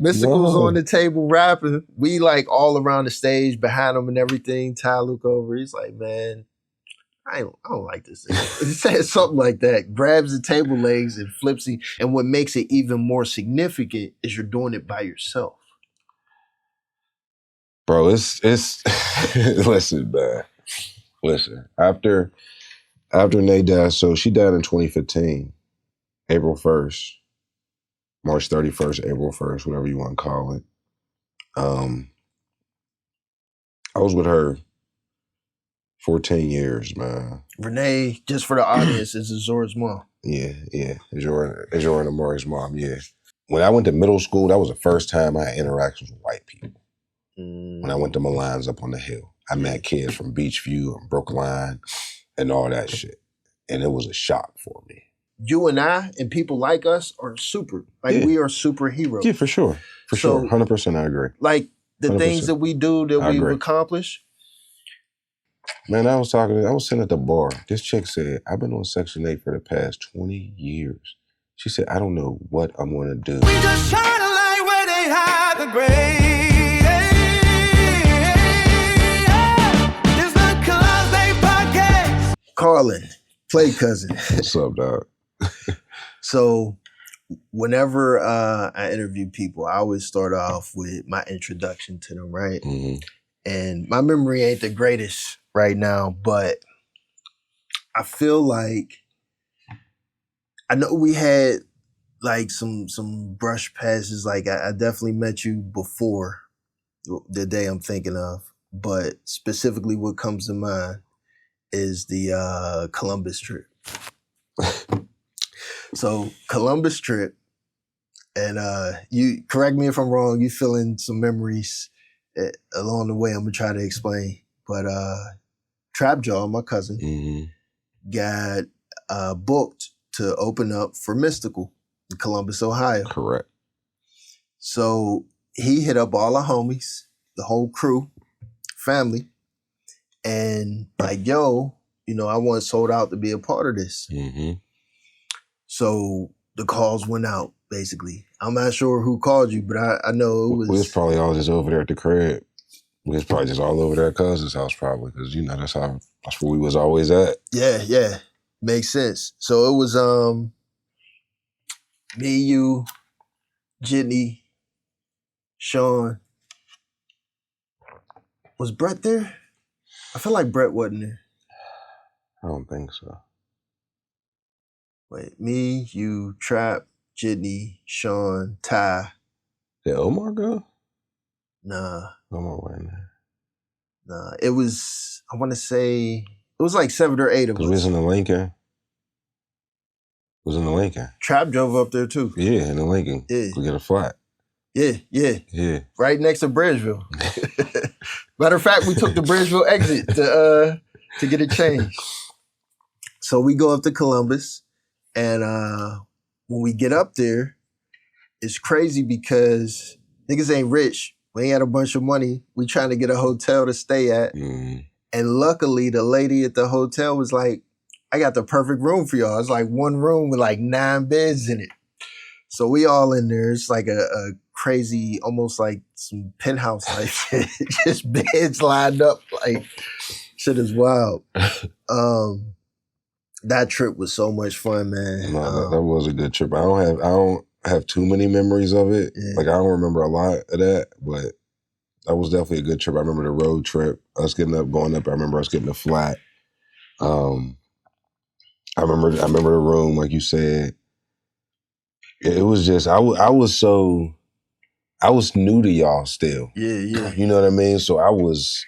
Mystical's on the table rapping. We like all around the stage, behind him and everything. Ty look over. He's like, man, I don't like this thing. He says something like that. Grabs the table legs and flips it. And what makes it even more significant is you're doing it by yourself. Bro, it's listen, man. Listen. After Nate died, so she died in 2015, April 1st. March 31st, April 1st, whatever you want to call it. I was with her 14 years, man. Renee, just for the audience, is Azor's mom. Yeah. Azor and Amori's mom, yeah. When I went to middle school, that was the first time I had interactions with white people. When I went to Milan's up on the hill. I met kids from Beachview and Brookline and all that shit. And it was a shock for me. You and I and people like us are super. Like, we are superheroes. Yeah, for sure. For sure. 100% I agree. Like, the 100%. Things that we do that we've accomplished. Man, I was sitting at the bar. This chick said, I've been on Section 8 for the past 20 years. She said, I don't know what I'm going to do. We just shine a light where they hide the grave. It's the Kalaj Dame Podcast. Karlin, play cousin. What's up, dog? So whenever I interview people, I always start off with my introduction to them, right? Mm-hmm. And my memory ain't the greatest right now, but I feel like I know we had like some brush passes. Like I definitely met you before the day I'm thinking of, but specifically what comes to mind is the Columbus trip. So Columbus trip, and you correct me if I'm wrong, you fill in some memories along the way. I'm gonna try to explain. But Trap Jaw, my cousin, got booked to open up for Mystical in Columbus, Ohio. Correct. So he hit up all the homies, the whole crew, family, and like, yo, you know, I want Sold Out to be a part of this. Mm-hmm. So the calls went out, basically. I'm not sure who called you, but I know it was... We was probably all just over there at the crib. We was probably just all over there at cousin's house, probably, because, you know, that's where we was always at. Yeah. Makes sense. So it was me, you, Jitney, Sean. Was Brett there? I feel like Brett wasn't there. I don't think so. Wait, me, you, Trap, Jitney, Sean, Ty. Did Omar go? Nah. Omar wasn't there. Nah, it was, I want to say, it was like 7 or 8 of us. Because we was in the Lincoln. Trap drove up there too. Yeah, in the Lincoln. Yeah. We get a flat. Yeah. Right next to Bridgeville. Matter of fact, we took the Bridgeville exit to get it changed. So we go up to Columbus. And when we get up there, it's crazy because niggas ain't rich. We ain't got a bunch of money. We trying to get a hotel to stay at. Mm. And luckily, the lady at the hotel was like, I got the perfect room for y'all. It's like one room with like 9 beds in it. So we all in there. It's like a crazy, almost like some penthouse type shit. Just beds lined up. Like, shit is wild. That trip was so much fun, man. No, that was a good trip. I don't have too many memories of it. Yeah. Like, I don't remember a lot of that, but that was definitely a good trip. I remember the road trip, us going up. I remember us getting a flat. I remember the room, like you said. It was just, I was new to y'all still. Yeah. You know what I mean? So I was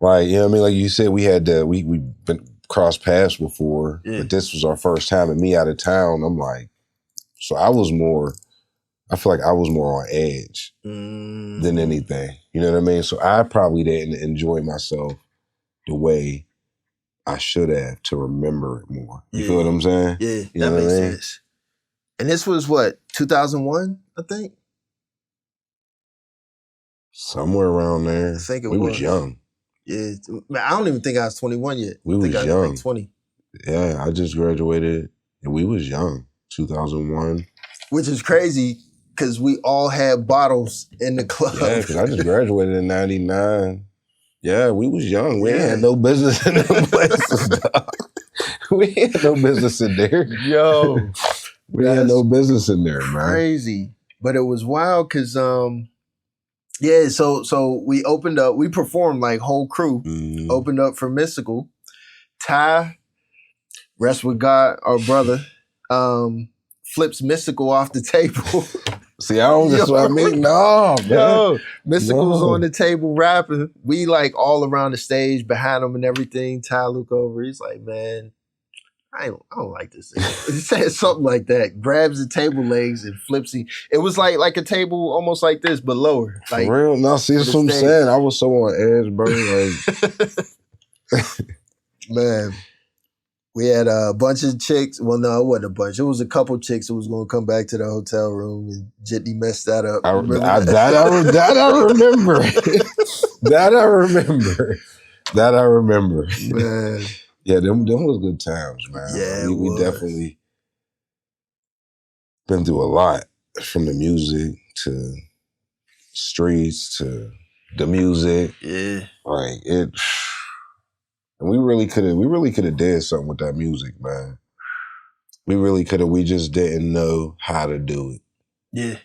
like, you know what I mean? Like you said, we been crossed paths before, but this was our first time, and me out of town. I'm like, so I feel like I was more on edge than anything. You know what I mean? So I probably didn't enjoy myself the way I should have to remember it more. You feel what I'm saying? Yeah, that makes sense. And this was what, 2001, I think? Somewhere around there. I think we was young. Yeah, man, I don't even think I was 21 yet. We was young. I was like 20. Yeah, I just graduated, and we was young, 2001. Which is crazy, because we all had bottles in the club. Yeah, because I just graduated in 99. Yeah, we was young. We had no business in them places, dog. We had no business in there. Yo. We had no business in there, man. Crazy. But it was wild because, yeah, so we opened up, we performed like whole crew, opened up for Mystical. Ty, rest with God, our brother, flips Mystical off the table. See, that's what I mean. No, man. Yo, Mystical was on the table rapping. We like all around the stage, behind him and everything. Ty look over, he's like, man, I don't like this thing. He said something like that. Grabs the table legs and flips it. It was like a table almost like this, but lower. Like, for real? No, see, that's what I'm saying. I was so on edge, bro. Like, man, we had a bunch of chicks. Well, no, it wasn't a bunch. It was a couple chicks who was going to come back to the hotel room, and Jitney messed that up. I remember. That I remember. Man. Yeah, them was good times, man. Yeah, we definitely been through a lot, from the music to streets to the music. Yeah, like it. And we really could have did something with that music, man. We really could have. We just didn't know how to do it.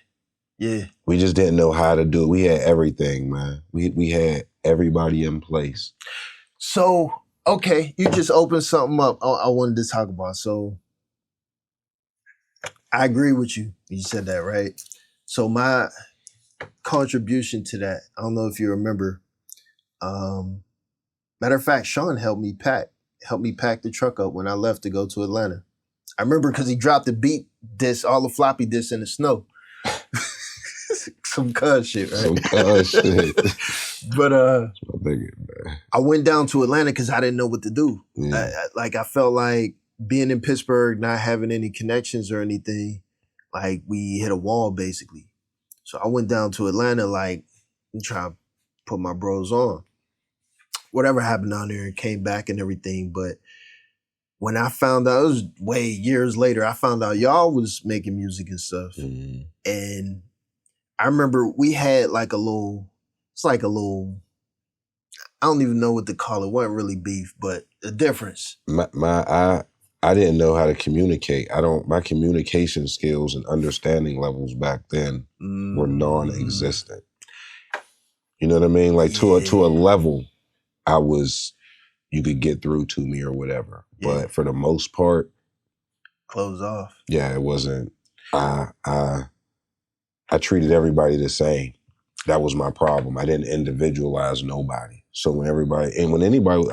Yeah. We just didn't know how to do it. We had everything, man. We had everybody in place. So. Okay, you just opened something up I wanted to talk about. So I agree with you. You said that, right? So my contribution to that, I don't know if you remember. Matter of fact, Sean helped me pack the truck up when I left to go to Atlanta. I remember because he dropped the beat disc, all the floppy disks in the snow. Some cuz shit, right? Some cuz shit. But I went down to Atlanta because I didn't know what to do. Yeah. I felt like being in Pittsburgh, not having any connections or anything, like we hit a wall basically. So I went down to Atlanta, like, and try to put my bros on. Whatever happened down there, and came back and everything. But when I found out, it was way years later, I found out y'all was making music and stuff. Mm-hmm. And I remember we had like a little, I don't even know what to call it. It wasn't really beef, but a difference. I didn't know how to communicate. My communication skills and understanding levels back then were non-existent. You know what I mean? Like to a level, you could get through to me or whatever. Yeah. But for the most part, close off. Yeah, it wasn't. I treated everybody the same. That was my problem. I didn't individualize nobody. So when anybody,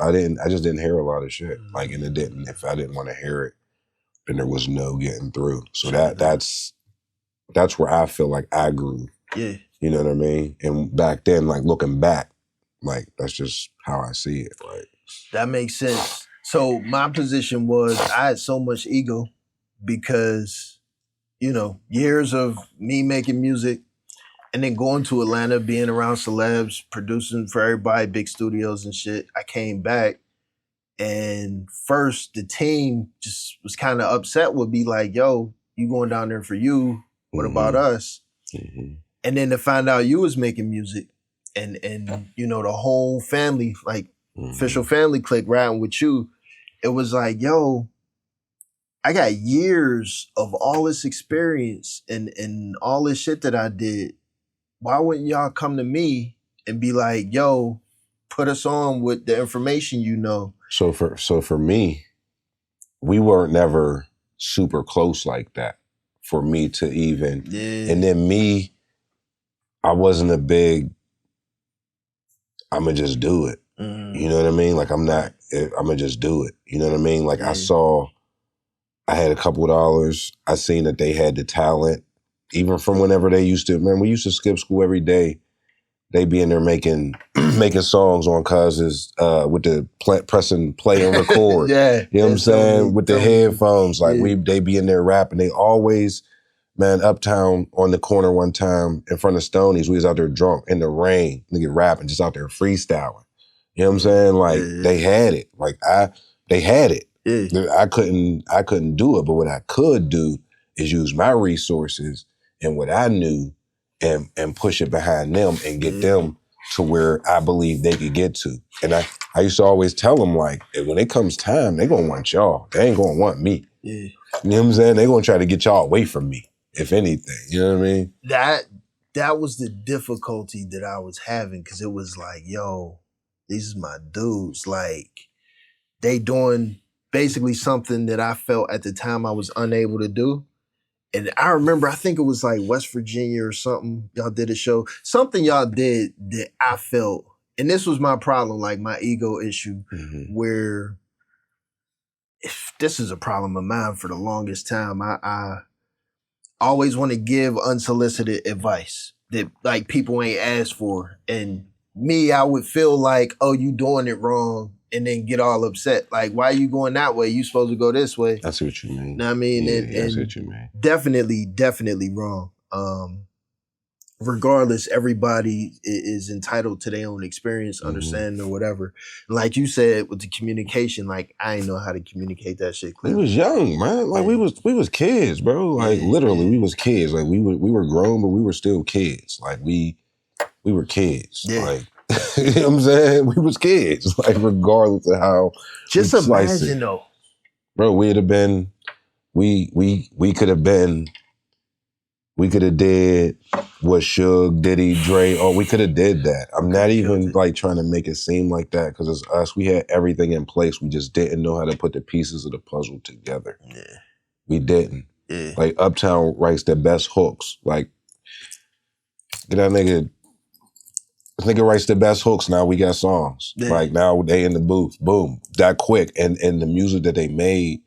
I just didn't hear a lot of shit. Like, and if I didn't want to hear it, then there was no getting through. So that's where I feel like I grew. Yeah. You know what I mean? And back then, like looking back, like that's just how I see it. Like, that makes sense. So my position was I had so much ego because, years of me making music and then going to Atlanta, being around celebs, producing for everybody, big studios and shit. I came back and first the team just was kind of upset with me like, yo, you going down there for you. What about us? Mm-hmm. And then to find out you was making music and the whole family, like official family clique riding with you, it was like, yo, I got years of all this experience and all this shit that I did. Why wouldn't y'all come to me and be like, yo, put us on with the information you know? So for me, we weren't never super close like that for me to even, and then me, I wasn't a big, I'ma just do it. You know what I mean? Like I'ma just do it. You know what I mean? Like I had a couple of dollars. I seen that they had the talent, even from whenever they used to, man, we used to skip school every day. They be in there making songs on causes with the pressing play and record. Yeah. You know what I'm saying? With the headphones. Like they be in there rapping. They always, man, uptown on the corner one time in front of Stoney's, we was out there drunk in the rain, nigga rapping, just out there freestyling. You know what I'm saying? Like they had it. Like they had it. Yeah. I couldn't do it, but what I could do is use my resources and what I knew and push it behind them and get them to where I believe they could get to. And I used to always tell them, like, when it comes time, they gonna want y'all. They ain't gonna want me. Yeah. You know what I'm saying? They gonna try to get y'all away from me, if anything. You know what I mean? That was the difficulty that I was having, because it was like, yo, these is my dudes. Like, they doing basically something that I felt at the time I was unable to do. And I remember, I think it was like West Virginia or something. Y'all did a show. Something y'all did that I felt, and this was my problem, like my ego issue, where if this is a problem of mine for the longest time. I always want to give unsolicited advice that like people ain't asked for. And me, I would feel like, oh, you doing it wrong, and then get all upset. Like, why are you going that way? You supposed to go this way. I see what you mean. Know what I mean? Yeah, I see what you mean. Definitely wrong. Regardless, everybody is entitled to their own experience, understanding, or whatever. Like you said, with the communication, like, I didn't know how to communicate that shit clearly. We was young, man. Like, we was kids, bro. Like, literally, we was kids. Like, we were grown, but we were still kids. Like, we were kids. Yeah. Like, you know what I'm saying? We was kids. Like, regardless of how. Just imagine, though. Bro, we'd have been, we could have been, we could have did what Suge, Diddy, Dre, or we could have did that. I'm not even like trying to make it seem like that, because it's us. We had everything in place. We just didn't know how to put the pieces of the puzzle together. Yeah. We didn't. Yeah. Like, Uptown writes the best hooks. Like, get that nigga. This nigga writes the best hooks. Now we got songs. Yeah. Like, now they in the booth. Boom. That quick. And the music that they made,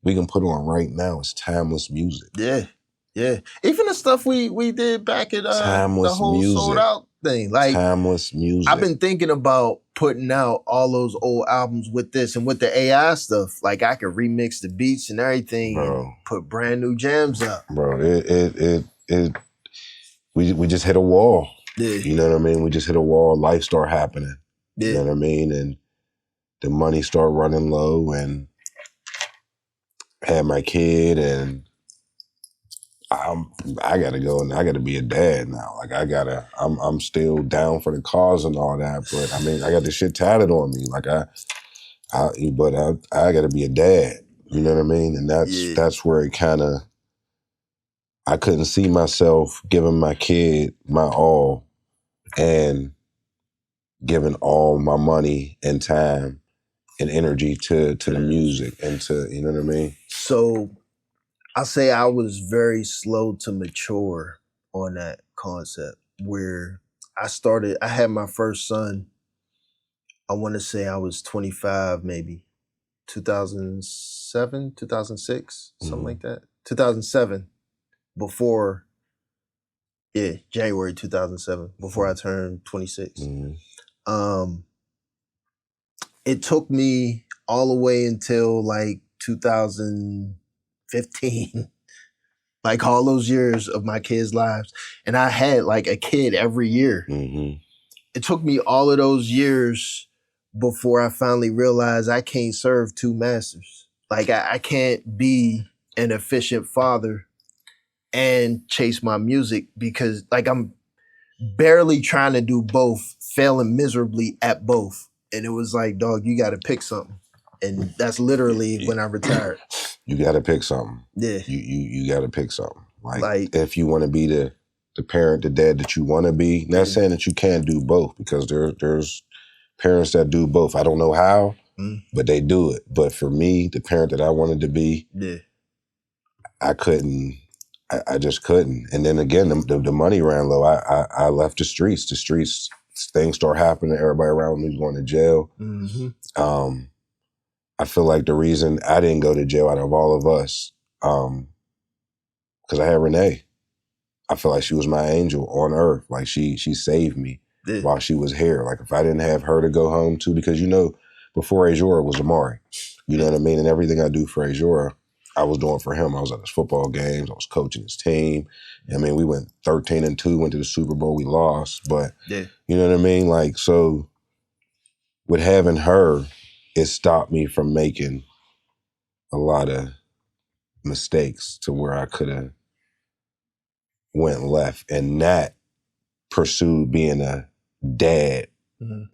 we can put on right now. It's timeless music. Yeah. Yeah. Even the stuff we did back at timeless the whole music. Sold Out thing. Like, timeless music. I've been thinking about putting out all those old albums with this, and with the AI stuff. Like, I could remix the beats and everything, bro, and put brand new jams up. Bro, we just hit a wall. Yeah. You know what I mean? We just hit a wall. Life start happening. Yeah. You know what I mean? And the money start running low, and had my kid, and I gotta go, and I gotta be a dad now. Like, I'm still down for the cause and all that, but I mean, I got the shit tatted on me. Like, I gotta be a dad. You know what I mean? And that's where it kind of, I couldn't see myself giving my kid my all and giving all my money and time and energy to the music and to, you know what I mean? So I say I was very slow to mature on that concept, where I had my first son, I want to say I was 25, maybe 2007, 2006, something like that. 2007, before, January 2007, before I turned 26. It took me all the way until like 2015, like all those years of my kids' lives. And I had like a kid every year. It took me all of those years before I finally realized I can't serve two masters. Like, I can't be an efficient father and chase my music, because like, I'm barely trying to do both, failing miserably at both. And it was like, dog, you got to pick something. And that's literally when I retired. You got to pick something. Yeah. You got to pick something. Like, if you want to be the parent, the dad that you want to be, not saying that you can't do both, because there's parents that do both. I don't know how, but they do it. But for me, the parent that I wanted to be, I couldn't. I just couldn't. And then again, the money ran low. I left the streets. The streets, things start happening. Everybody around me was going to jail. I feel like the reason I didn't go to jail out of all of us, because I had Renee. I feel like she was my angel on earth. Like, she saved me while she was here. Like, if I didn't have her to go home to, because, you know, before Azura was Amari. You know what I mean? And everything I do for Azura, I was doing for him. I was at his football games. I was coaching his team. I mean, we went 13-2, went to the Super Bowl. We lost, but you know what I mean? Like, so with having her, it stopped me from making a lot of mistakes to where I could have went left and not pursued being a dad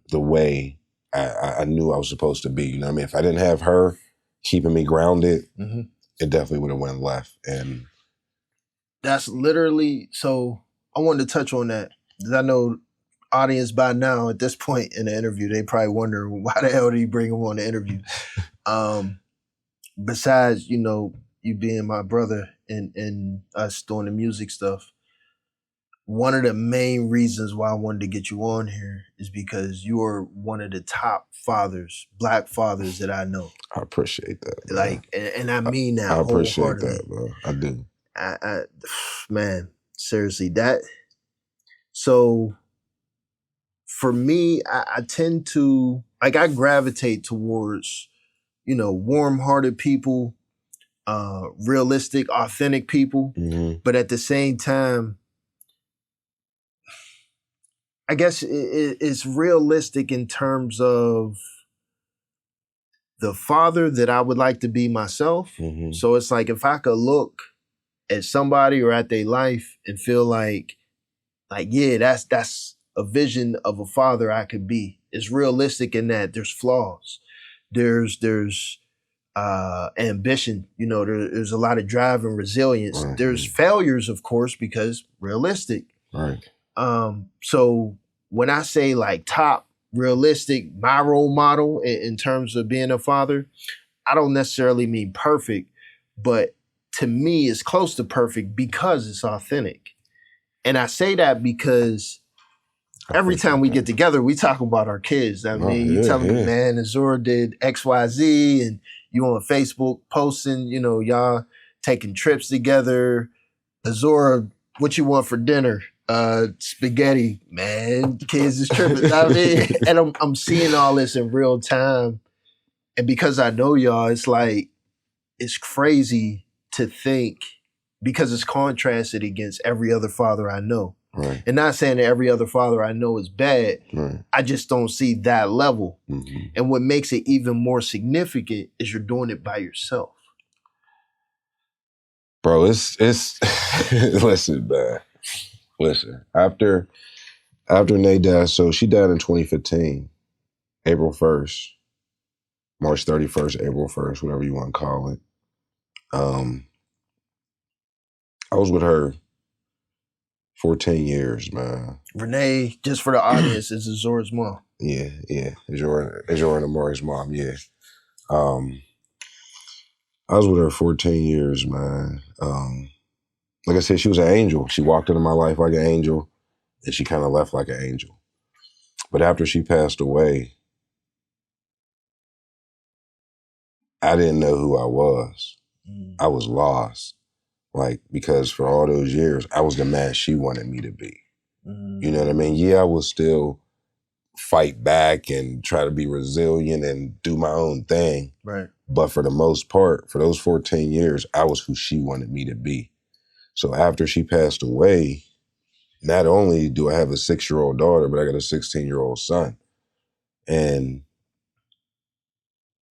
the way I knew I was supposed to be. You know what I mean? If I didn't have her keeping me grounded, it definitely would have went left. And that's literally, so I wanted to touch on that because I know audience by now at this point in the interview, they probably wonder why the hell did he bring him on the interview? Besides, you know, you being my brother and us doing the music stuff, one of the main reasons why I wanted to get you on here is because you are one of the top fathers, Black fathers that I know. I appreciate that, bro. Like, and I mean that I appreciate wholeheartedly. that, bro. I do. Man, seriously, that. So for me, I tend to, like, I gravitate towards, you know, warm-hearted people, realistic, authentic people. But at the same time, I guess it's realistic in terms of the father that I would like to be myself. So it's like if I could look at somebody or at their life and feel like yeah, that's a vision of a father I could be. It's realistic in that there's flaws. There's ambition, you know, there's a lot of drive and resilience. There's failures, of course, because realistic. Right. So when I say like top realistic, my role model in terms of being a father, I don't necessarily mean perfect, but to me it's close to perfect because it's authentic. And I say that because every time we get together, we talk about our kids. I mean, you tell me, man, Azura did XYZ, and you on Facebook posting, you know, y'all taking trips together. Azura, what you want for dinner? Spaghetti, man. Kids is tripping. I mean, and I'm seeing all this in real time. And because I know y'all, it's like, it's crazy to think, because it's contrasted against every other father I know. Right. And not saying that every other father I know is bad. Right. I just don't see that level. And what makes it even more significant is you're doing it by yourself. Bro, it's listen, man. Listen, after Nate died, so she died in 2015, April 1st, March 31st, April 1st, whatever you want to call it. I was with her 14 years, man. Renee, just for the audience, is Azura's mom. Yeah. Azura and Amari's mom, yeah. I was with her 14 years, man. Like I said, she was an angel. She walked into my life like an angel, and she kind of left like an angel. But after she passed away, I didn't know who I was. I was lost. Like, because for all those years, I was the man she wanted me to be. You know what I mean? Yeah, I would still fight back and try to be resilient and do my own thing. Right. But for the most part, for those 14 years, I was who she wanted me to be. So after she passed away, not only do I have a 6-year-old daughter, but I got a 16-year-old son. And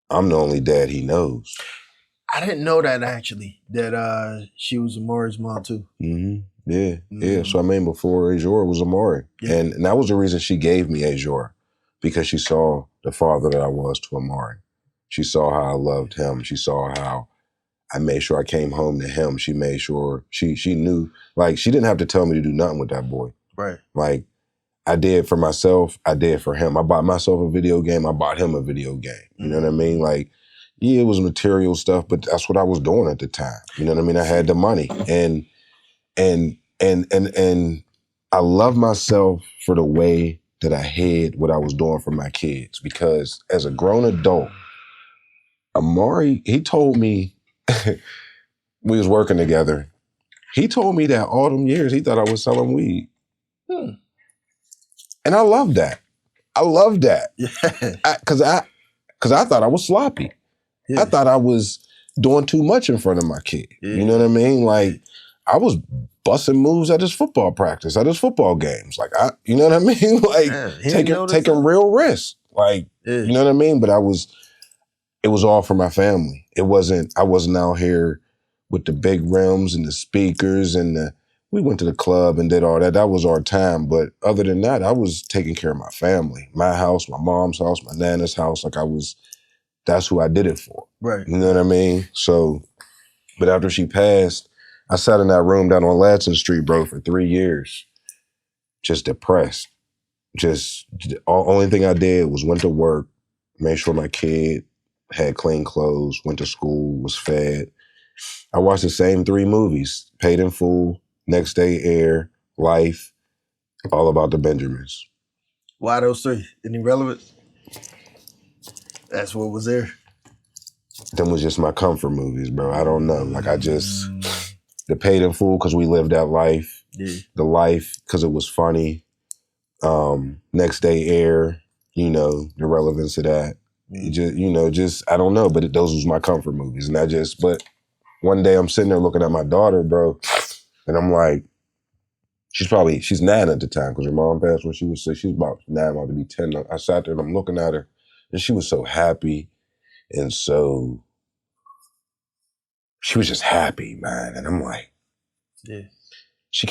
I'm the only dad he knows. I didn't know that, actually, that she was Amari's mom too. Yeah. So I mean, before Azura was Amari. Yeah. And that was the reason she gave me Azura, because she saw the father that I was to Amari. She saw how I loved him. She saw how I made sure I came home to him. She made sure she knew, like, she didn't have to tell me to do nothing with that boy. Right. Like, I did for myself, I did for him. I bought myself a video game, I bought him a video game. You know what I mean? Like, yeah, it was material stuff, but that's what I was doing at the time. You know what I mean? I had the money. And I love myself for the way that I had what I was doing for my kids, because as a grown adult, Amari, he told me, we was working together. He told me that all them years he thought I was selling weed. And I love that. I love that. Because I thought I was sloppy. Yeah. I thought I was doing too much in front of my kid. Yeah. You know what I mean? Like, I was busting moves at his football practice, at his football games. Like, you know what I mean? Like, taking real risks. Like, you know what I mean? But it was all for my family. I wasn't out here with the big rims and the speakers and we went to the club and did all that. That was our time. But other than that, I was taking care of my family, my house, my mom's house, my nana's house. Like that's who I did it for. Right. You know what I mean? So, but after she passed, I sat in that room down on Ladson Street, bro, for 3 years, just depressed. Just only thing I did was went to work, made sure my kid had clean clothes, went to school, was fed. I watched the same 3 movies: Paid in Full, Next Day Air, Life, All About the Benjamins. Why those 3? Any relevance? That's what was there. Them was just my comfort movies, bro. I don't know. Like the Paid in Full because we lived that life. Yeah. The Life because it was funny. Next Day Air, you know, the relevance of that. Just I don't know, but those was my comfort movies. And but one day I'm sitting there looking at my daughter, bro, and I'm like, she's 9 at the time because her mom passed when she was 6. She's about 9, about to be 10. I sat there and I'm looking at her and she was so happy. And so she was just happy, man. And I'm like, yeah, I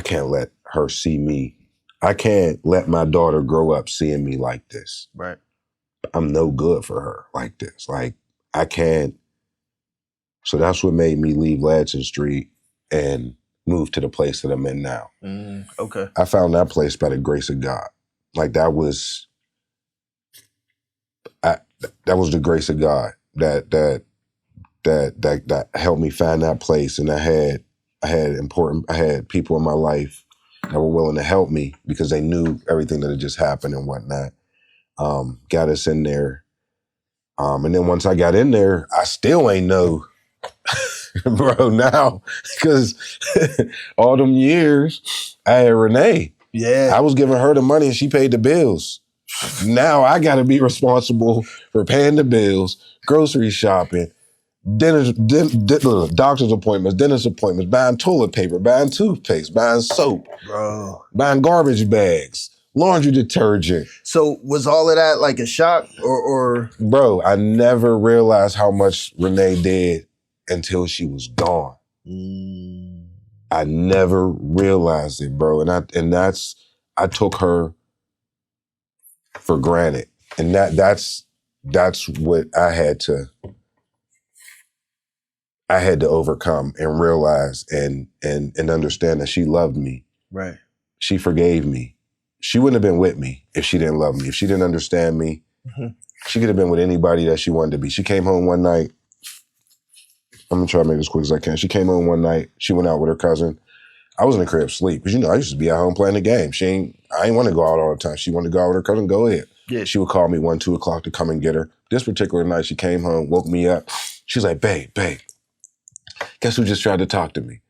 can't let her see me. I can't let my daughter grow up seeing me like this. Right. I'm no good for her like this. Like, I can't. So that's what made me leave Ladson Street and move to the place that I'm in now. Okay. I found that place by the grace of God. Like, that was the grace of God that helped me find that place. And I had people in my life that were willing to help me because they knew everything that had just happened and whatnot. Got us in there. And then once I got in there, I still ain't know, bro, now, because all them years, I had Renee. Yeah. I was giving her the money and she paid the bills. Now I got to be responsible for paying the bills, grocery shopping, doctor's appointments, dentist appointments, buying toilet paper, buying toothpaste, buying soap, bro, buying garbage bags, laundry detergent. So was all of that like a shock or? Bro, I never realized how much Renee did until she was gone. I never realized it, bro. And I took her for granted. And that's what I had to overcome and realize and understand that she loved me. Right. She forgave me. She wouldn't have been with me if she didn't love me. If she didn't understand me, she could have been with anybody that she wanted to be. She came home one night. I'm going to try to make this quick as I can. She came home one night. She went out with her cousin. I was in the crib asleep because, I used to be at home playing the game. I ain't want to go out all the time. She wanted to go out with her cousin. Go ahead. Yeah. She would call me 1, 2 o'clock to come and get her. This particular night, she came home, woke me up. She's like, babe, guess who just tried to talk to me?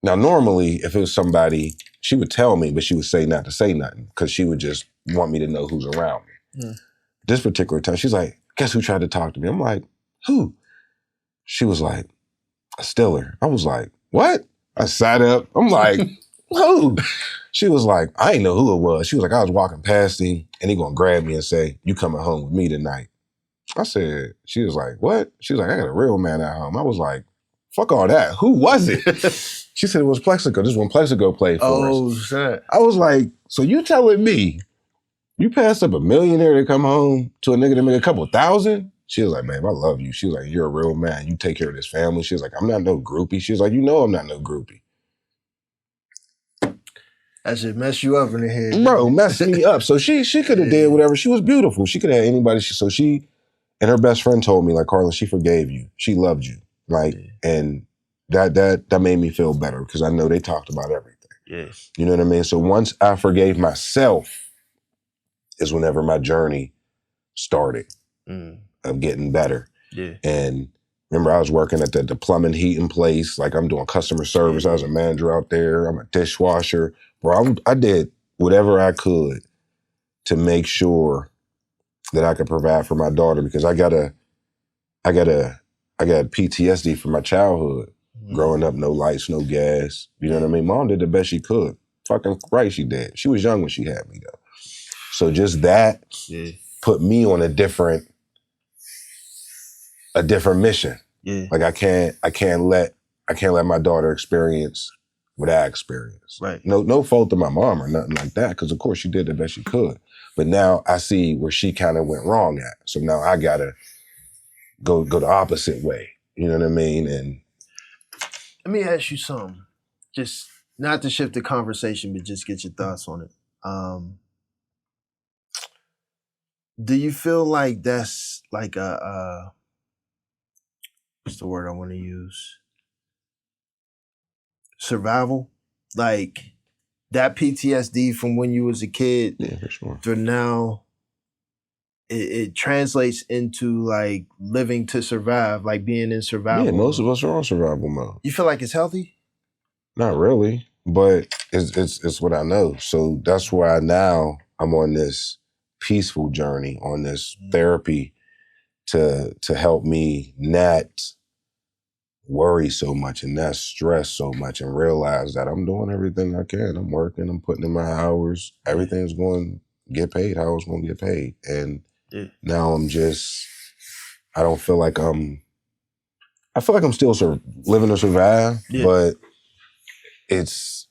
Now, normally, if it was somebody, she would tell me, but she would say not to say nothing because she would just want me to know who's around me. This particular time, she's like, guess who tried to talk to me? I'm like, who? She was like, a Stiller. I was like, what? I sat up. I'm like, who? She was like, I didn't know who it was. She was like, I was walking past him and he gonna grab me and say, you coming home with me tonight. I said, she was like, what? She was like, I got a real man at home. I was like, fuck all that. Who was it? She said it was Plexico. This is when Plexico played for us. Oh, shit. I was like, so you telling me you passed up a millionaire to come home to a nigga to make a couple thousand? She was like, babe, I love you. She was like, you're a real man. You take care of this family. She was like, I'm not no groupie. She was like, I'm not no groupie. That should mess you up in the head. Bro, messed me up. So she could have did whatever. She was beautiful. She could have had anybody. So she and her best friend told me, like, Karlin, she forgave you. She loved you. Like, and that made me feel better because I know they talked about everything. Yes. You know what I mean? So once I forgave myself is whenever my journey started of getting better. Yeah. And remember, I was working at the plumbing heating place. Like, I'm doing customer service. I was a manager out there. I'm a dishwasher. Bro, I did whatever I could to make sure that I could provide for my daughter because I got PTSD from my childhood. Growing up, no lights, no gas. You know what I mean? Mom did the best she could. Fucking right, she did. She was young when she had me, though. So just that put me on a different mission. Yeah. Like I can't let my daughter experience what I experienced. Right. No fault to my mom or nothing like that, because of course she did the best she could. But now I see where she kind of went wrong at. So now I gotta go the opposite way. You know what I mean? And let me ask you something. Just not to shift the conversation, but just get your thoughts on it. Do you feel like that's like a what's the word I want to use? Survival? Like that PTSD from when you was a kid for sure. to now, it translates into like living to survive, like being in survival. Yeah, most of us are on survival mode. You feel like it's healthy? Not really, but it's what I know. So that's why now I'm on this peaceful journey, on this therapy to help me not worry so much and not stress so much and realize that I'm doing everything I can. I'm working, I'm putting in my hours. Everything's going to get paid how it's going to get paid. And now I don't feel like I feel like I'm still living to survive, but it's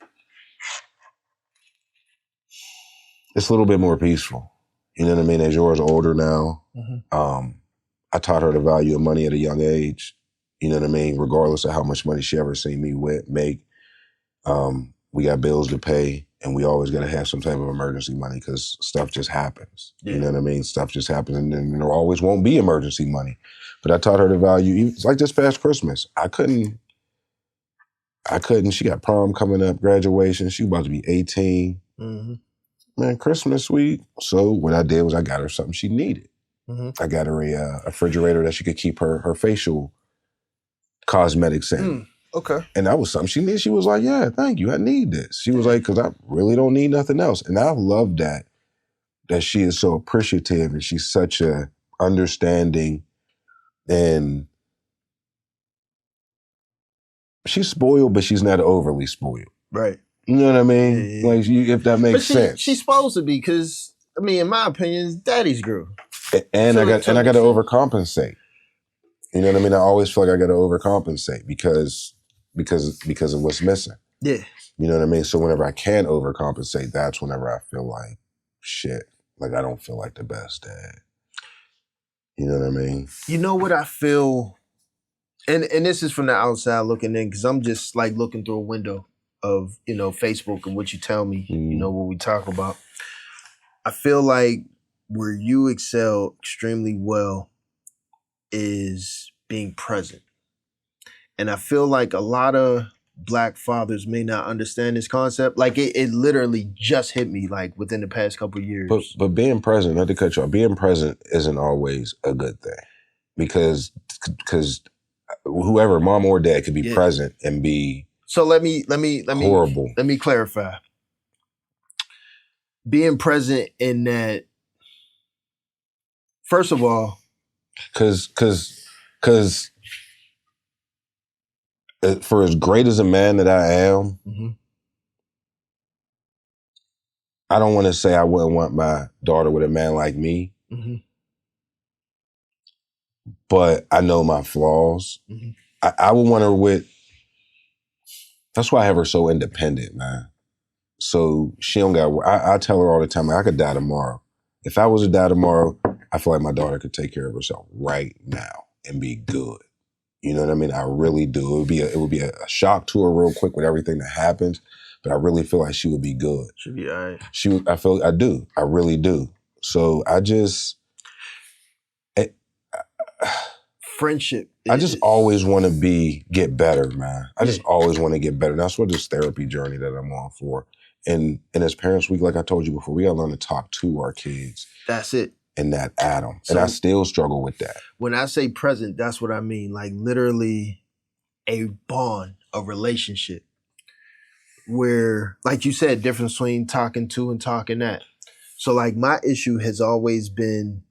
a little bit more peaceful. You know what I mean? As yours older now, I taught her the value of money at a young age. You know what I mean? Regardless of how much money she ever seen me make, we got bills to pay, and we always got to have some type of emergency money because stuff just happens. You know what I mean? Stuff just happens, and then there always won't be emergency money. But I taught her the value. It's like this past Christmas, I couldn't. She got prom coming up, graduation. She about to be 18. Man, Christmas week. So what I did was I got her something she needed. I got her a refrigerator that she could keep her facial cosmetics in. Okay. And that was something she needed. She was like, yeah, thank you. I need this. She was like, because I really don't need nothing else. And I love that she is so appreciative and she's such a understanding, and she's spoiled, but she's not overly spoiled. Right. You know what I mean? Yeah. Like, if that makes sense. She's supposed to be, because, I mean, in my opinion, it's daddy's girl. And I got to overcompensate. You know what I mean? I always feel like I got to overcompensate because of what's missing. Yeah. You know what I mean? So whenever I can overcompensate, that's whenever I feel like, shit, like I don't feel like the best dad. You know what I mean? You know what I feel, and this is from the outside looking in, because I'm just like looking through a window of, Facebook and what you tell me, what we talk about. I feel like where you excel extremely well is being present. And I feel like a lot of Black fathers may not understand this concept. Like it literally just hit me like within the past couple of years. But being present, not to cut you off, being present isn't always a good thing, because whoever, mom or dad, could be present and be let me horrible. Let me clarify. Being present in that, first of all, because for as great as a man that I am, I don't want to say I wouldn't want my daughter with a man like me, but I know my flaws. I would want her with. That's why I have her so independent, man. So she don't got. I tell her all the time, I could die tomorrow. If I was to die tomorrow, I feel like my daughter could take care of herself right now and be good. You know what I mean? I really do. It would be a shock to her real quick with everything that happens, but I really feel like she would be good. She'd be all right. I do. I really do. So I just friendship. I just always want to get better, man. I just always want to get better. And that's what this therapy journey that I'm on for. And as parents, like I told you before, we got to learn to talk to our kids. That's it. And not at them. So, and I still struggle with that. When I say present, that's what I mean. Like literally a bond, a relationship where, like you said, difference between talking to and talking at. So like my issue has always been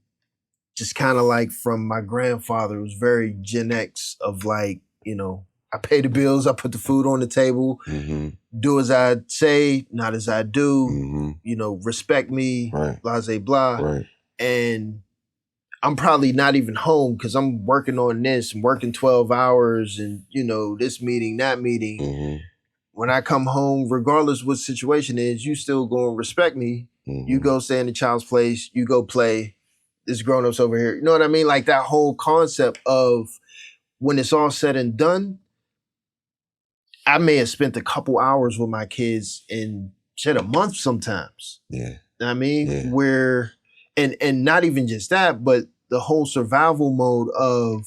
just kind of like from my grandfather. It was very Gen X of like, I pay the bills, I put the food on the table, do as I say, not as I do, respect me, blase blah. Right. And I'm probably not even home because I'm working on this, I'm working 12 hours and, this meeting, that meeting. when I come home, regardless what situation is, you still going to respect me. Mm-hmm. You go stay in the child's place. You go play. There's grown-ups over here. You know what I mean? Like that whole concept of when it's all said and done, I may have spent a couple hours with my kids in a month sometimes. Yeah. You know what I mean? Where, and not even just that, but the whole survival mode of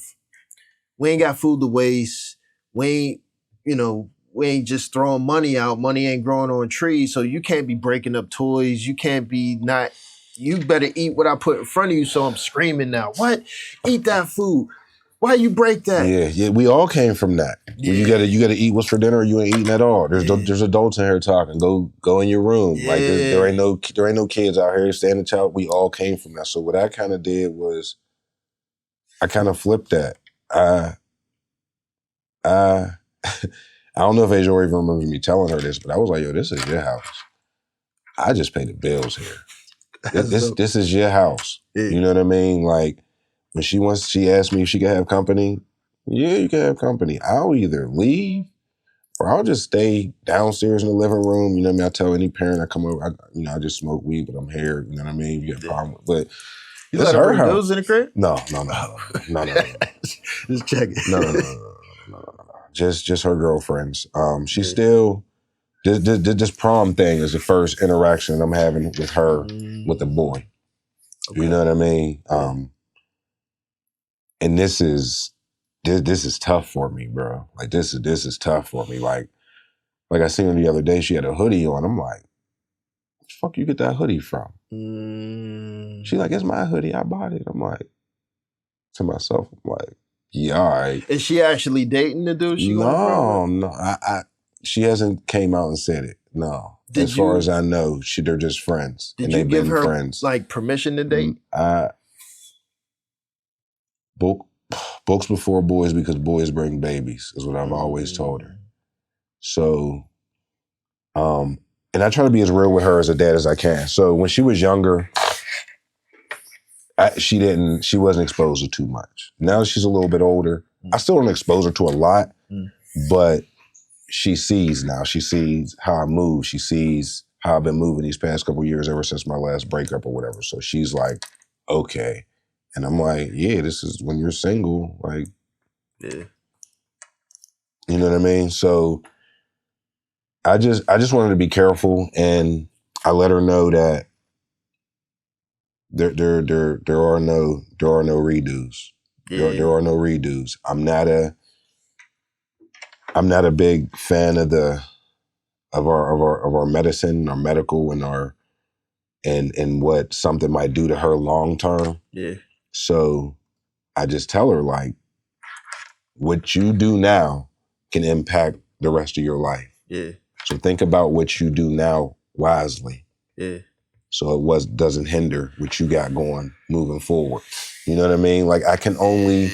we ain't got food to waste. We ain't just throwing money out. Money ain't growing on trees. So you can't be breaking up toys. You can't be not, you better eat what I put in front of you. So I'm screaming now. What? Eat that food. Why you break that? Yeah. We all came from that. Yeah. You gotta eat what's for dinner or you ain't eating at all. There's adults in here talking. Go in your room. Yeah. Like there ain't no kids out here standing child. We all came from that. So what I kind of did was I kind of flipped that. I don't know if Asia even remembers me telling her this, but I was like, yo, this is your house. I just pay the bills here. This is your house. Yeah. You know what I mean? Like, when she asked me if she could have company, yeah, you can have company. I'll either leave or I'll just stay downstairs in the living room. You know what I mean? I tell any parent I come over, I just smoke weed, but I'm here. You know what I mean? You got a problem with but you let her bring bills in the crib? No. Just check it. No. Just her girlfriends. She's still this prom thing is the first interaction I'm having with her with the boy. Okay. You know what I mean? And this is tough for me, bro. Like this is tough for me. Like I seen her the other day, she had a hoodie on. I'm like, where the fuck you get that hoodie from? She like, it's my hoodie, I bought it. I'm like, to myself, I'm like, yeah, all right. Is she actually dating the dude? No. She hasn't came out and said it. No. As far as I know, they're just friends. Did you give her friends. Like permission to date? Books before boys because boys bring babies is what I've always told her. So, and I try to be as real with her as a dad as I can. So when she was younger, she wasn't exposed to too much. Now that she's a little bit older, I still don't expose her to a lot, but she sees now. She sees how I move. She sees how I've been moving these past couple of years ever since my last breakup or whatever. So she's like, okay. And I'm like, yeah, this is when you're single, like, yeah. You know what I mean? So I just wanted to be careful, and I let her know that there are no redos. Yeah. There are no redos. I'm not a big fan of our medicine, our medical, and what something might do to her long term. Yeah. So I just tell her, like, what you do now can impact the rest of your life. Yeah. So think about what you do now wisely. Yeah. So it doesn't hinder what you got going moving forward. You know what I mean? Like I can only,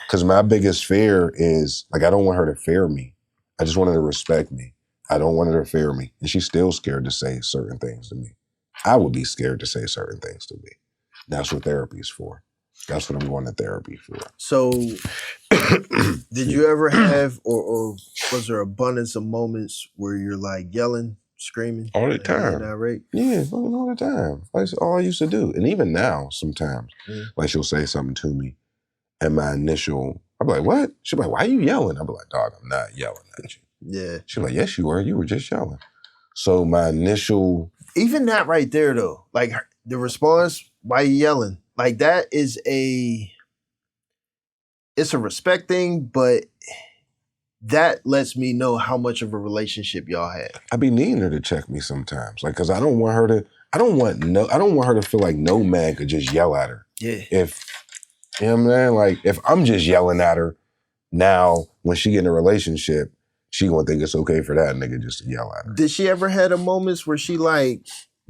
because my biggest fear is, like, I don't want her to fear me. I just want her to respect me. I don't want her to fear me. And she's still scared to say certain things to me. I would be scared to say certain things to me. That's what therapy is for. That's what I'm going to therapy for. So did you ever have, or was there abundance of moments where you're like yelling, screaming? All the time. Irate? Yeah, all the time. That's all I used to do. And even now, sometimes, like she'll say something to me, and my initial, I'll be like, what? She'll be like, why are you yelling? I'll be like, dog, I'm not yelling at you. Yeah. She'll be like, yes, you were. You were just yelling. So my initial... Even that right there, though, like the response, why you yelling? Like that is it's a respect thing, but that lets me know how much of a relationship y'all have. I be needing her to check me sometimes, like, cause I don't want her to feel like no man could just yell at her. Yeah. If, you know what I'm saying? Like, if I'm just yelling at her now, when she get in a relationship, she gonna think it's okay for that nigga just to yell at her. Did she ever had a moments where she like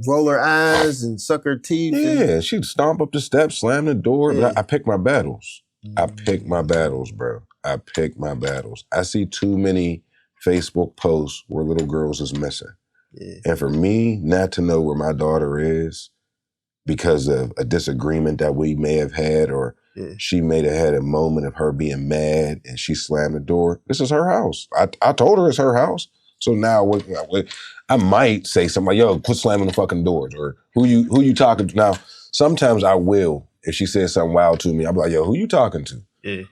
roll her eyes and suck her teeth? Yeah, she'd stomp up the steps, slam the door. Yeah. But I pick my battles. I pick my battles, bro. I pick my battles. I see too many Facebook posts where little girls is missing. Yeah. And for me not to know where my daughter is because of a disagreement that we may have had, or she may have had a moment of her being mad and she slammed the door. This is her house. I told her it's her house. So now I might say something like, yo, quit slamming the fucking doors, or who you talking to? Now, sometimes I will, if she says something wild to me, I'll be like, yo, who you talking to? Yeah.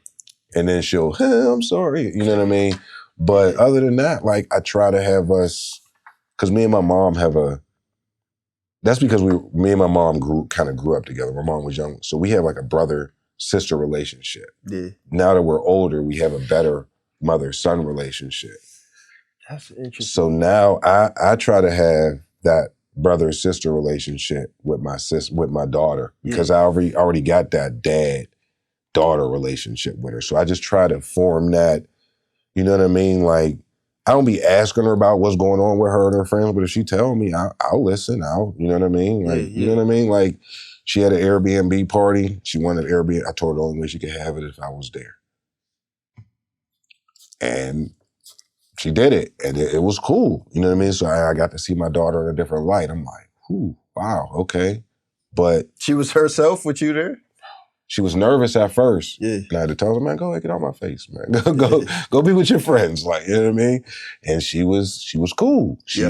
And then she'll, I'm sorry, you know what I mean? But other than that, like, I try to have us, because me and my mom that's because me and my mom grew up together. My mom was young. So we have like a brother-sister relationship. Yeah. Now that we're older, we have a better mother-son relationship. That's interesting. So now I try to have that brother-sister relationship with my daughter, because I already got that dad-daughter relationship with her. So I just try to form that, you know what I mean? Like, I don't be asking her about what's going on with her and her friends, but if she tell me, I'll listen. You know what I mean? Like, you know what I mean? Like, she had an Airbnb party. She wanted Airbnb. I told her the only way she could have it if I was there. And she did it, and it was cool. You know what I mean? So I got to see my daughter in a different light. I'm like, wow, okay. But she was herself with you there? She was nervous at first. Yeah. And I had to tell her, man, go ahead, get out my face, man. Go be with your friends. Like, you know what I mean? And she was cool. She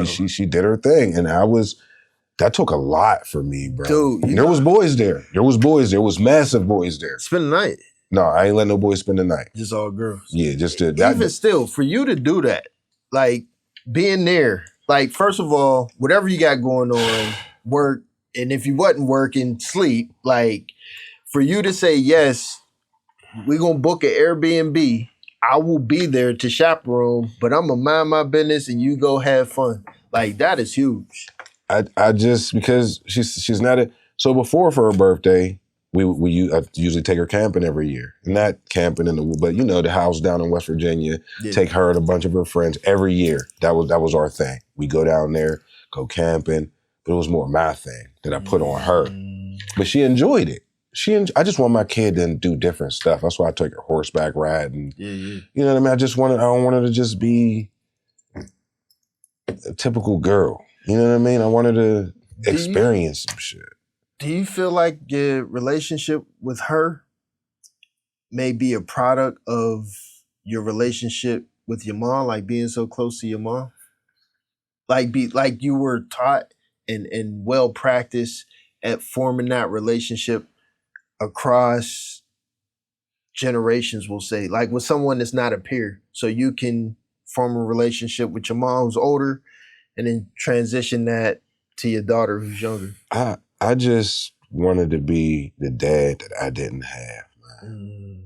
did her thing. And that took a lot for me, bro. Dude. And there was boys there. There was massive boys there. Spend the night? No, I ain't let no boys spend the night. Just all girls? Yeah, just to. Even still, for you to do that, like, being there, like, first of all, whatever you got going on, work, and if you wasn't working, sleep, like, for you to say, yes, we're going to book an Airbnb, I will be there to chaperone, but I'm going to mind my business and you go have fun. Like, that is huge. I just, because she's not so before for her birthday, I usually take her camping every year. Not camping but you know, the house down in West Virginia, take her and a bunch of her friends every year. That was our thing. We go down there, go camping, but it was more my thing that I put on her. But she enjoyed it. I just want my kid to do different stuff. That's why I took her horseback riding. You know what I mean? I don't want her to just be a typical girl. You know what I mean? I want her to experience some shit. Do you feel like your relationship with her may be a product of your relationship with your mom, like being so close to your mom? Like you were taught and well practiced at forming that relationship across generations, we'll say, like with someone that's not a peer. So you can form a relationship with your mom who's older and then transition that to your daughter who's younger. I just wanted to be the dad that I didn't have, man.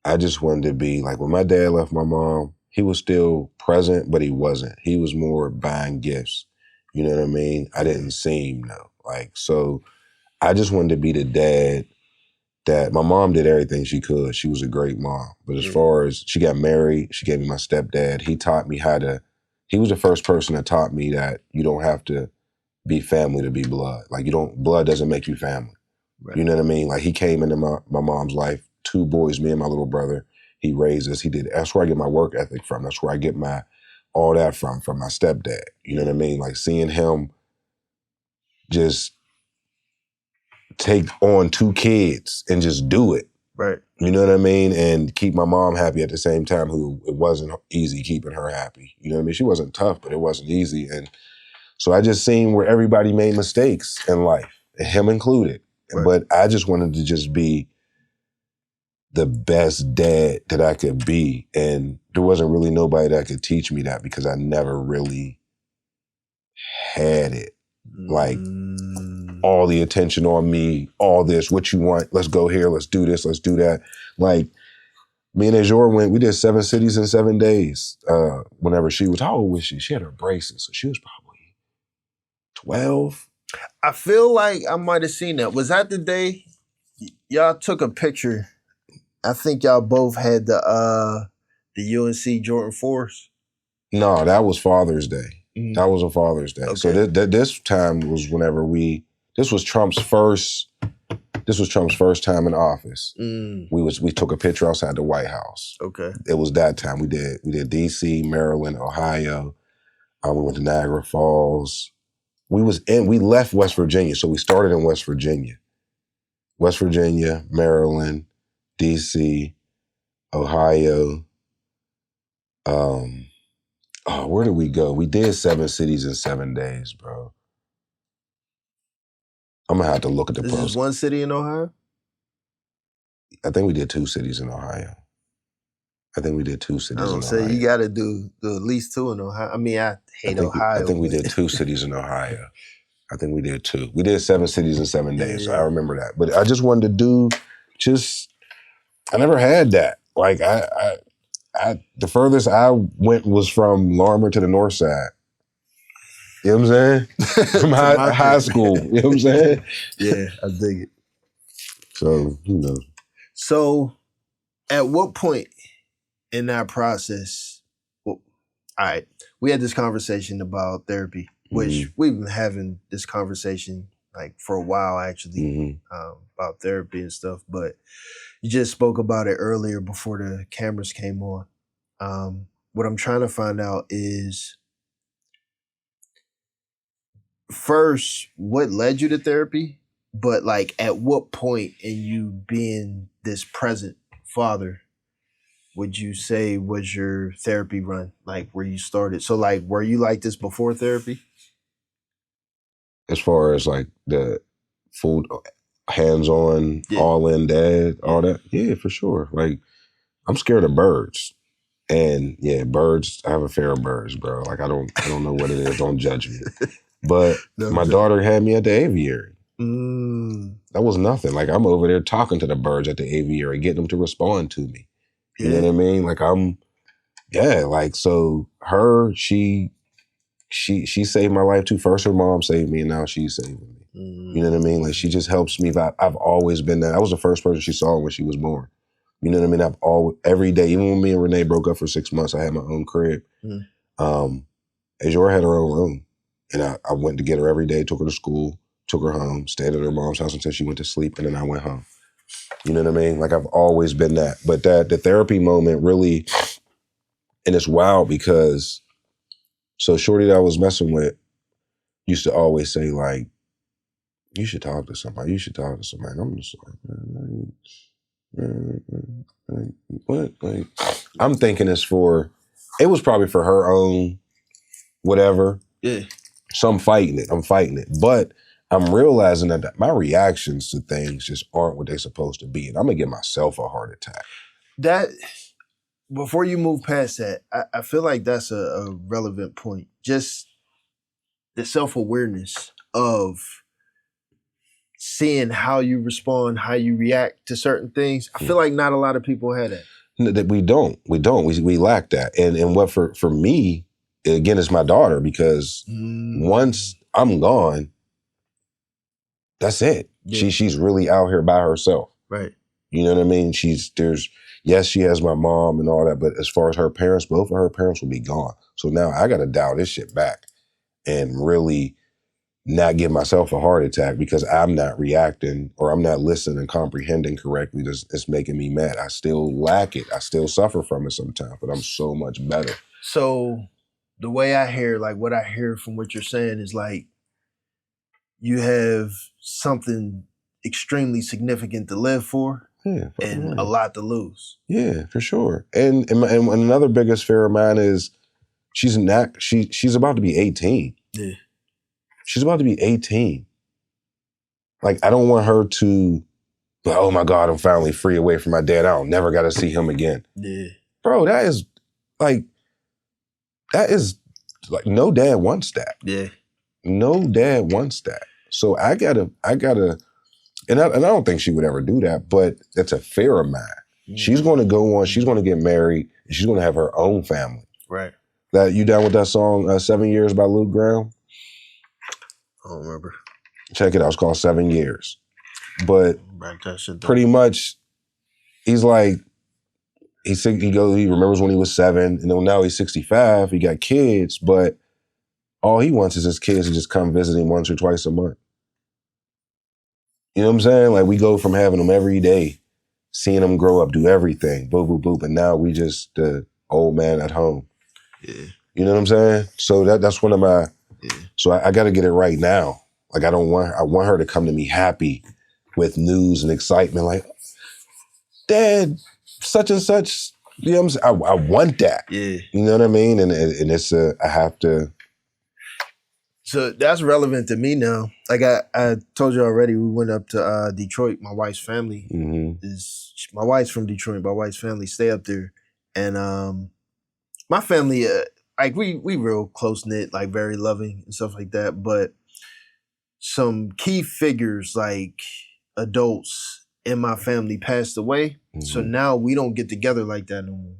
I just wanted to be, like, when my dad left my mom, he was still present, but he wasn't. He was more buying gifts. You know what I mean? I didn't see him, though. Like, so I just wanted to be the dad that my mom did everything she could. She was a great mom. But as far as she got married, she gave me my stepdad. He taught me he was the first person that taught me that you don't have to be family to be blood. Like, blood doesn't make you family. Right. You know what I mean? Like, he came into my mom's life, 2 boys, me and my little brother. He raised us. That's where I get my work ethic from. That's where I get all that from my stepdad. You know what I mean? Like, seeing him just take on 2 kids and just do it. Right. You know what I mean? And keep my mom happy at the same time, who it wasn't easy keeping her happy. You know what I mean? She wasn't tough, but it wasn't easy. And so I just seen where everybody made mistakes in life, him included. Right. But I just wanted to just be the best dad that I could be. And there wasn't really nobody that could teach me that, because I never really had it. Like, all the attention on me, all this, what you want, let's go here, let's do this, let's do that. Like, me and Azure we did 7 cities in 7 days. Whenever how old was she? She had her braces, so she was probably 12. I feel like I might have seen that. Was that the day y'all took a picture? I think y'all both had the UNC Jordan 4s. No, that was Father's Day. That was a Father's Day. Okay. So this time was this was Trump's first time in office. We took a picture outside the White House. Okay. It was that time. We did DC, Maryland, Ohio. We went to Niagara Falls. We left West Virginia, so we started in West Virginia. West Virginia, Maryland, DC, Ohio, Oh, where did we go? We did 7 cities in 7 days, bro. I'm gonna have to look at the post. This is one city in Ohio? I think we did 2 cities in Ohio. I think we did 2 cities in Ohio. So you got to do at least 2 in Ohio. I mean, I hate Ohio. I think we did 2 cities in Ohio. I think we did 2. We did 7 cities in 7 days. Yeah. So I remember that. But I just wanted to do I never had that. Like the furthest I went was from Larimer to the north side. You know what I'm saying? From high school. You know what I'm saying? Yeah, I dig it. So, who knows? So, at what point in that process, well, all right, we had this conversation about therapy, which we've been having this conversation like for a while, actually, about therapy and stuff, but you just spoke about it earlier before the cameras came on. What I'm trying to find out is, first, what led you to therapy? But like, at what point in you being this present father would you say was your therapy run, like where you started? So like, were you like this before therapy? As far as like the full hands-on, all-in dad, all that? Yeah, for sure. Like, I'm scared of birds. And yeah, birds, I have a fear of birds, bro. Like, I don't know what it is. Don't judge me. But my daughter had me at the aviary. That was nothing. Like, I'm over there talking to the birds at the aviary, getting them to respond to me. You know what I mean? Like, so her, she saved my life too. First her mom saved me and now she's saving me. You know what I mean? Like, she just helps me. I've always been that. I was the first person she saw when she was born. You know what I mean? Every day, even when me and Renee broke up for 6 months, I had my own crib. Azure had her own room. And I went to get her every day, took her to school, took her home, stayed at her mom's house until she went to sleep, and then I went home. You know what I mean? Like, I've always been that. But the therapy moment really, and it's wild because, so shorty that I was messing with used to always say, like, you should talk to somebody. You should talk to somebody. And I'm just like, what? Like, I'm thinking it was probably for her own whatever. Yeah. So I'm fighting it. But I'm realizing that my reactions to things just aren't what they're supposed to be. And I'm going to give myself a heart attack. Before you move past that, I feel like that's a relevant point. Just the self-awareness of seeing how you respond, how you react to certain things. I feel like not a lot of people have that. That we don't. We lack that. And what for me, again, it's my daughter, because once I'm gone, that's it. Yeah. She's really out here by herself. Right. You know what I mean? She has my mom and all that, but as far as her parents, both of her parents will be gone. So now I got to dial this shit back and really not give myself a heart attack because I'm not reacting or I'm not listening and comprehending correctly. It's making me mad. I still lack it. I still suffer from it sometimes, but I'm so much better. So the way I hear, like what I hear from what you're saying is like, you have something extremely significant to live for, and a lot to lose. Yeah, for sure. And another biggest fear of mine is she's about to be 18. Yeah. She's about to be 18. Like, I don't want her to, but oh my God, I'm finally free away from my dad. I don't never got to see him again. Yeah. Bro, that is like, no dad wants that. Yeah. No dad wants that. So I gotta, and I don't think she would ever do that, but that's a fear of mine. Mm. She's going to go on, she's going to get married, and she's going to have her own family. Right. You down with that song, 7 Years by Luke Graham? I don't remember. Check it out, it's called 7 Years. But pretty much, he's like, he remembers when he was 7, and then now he's 65, he got kids, but all he wants is his kids to just come visit him once or twice a month. You know what I'm saying? Like, we go from having them every day, seeing them grow up, do everything, boop, boop, boop, and now we just the old man at home. Yeah. You know what I'm saying? So that's one of my, so I got to get it right now. Like, I want her to come to me happy with news and excitement, like, Dad, such and such You know what I'm saying? I want that. Yeah. You know what I mean? And it's I have to. So that's relevant to me now. Like I told you already, we went up to Detroit. My wife's family my wife's from Detroit. My wife's family stay up there, and my family, like we real close knit, like very loving and stuff like that. But some key figures, like adults in my family, passed away. So now we don't get together like that no more.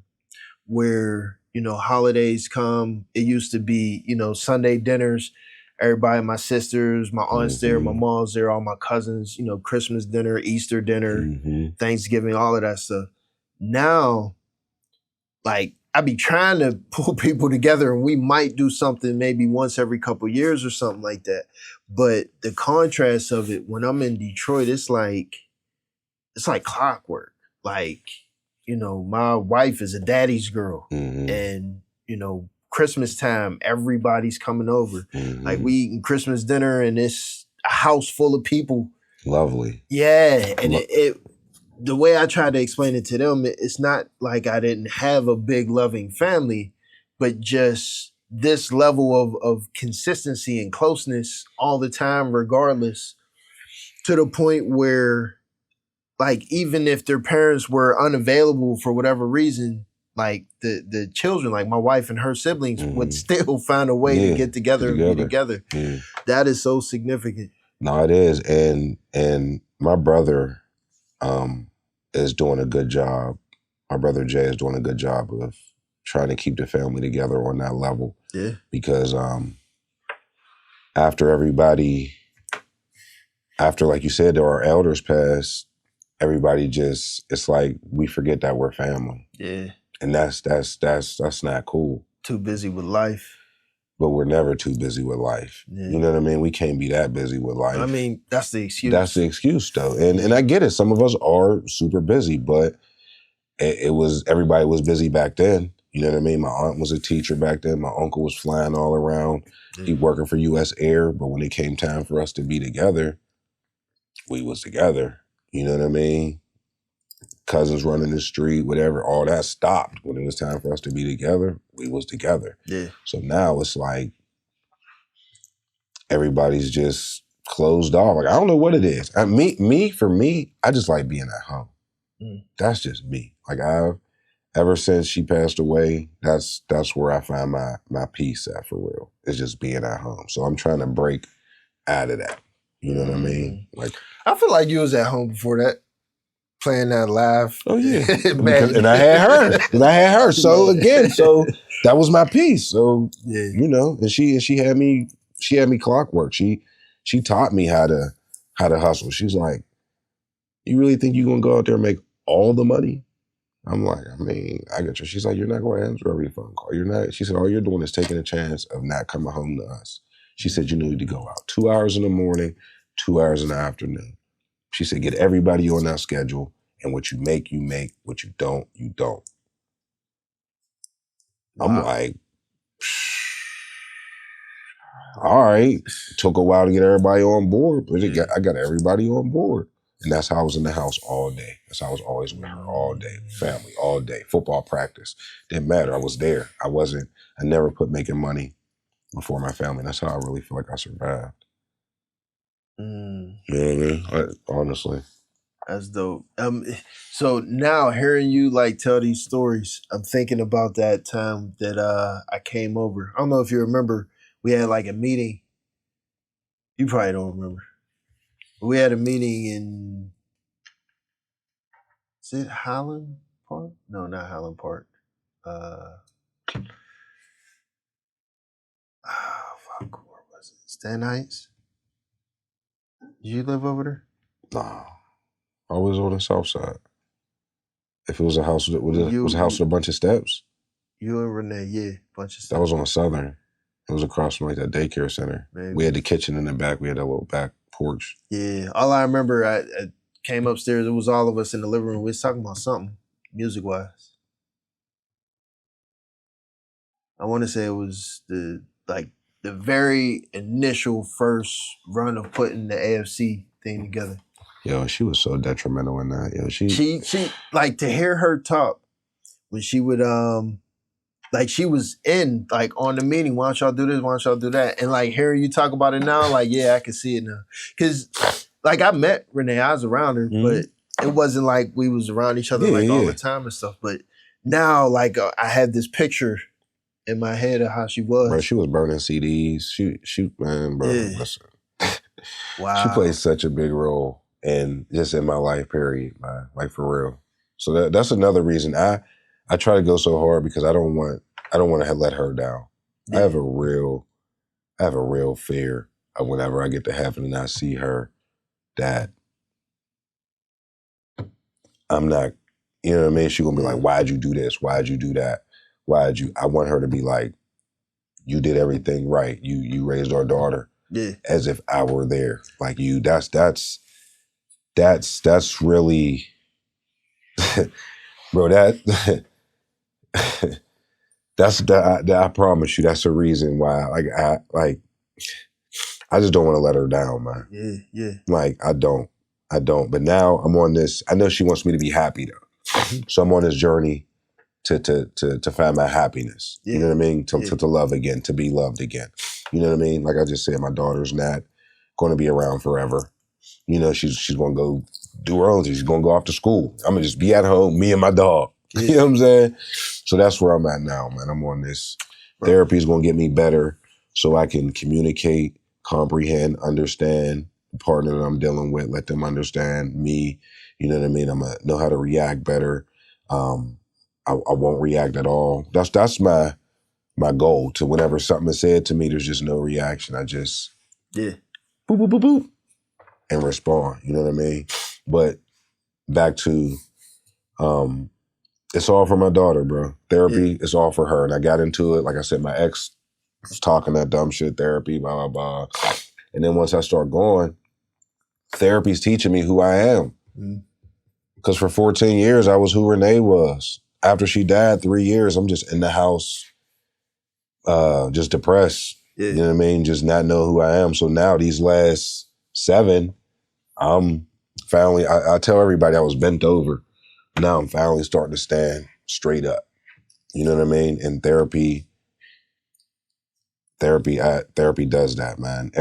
Where holidays come, it used to be Sunday dinners. Everybody, my sisters, my aunts there, my mom's there, all my cousins, Christmas dinner, Easter dinner, Thanksgiving, all of that stuff. Now, like, I be trying to pull people together and we might do something maybe once every couple years or something like that. But the contrast of it, when I'm in Detroit, it's like clockwork. Like, my wife is a daddy's girl and, Christmas time, everybody's coming over. Like we eating Christmas dinner and it's a house full of people. Lovely. Yeah. And it the way I try to explain it to them, it's not like I didn't have a big loving family, but just this level of consistency and closeness all the time, regardless, to the point where like even if their parents were unavailable for whatever reason, like the children, like my wife and her siblings would still find a way to get together and be together. Yeah. That is so significant. No, it is. And my brother is doing a good job. My brother Jay is doing a good job of trying to keep the family together on that level. Yeah. Because after like you said, there are elders passed, everybody just, it's like we forget that we're family. Yeah. And that's not cool. Too busy with life. But we're never too busy with life. Yeah. You know what I mean? We can't be that busy with life. I mean, that's the excuse. That's the excuse, though. And I get it. Some of us are super busy, but everybody was busy back then. You know what I mean? My aunt was a teacher back then. My uncle was flying all around. He working for U.S. Air. But when it came time for us to be together, we was together. You know what I mean? Cousins running the street, whatever, all that stopped. When it was time for us to be together, we was together. Yeah. So now it's like everybody's just closed off. Like, I don't know what it is. For me, I just like being at home. That's just me. Like ever since she passed away, that's where I find my peace at, for real. It's just being at home. So I'm trying to break out of that. You know what I mean? Like, I feel like you was at home before that. Playing that live. Oh yeah. And I had her. So again, that was my piece. So and she had me clockwork. She taught me how to hustle. She's like, you really think you're gonna go out there and make all the money? I'm like, I mean, I get you. She's like, you're not gonna answer every phone call. You're not. She said, all you're doing is taking a chance of not coming home to us. She said, you need to go out 2 hours in the morning, 2 hours in the afternoon. She said, get everybody on that schedule, and what you make, you make. What you don't, you don't. Wow. I'm like, all right. Took a while to get everybody on board, but I got everybody on board. And that's how I was in the house all day. That's how I was always with her all day, family, all day, football practice. Didn't matter. I was there. I never put making money before my family. That's how I really feel like I survived. You know what I mean? Honestly. That's dope. So now hearing you like tell these stories, I'm thinking about that time that I came over. I don't know if you remember, we had like a meeting. You probably don't remember. We had a meeting in, is it Highland Park? No, not Highland Park. Where was it? Stan Heights? Did you live over there? No. I was on the south side. If it was a house was a house with a bunch of steps. You and Renee, yeah, bunch of steps. That was on southern. It was across from like that daycare center. Maybe. We had the kitchen in the back. We had that little back porch. Yeah. All I remember, I came upstairs. It was all of us in the living room. We was talking about something, music-wise. I want to say it was the very initial first run of putting the AFC thing together. Yo, she was so detrimental in that. Yo, she like, to hear her talk, when she would like she was in like on the meeting, why don't y'all do this, why don't y'all do that? And like hearing you talk about it now, like yeah, I can see it now. Cause like I met Renee, I was around her, but it wasn't like we was around each other all the time and stuff. But now like I had this picture in my head of how she was. Bro, she was burning CDs. She man, bro, listen. Wow. She plays such a big role in just in my life, period, man. Like for real. So that's another reason I try to go so hard because I don't want to let her down. Yeah. I have a real fear of whenever I get to heaven and I see her that I'm not, you know what I mean? She's gonna be like, why'd you do this? Why'd you do that? I want her to be like, you did everything right. You raised our daughter as if I were there. Like you, that's really, bro, I promise you, that's the reason why, I just don't want to let her down, man. Yeah. Like, I don't. But now I'm on this, I know she wants me to be happy though. So I'm on this journey to find my happiness. You know what I mean? To love again, to be loved again. You know what I mean? Like I just said, my daughter's not going to be around forever. You know, she's going to go do her own thing. She's going to go off to school. I'm going to just be at home, me and my dog. You know what I'm saying? So that's where I'm at now, man. I'm on this. Therapy is going to get me better so I can communicate, comprehend, understand the partner that I'm dealing with, let them understand me. You know what I mean? I'm going to know how to react better. I won't react at all. That's my goal, to whenever something is said to me, there's just no reaction. I just boop, boop, boop, boop, and respond. You know what I mean? But back to it's all for my daughter, bro. Therapy is all for her. And I got into it. Like I said, my ex was talking that dumb shit, therapy, blah, blah, blah. And then once I start going, therapy's teaching me who I am. Because for 14 years, I was who Renee was. After she died, 3 years, I'm just in the house, just depressed. You know what I mean? Just not know who I am. So now these last 7, I'm finally, I tell everybody I was bent over. Now I'm finally starting to stand straight up. You know what I mean? And therapy does that, man.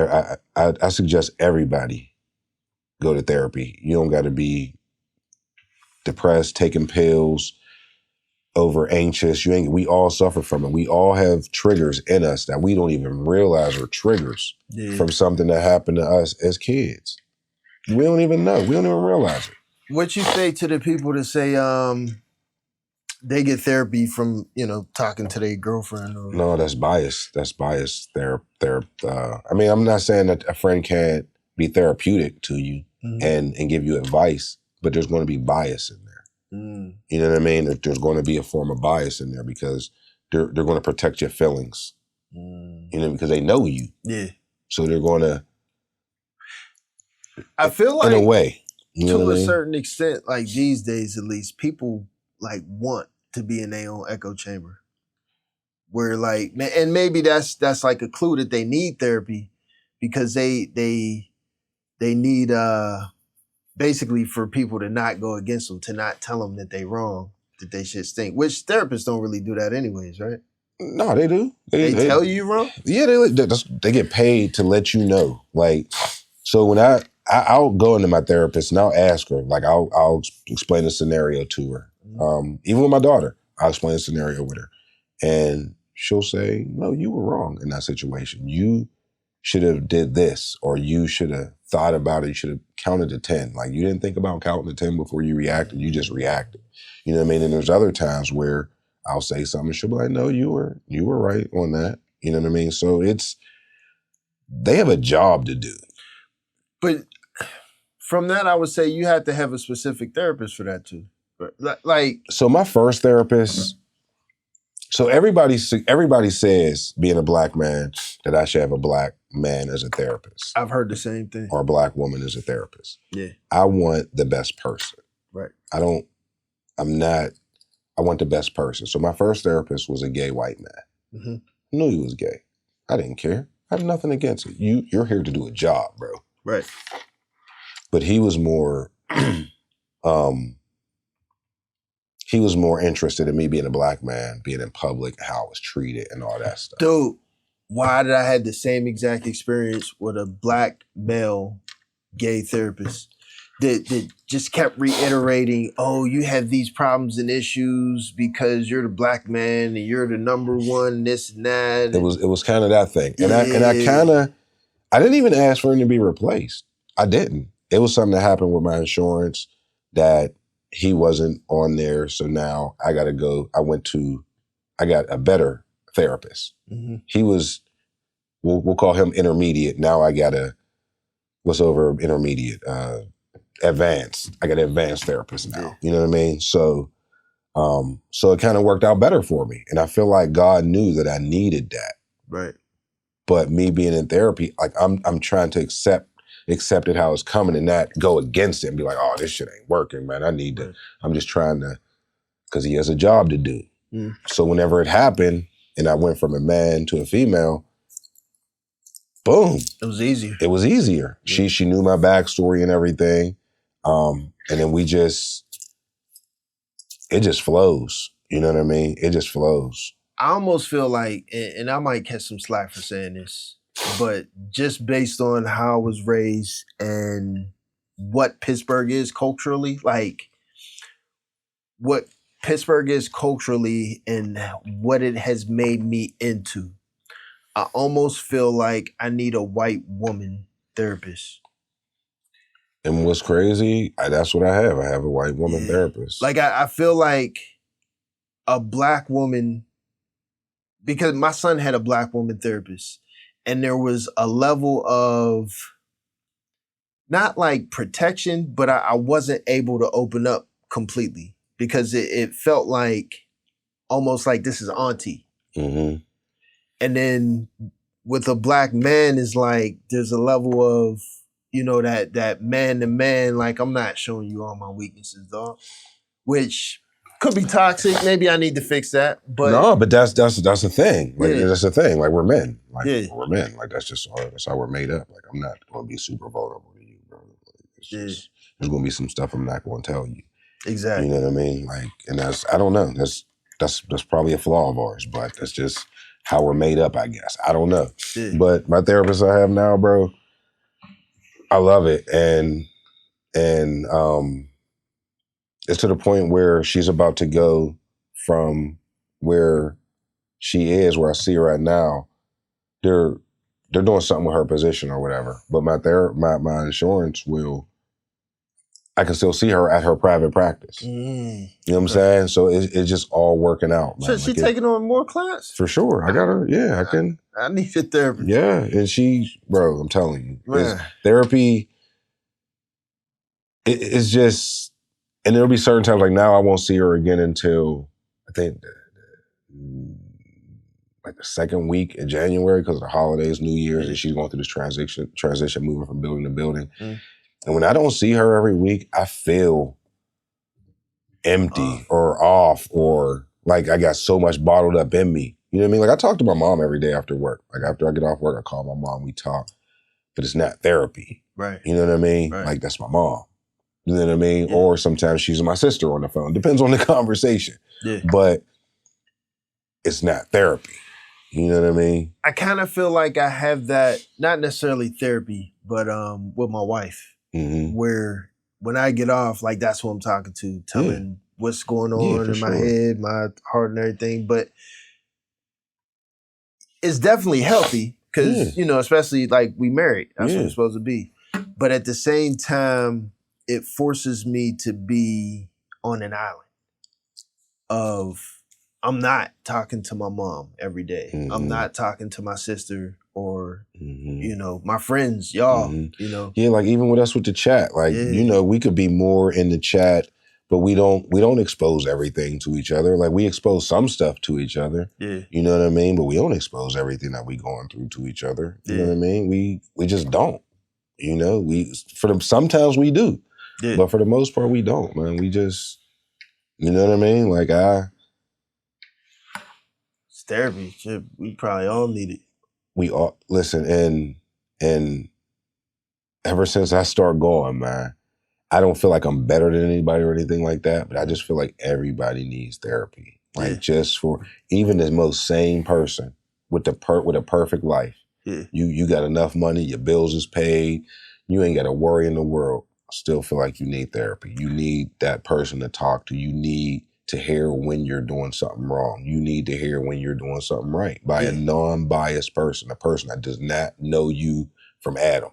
I suggest everybody go to therapy. You don't got to be depressed, taking pills, over anxious. We all suffer from it. We all have triggers in us that we don't even realize are triggers from something that happened to us as kids. We don't even know. We don't even realize it. What you say to the people that say they get therapy from, talking to their girlfriend? Or... No, that's bias. That's bias. I mean, I'm not saying that a friend can't be therapeutic to you and give you advice, but there's going to be bias in there. You know what I mean? There's going to be a form of bias in there because they're going to protect your feelings. You know, because they know you. Yeah. So they're going to. I feel like, in a way, to a certain extent, like these days at least, people like want to be in their own echo chamber. Where like, and maybe that's like a clue that they need therapy because they need basically for people to not go against them, to not tell them that they wrong, that they should stink. Which therapists don't really do that anyways, right? No, they do. They tell you you're wrong? Yeah, they get paid to let you know. Like, so when I'll go into my therapist and I'll ask her, like I'll explain a scenario to her. Even with my daughter, I'll explain a scenario with her. And she'll say, no, you were wrong in that situation. You should have did this, or you should have thought about it. You should have counted to 10. Like you didn't think about counting to 10 before you reacted. You just reacted. You know what I mean? And there's other times where I'll say something and she'll be like, no, you were right on that. You know what I mean? So they have a job to do. But from that, I would say you have to have a specific therapist for that too. Like, so my first therapist, so everybody says, being a black man, that I should have a black man as a therapist. I've heard the same thing. Or a black woman as a therapist. Yeah. I want the best person. Right. I want the best person. So my first therapist was a gay white man. I knew he was gay. I didn't care. I have nothing against it. You're here to do a job, bro. Right. But he was more, he was more interested in me being a black man, being in public, how I was treated and all that stuff. Dude, why did I have the same exact experience with a black male gay therapist that just kept reiterating, oh, you have these problems and issues because you're the black man and you're the number one, this and that. It was kind of that thing. And I didn't even ask for him to be replaced. I didn't. It was something that happened with my insurance that he wasn't on there. So now I got to go. I got a better therapist. Mm-hmm. He was, we'll call him intermediate. Now I got what's over intermediate? Advanced. I got an advanced therapist now. Yeah. You know what I mean? So it kind of worked out better for me. And I feel like God knew that I needed that. Right. But me being in therapy, like I'm trying to accept it how it's coming and not go against it and be like, oh, this shit ain't working, man. I need to, I'm just trying to, because he has a job to do. Mm. So whenever it happened and I went from a man to a female, boom. It was easier. It was easier. Yeah. She knew my backstory and everything. And then it just flows. You know what I mean? It just flows. I almost feel like, and I might catch some slack for saying this, but just based on how I was raised and what Pittsburgh is culturally, like what Pittsburgh is culturally and what it has made me into, I almost feel like I need a white woman therapist. And what's crazy, that's what I have. I have a white woman therapist. Like I feel like a black woman, because my son had a black woman therapist, and there was a level of not like protection, but I wasn't able to open up completely because it felt like almost like this is auntie. Mm-hmm. And then with a black man is like there's a level of, you know, that man to man, like I'm not showing you all my weaknesses, dog, which could be toxic. Maybe I need to fix that. But no, but that's the thing. Like that's the thing. Like we're men. Like we're men. Like that's how we're made up. Like I'm not going to be super vulnerable to you, bro. Like, there's going to be some stuff I'm not going to tell you. Exactly. You know what I mean? Like, and I don't know. That's probably a flaw of ours, but that's just how we're made up, I guess. I don't know. Yeah. But my therapist I have now, bro, I love it. And it's to the point where she's about to go from where she is, where I see her right now. They're doing something with her position or whatever. But my insurance I can still see her at her private practice. You know what I'm saying? So it's just all working out. So she taking on more clients? For sure. I got her. Yeah, I can. I need a therapist. Yeah, and bro, I'm telling you, therapy, it's just, and there'll be certain times, like now I won't see her again until, I think, like the second week in January because of the holidays, New Year's, and she's going through this transition, moving from building to building. And when I don't see her every week, I feel empty or off or like I got so much bottled up in me. You know what I mean? Like I talk to my mom every day after work. Like after I get off work, I call my mom, we talk. But it's not therapy. Right. You know what I mean? Right. Like that's my mom. You know what I mean? Yeah. Or sometimes she's my sister on the phone. Depends on the conversation. Yeah. But it's not therapy. You know what I mean? I kind of feel like I have that, not necessarily therapy, but with my wife. Mm-hmm. Where when I get off, like that's who I'm talking to, telling what's going on in my head, my heart and everything. But it's definitely healthy because, you know, especially like we married. That's what it's supposed to be. But at the same time, it forces me to be on an island of I'm not talking to my mom every day. Mm-hmm. I'm not talking to my sister or, you know, my friends, y'all, you know. Yeah, like even with us with the chat, like, you know, we could be more in the chat, but we don't expose everything to each other. Like we expose some stuff to each other. Yeah. You know what I mean? But we don't expose everything that we going through to each other. You know what I mean? We just don't. You know, sometimes we do. Yeah. But for the most part, we don't, man. We just, you know what I mean? Like it's therapy. Shit, we probably all need it. We all, listen, and ever since I started going, man, I don't feel like I'm better than anybody or anything like that, but I just feel like everybody needs therapy. Like just for even the most sane person with with a perfect life. Yeah. You got enough money, your bills is paid, you ain't got a worry in the world. I still feel like you need therapy. You need that person to talk to. You need to hear when you're doing something wrong. You need to hear when you're doing something right by a non-biased person, a person that does not know you from Adam.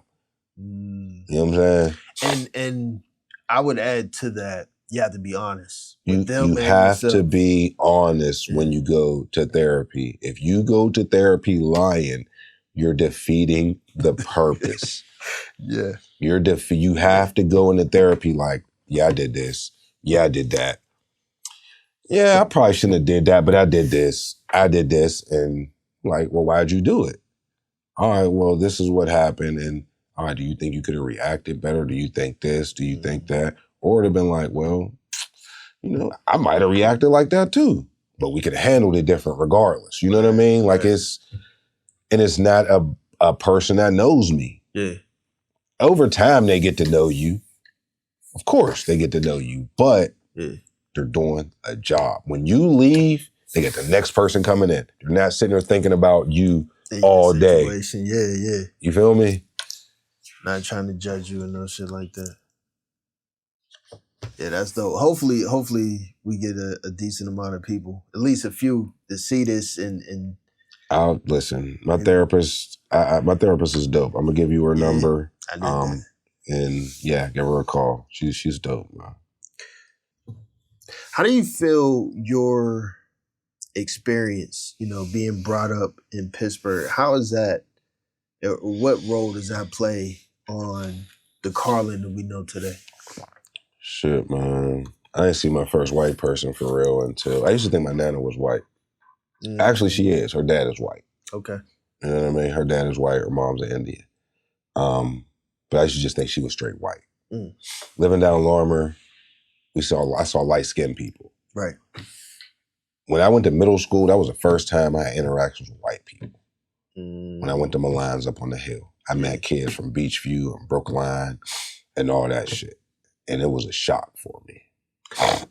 You know what I'm saying? And I would add to that, you have to be honest. You have to be honest when you go to therapy. If you go to therapy lying, you're defeating the purpose. You have to go into therapy like, yeah, I did this. Yeah, I did that. Yeah, I probably shouldn't have did that, but I did this. I did this. And like, well, why'd you do it? All right, well, this is what happened. And all right, do you think you could have reacted better? Do you think this? Do you think that? Or it'd have been like, well, you know, I might have reacted like that too, but we could have handled it different regardless. You know what I mean? Like it's not a person that knows me. Yeah. Over time, they get to know you. Of course, they get to know you, but they're doing a job. When you leave, they get the next person coming in. They're not sitting there thinking about you all day. Yeah. You feel me? Not trying to judge you and no shit like that. Yeah, that's dope. Hopefully we get a decent amount of people, at least a few, to see this and I'll listen. My therapist is dope. I'm gonna give you her number. I did that. And yeah, give her a call. She's dope, man. How do you feel your experience, you know, being brought up in Pittsburgh? How is that? What role does that play on the Karlin that we know today? Shit, man. I didn't see my first white person for real until I used to think my nana was white. Actually, she is. Her dad is white. Okay. You know what I mean? Her dad is white. Her mom's an Indian. But I used to just think she was straight white. Living down Lorimer, I saw light-skinned people. Right. When I went to middle school, that was the first time I had interactions with white people. When I went to Milan's up on the hill, I met kids from Beachview and Brookline and all that shit. And it was a shock for me.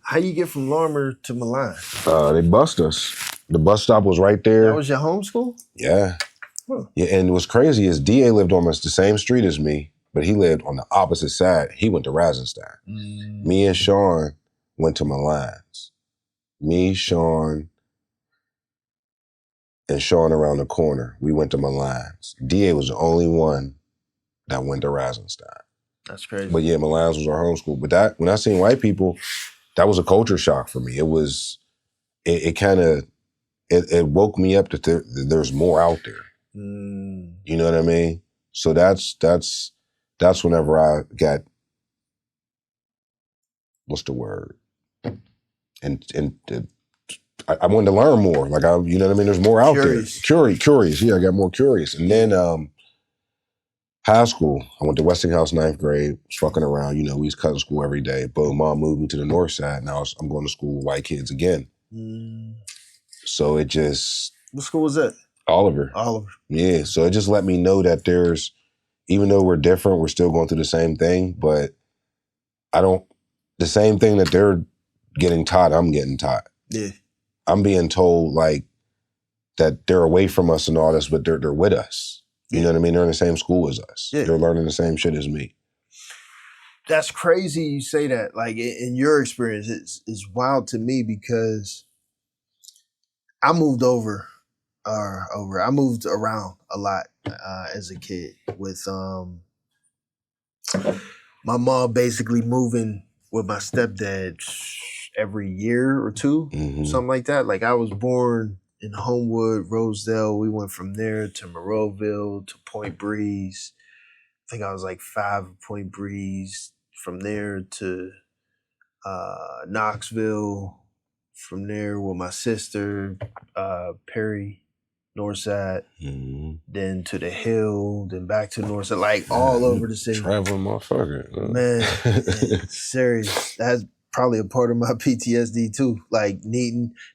How you get from Lorimer to Milan? They bussed us. The bus stop was right there. That was your home school? Yeah. Huh. Yeah, and what's crazy is DA lived almost the same street as me, but he lived on the opposite side. He went to Rasenstein. Me and Sean went to Milan's. Me, Sean, and Sean around the corner. We went to Milan's. DA was the only one that went to Rasenstein. That's crazy. But yeah, Milan's was our home school. But that when I seen white people, that was a culture shock for me. It woke me up that there's more out there. You know what I mean? So that's whenever I got, what's the word? And I wanted to learn more. Like you know what I mean? There's more out there. Curious. Yeah, I got more curious. And then high school, I went to Westinghouse 9th grade, was fucking around. You know, we was cutting school every day. But mom moved me to the north side. Now I'm going to school with white kids again. So it just... What school was that? Oliver. Yeah, so it just let me know that even though we're different, we're still going through the same thing, but the same thing that they're getting taught, I'm getting taught. Yeah. I'm being told like that they're away from us and all this, but they're with us. You know what I mean? They're in the same school as us. Yeah. They're learning the same shit as me. That's crazy you say that. Like in your experience, it's wild to me because I moved I moved around a lot as a kid with my mom basically moving with my stepdad every year or two, something like that. Like I was born in Homewood, Rosedale. We went from there to Monroeville to Point Breeze. I think I was like 5 at Point Breeze. From there to Knoxville. From there with my sister, Perry, Northside, then to the Hill, then back to Northside, like all over the city. Traveling motherfucker. Man, serious. That's probably a part of my PTSD too. Like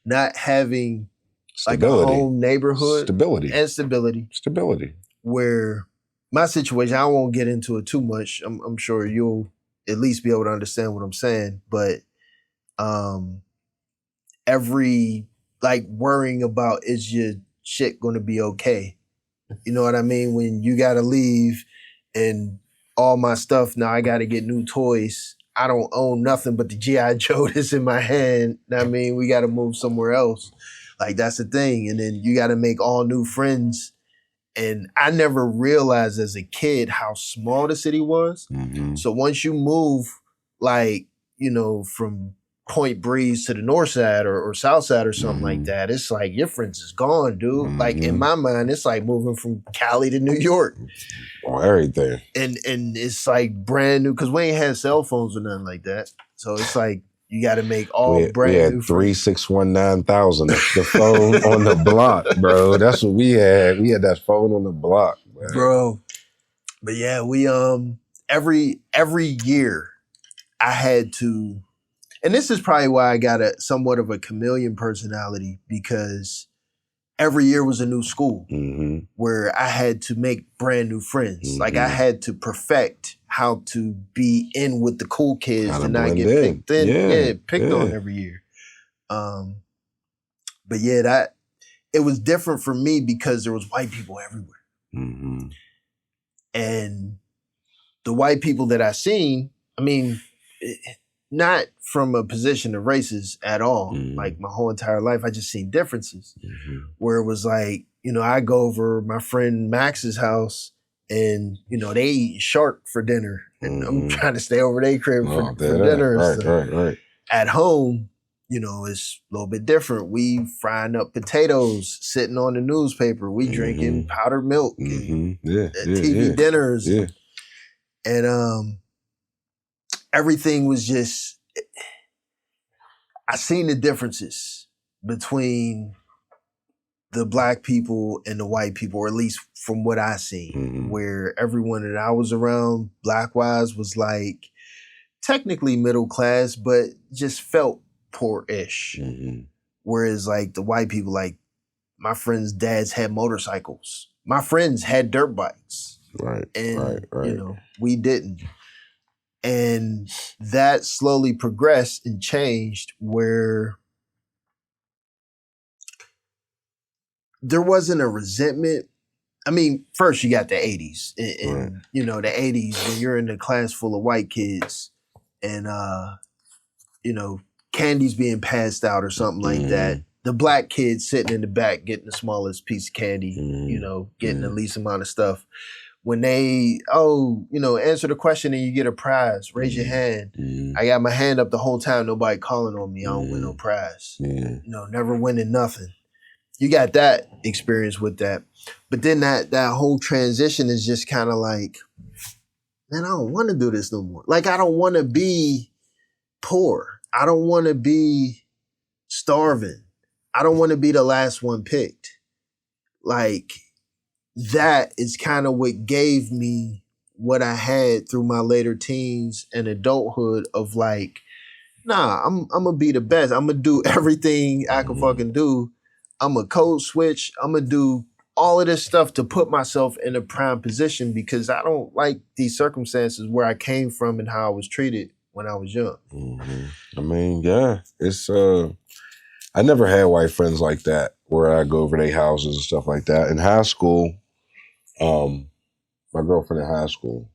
not having stability. Like a home neighborhood. Stability. Where my situation, I won't get into it too much. I'm sure you'll at least be able to understand what I'm saying. But every like worrying about, is your shit going to be okay? You know what I mean? When you got to leave and all my stuff, now I got to get new toys. I don't own nothing but the G.I. Joe that's in my hand. I mean, we got to move somewhere else. Like, that's the thing. And then you got to make all new friends. And I never realized as a kid how small the city was. Mm-hmm. So once you move, like, you know, from Point Breeze to the north side or south side or something like that, it's like your friends is gone, dude. Like, in my mind, it's like moving from Cali to New York. On everything. And it's like brand new, because we ain't had cell phones or nothing like that. So it's like you got to make all brand new. We had 3619000, the phone on the block, bro. That's what we had. We had that phone on the block, man. Bro. But yeah, we every year I had to. And this is probably why I got somewhat of a chameleon personality, because every year was a new school where I had to make brand new friends. Like, I had to perfect how to be in with the cool kids and not get picked on every year. But yeah, it was different for me because there was white people everywhere. And the white people that I seen, I mean, not from a position of races at all. Like, my whole entire life, I just seen differences where it was like, you know, I go over my friend Max's house and, you know, they eat shark for dinner and I'm trying to stay over their crib for dinner. Right. At home, you know, it's a little bit different. We frying up potatoes, sitting on the newspaper. We drinking powdered milk, and TV dinners. And everything was just, I seen the differences between the black people and the white people, or at least from what I seen, where everyone that I was around, black-wise, was like technically middle class, but just felt poor-ish. Whereas like the white people, like my friends' dads had motorcycles. My friends had dirt bikes. And, you know, we didn't. And that slowly progressed and changed where there wasn't a resentment. I mean, first you got the 80s. And you know, the 80s, when you're in a class full of white kids and, you know, candy's being passed out or something like that. The black kids sitting in the back getting the smallest piece of candy, you know, getting the least amount of stuff. When they, you know, answer the question and you get a prize, raise your hand. I got my hand up the whole time, nobody calling on me. I don't win no prize. You know, never winning nothing. You got that experience with that. But then that whole transition is just kind of like, man, I don't want to do this no more. Like, I don't want to be poor. I don't want to be starving. I don't want to be the last one picked. Like, that is kind of what gave me what I had through my later teens and adulthood of like, nah, I'm gonna be the best. I'm gonna do everything I can fucking do. I'm a code switch. I'm gonna do all of this stuff to put myself in a prime position because I don't like these circumstances where I came from and how I was treated when I was young. I mean, yeah, it's I never had white friends like that where I go over their houses and stuff like that. In high school, my girlfriend in high school,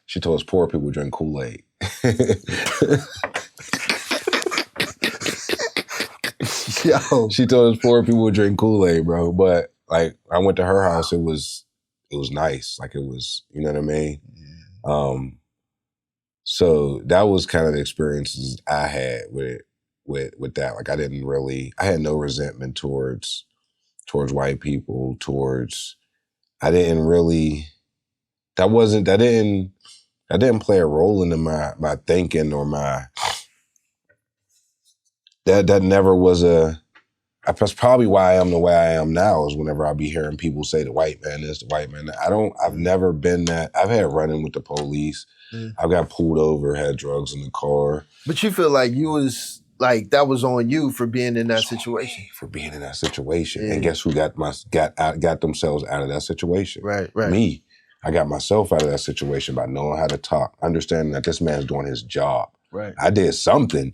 she told us poor people drink Kool-Aid. Yo. She told us poor people would drink Kool-Aid, bro. But like, I went to her house, it was nice. Like, it was, you know what I mean? So that was kind of the experiences I had with that. Like, I had no resentment towards white people, that didn't play a role into my thinking or that never was that's probably why I am the way I am now, is whenever I be hearing people say the white man is the white man. I've never been that. I've had run-in with the police. I've got pulled over, had drugs in the car. But you feel like you was like, that was on you for being in that situation. For being in that situation. And guess who got themselves out of that situation? Right. Me. I got myself out of that situation by knowing how to talk, understanding that this man's doing his job. Right. I did something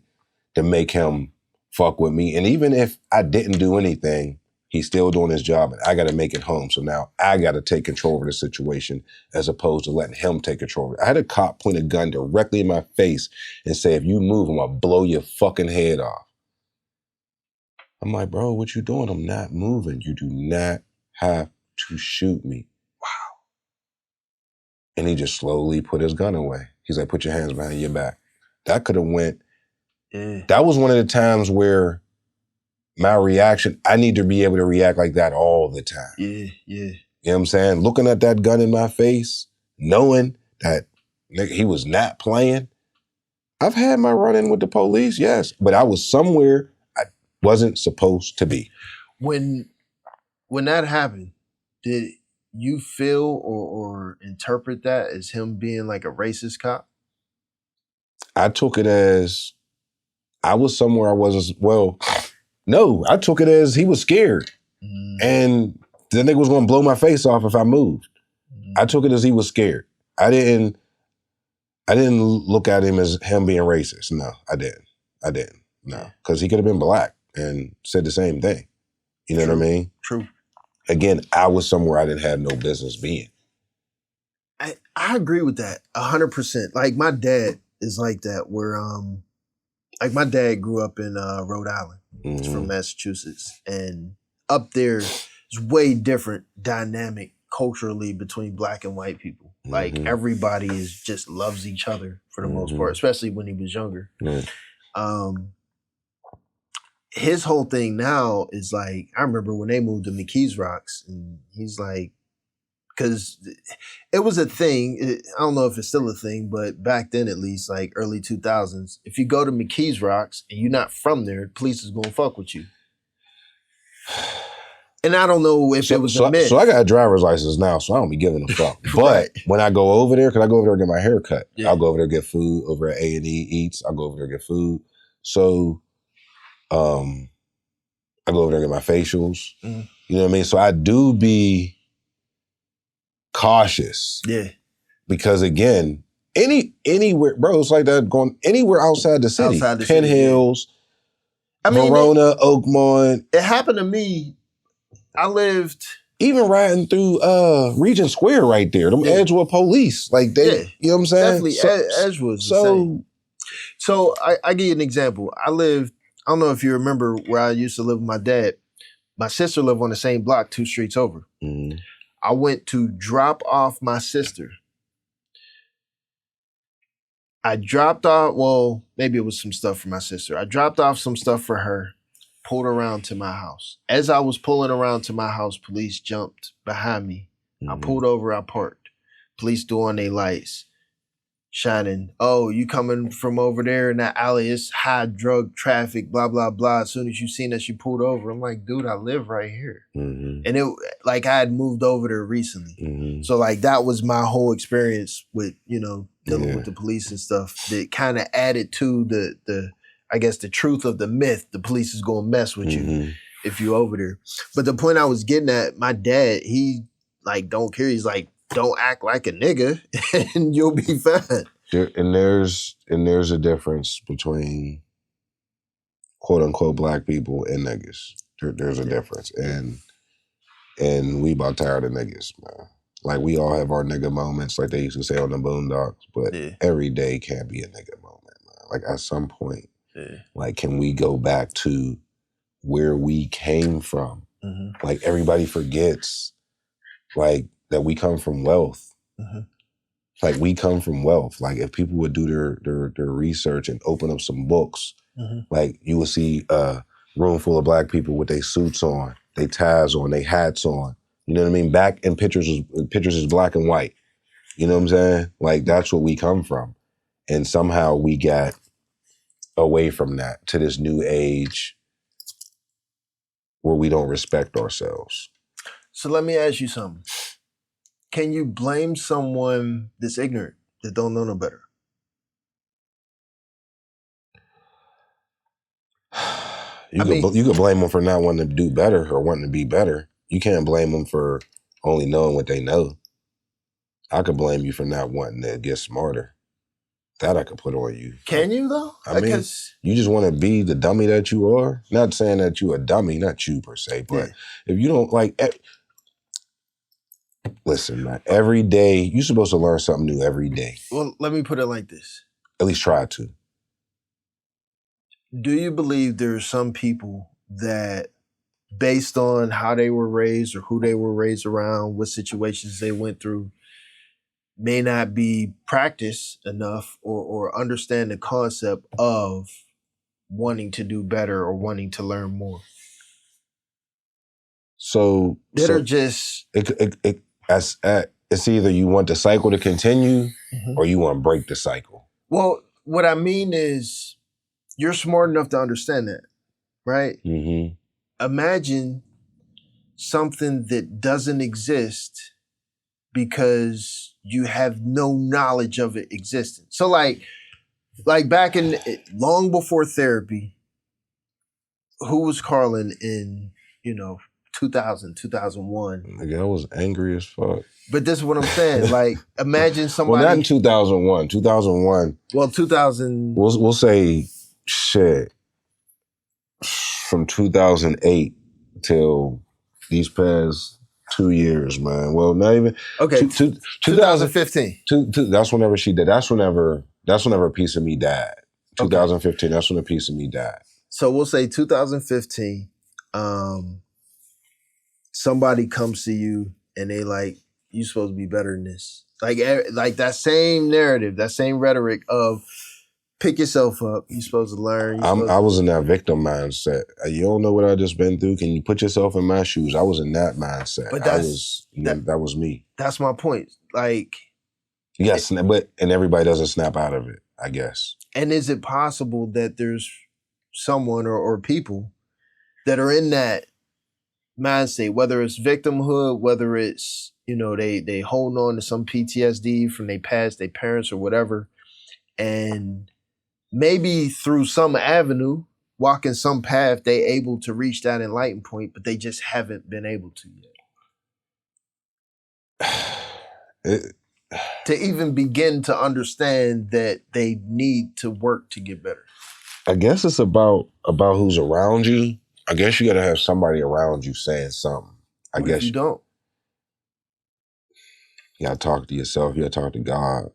to make him fuck with me. And even if I didn't do anything, he's still doing his job and I got to make it home. So now I got to take control of the situation as opposed to letting him take control of it. I had a cop point a gun directly in my face and say, if you move, I'm going to blow your fucking head off. I'm like, bro, what you doing? I'm not moving. You do not have to shoot me. Wow. And he just slowly put his gun away. He's like, put your hands behind your back. That could have went. Yeah. That was one of the times where my reaction, I need to be able to react like that all the time. Yeah, yeah. You know what I'm saying? Looking at that gun in my face, knowing that he was not playing. I've had my run-in with the police, yes, but I was somewhere I wasn't supposed to be. When that happened, did you feel or interpret that as him being like a racist cop? I took it as I was somewhere I wasn't, well, no, I took it as he was scared. And the nigga was gonna blow my face off if I moved. I took it as he was scared. I didn't look at him as him being racist. No, I didn't. No, because he could have been black and said the same thing. You know what I mean? True. Again, I was somewhere I didn't have no business being. I agree with that 100%. Like my dad is like that where, like my dad grew up in Rhode Island. He's from Massachusetts. And up there is way different dynamic culturally between black and white people. Like everybody is just loves each other for the most part, especially when he was younger. His whole thing now is like, I remember when they moved to McKees Rocks and he's like, because it was a thing. I don't know if it's still a thing, but back then at least, like early 2000s, if you go to McKees Rocks and you're not from there, police is gonna fuck with you. And I don't know if it was a myth. So I got a driver's license now, so I don't be giving a fuck. But when I go over there, because I go over there and get my hair cut, I'll go over there and get food over at A&E Eats. I'll go over there and get food. So I go over there and get my facials. You know what I mean? So I do be cautious. Yeah. Because again, anywhere, bro, it's like that going anywhere outside the city. Penn Hills, Verona, Oakmont. It happened to me. I lived even riding through Regent Square right there. Them Edgewood police. Like they, you know what I'm saying? Definitely Edgewood. So I give you an example. I don't know if you remember where I used to live with my dad. My sister lived on the same block 2 streets over. I went to drop off my sister. I dropped off, well, maybe it was some stuff for my sister. I dropped off some stuff for her, pulled around to my house. As I was pulling around to my house, police jumped behind me. I pulled over, I parked. Police doing their lights, shining. Oh, you coming from over there in that alley? It's high drug traffic, blah, blah, blah. As soon as you seen us, you pulled over. I'm like, dude, I live right here. And it, like, I had moved over there recently. So, like, that was my whole experience with, you know, dealing with the police and stuff that kind of added to the I guess, the truth of the myth. The police is going to mess with you if you're over there. But the point I was getting at, my dad, he, like, don't care. He's like, don't act like a nigga and you'll be fine. And there's a difference between quote unquote black people and niggas. There's a difference. And we about tired of niggas, man. Like we all have our nigga moments, like they used to say on the Boondocks, but every day can't be a nigga moment, man. Like at some point, like can we go back to where we came from? Like everybody forgets, like that we come from wealth. Like we come from wealth. Like if people would do their research and open up some books, like you would see a room full of black people with their suits on, their ties on, their hats on. You know what I mean? Back in pictures is black and white. You know what I'm saying? Like that's what we come from. And somehow we got away from that to this new age where we don't respect ourselves. So let me ask you something. Can you blame someone that's ignorant, that don't know no better? You could blame them for not wanting to do better or wanting to be better. You can't blame them for only knowing what they know. I could blame you for not wanting to get smarter. That I could put on you. Can you though? I mean, you just want to be the dummy that you are. Not saying that you a dummy, not you per se, but if you don't like, listen, man. Every day you're supposed to learn something new every day. Well, let me put it like this. At least try to. Do you believe there are some people that, based on how they were raised or who they were raised around, what situations they went through, may not be practiced enough or understand the concept of wanting to do better or wanting to learn more? So that are just it's either you want the cycle to continue or you want to break the cycle. Well, what I mean is you're smart enough to understand that, right? Mm-hmm. Imagine something that doesn't exist because you have no knowledge of it existing. So like back in, long before therapy, who was Karlin in, 2000, 2001? Nigga, I was angry as fuck. But this is what I'm saying. Like, imagine somebody. Well, not in 2001. 2001. Well, 2000. We'll say shit from 2008 till these past 2 years, man. Well, not even. Okay, 2015. That's whenever she did. That's whenever a piece of me died. 2015. Okay. That's when a piece of me died. So we'll say 2015. Somebody comes to you and they like, you supposed to be better than this. Like that same narrative, that same rhetoric of pick yourself up. You're supposed to learn. I was in that victim mindset. You don't know what I just been through. Can you put yourself in my shoes? I was in that mindset. But that was me. That's my point. Like, yes, but everybody doesn't snap out of it, I guess. And is it possible that there's someone or people that are in that mindset, whether it's victimhood, whether it's, they hold on to some PTSD from their past, their parents or whatever, and maybe through some avenue, walking some path, they able to reach that enlightened point, but they just haven't been able to yet. To even begin to understand that they need to work to get better. I guess it's about who's around you. I guess you got to have somebody around you saying something. I guess you don't. You got to talk to yourself. You got to talk to God.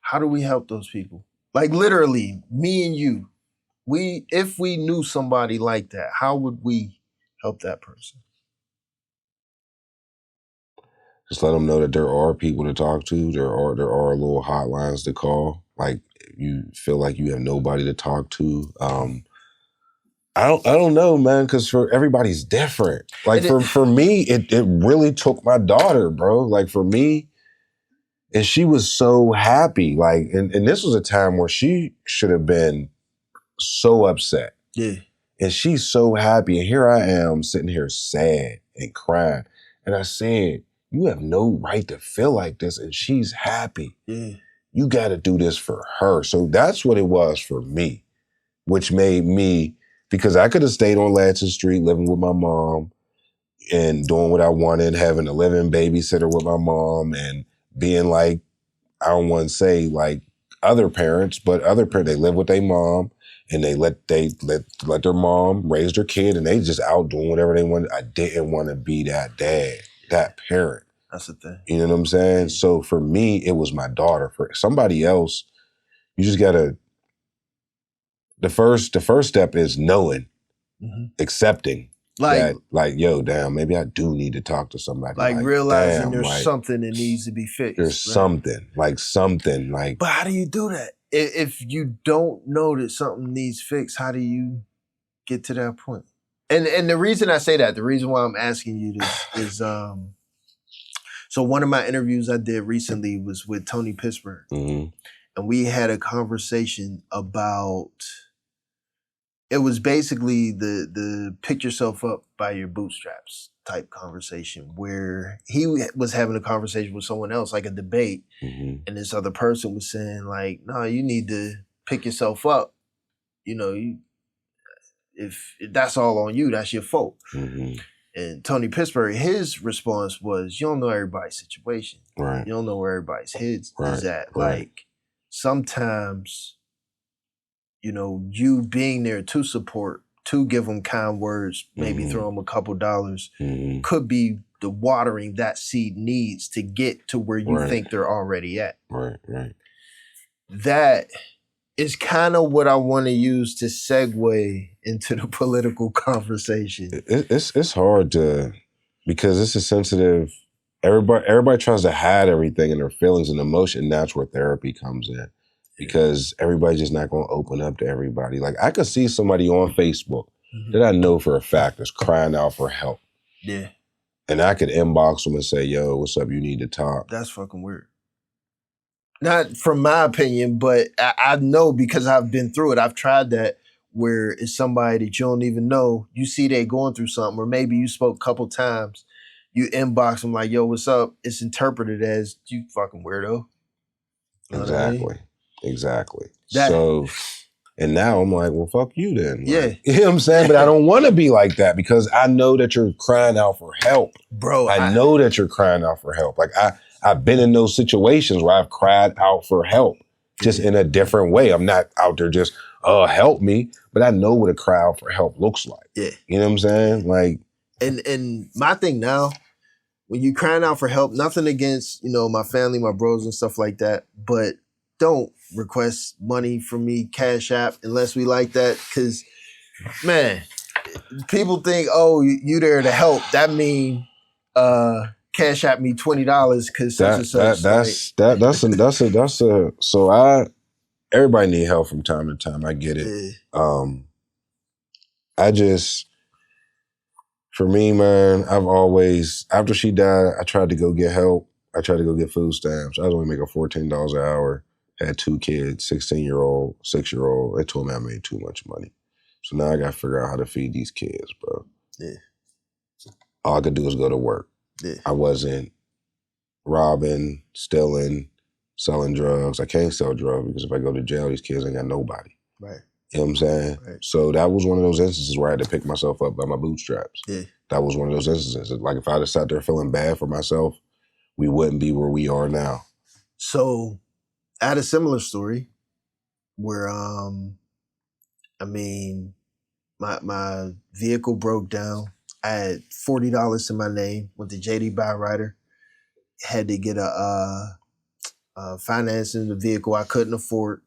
How do we help those people? Like literally, me and you, if we knew somebody like that, how would we help that person? Just let them know that there are people to talk to. There are little hotlines to call. Like you feel like you have nobody to talk to. I don't know, man, because for everybody's different. Like for me, it really took my daughter, bro. Like for me, and she was so happy. Like, and this was a time where she should have been so upset. Yeah. And she's so happy. And here I am sitting here sad and crying. And I said, you have no right to feel like this. And she's happy. Yeah. You got to do this for her. So that's what it was for me, which made me, because I could have stayed on Latson Street living with my mom and doing what I wanted, having a living babysitter with my mom and being like, I don't want to say like other parents, but other parents, they live with their mom and they let their mom raise their kid and they just out doing whatever they want. I didn't want to be that dad, that parent. That's the thing. You know what I'm saying? So for me, it was my daughter. For somebody else, you just gotta, the first step is knowing, accepting. Like, yo, damn, maybe I do need to talk to somebody. Like realizing there's something that needs to be fixed. There's something. But how do you do that? If you don't know that something needs fixed, how do you get to that point? And the reason I say that, the reason why I'm asking you this is, so one of my interviews I did recently was with Tony Pittsburgh. Mm-hmm. And we had a conversation about, it was basically the pick yourself up by your bootstraps type conversation where he was having a conversation with someone else, like a debate. Mm-hmm. And this other person was saying like, no, you need to pick yourself up. If that's all on you, that's your fault. Mm-hmm. And Tony Pittsburgh, his response was, you don't know everybody's situation. Right. You don't know where everybody's head is at. Right. Like, sometimes, you know, you being there to support, to give them kind words, maybe throw them a couple dollars, could be the watering that seed needs to get to where you think they're already at. Right. That is kind of what I want to use to segue into the political conversation. It's hard to, because it's a sensitive, everybody tries to hide everything in their feelings and emotion, and that's where therapy comes in. Because everybody's just not going to open up to everybody. Like, I could see somebody on Facebook that I know for a fact is crying out for help. Yeah. And I could inbox them and say, yo, what's up? You need to talk. That's fucking weird. Not from my opinion, but I know because I've been through it. I've tried that where it's somebody that you don't even know. You see they going through something, or maybe you spoke a couple times. You inbox them like, yo, what's up? It's interpreted as, you fucking weirdo. You know Exactly. So, and now I'm like, well, fuck you then. Like, you know what I'm saying? But I don't want to be like that because I know that you're crying out for help. Bro, I know that you're crying out for help. Like, I've been in those situations where I've cried out for help, just in a different way. I'm not out there just, help me, but I know what a cry out for help looks like. Yeah. You know what I'm saying? Like, and my thing now, when you crying out for help, nothing against, you know, my family, my bros and stuff like that, but don't request money from me, Cash App, unless we like that. Because, man, people think, oh, you there to help. That mean Cash App me $20 because such and such. Everybody need help from time to time. I get it. For me, man, I've always, after she died, I tried to go get help. I tried to go get food stamps. I was only making $14 an hour. Had 2 kids, 16-year-old, 6-year-old. They told me I made too much money. So now I got to figure out how to feed these kids, bro. Yeah. All I could do was go to work. Yeah. I wasn't robbing, stealing, selling drugs. I can't sell drugs because if I go to jail, these kids ain't got nobody. Right. You know what I'm saying? Right. So that was one of those instances where I had to pick myself up by my bootstraps. Yeah. That was one of those instances. Like, if I'd have sat there feeling bad for myself, we wouldn't be where we are now. So I had a similar story where, my vehicle broke down. I had $40 in my name, went to JD Byrider, had to get a financing the vehicle I couldn't afford.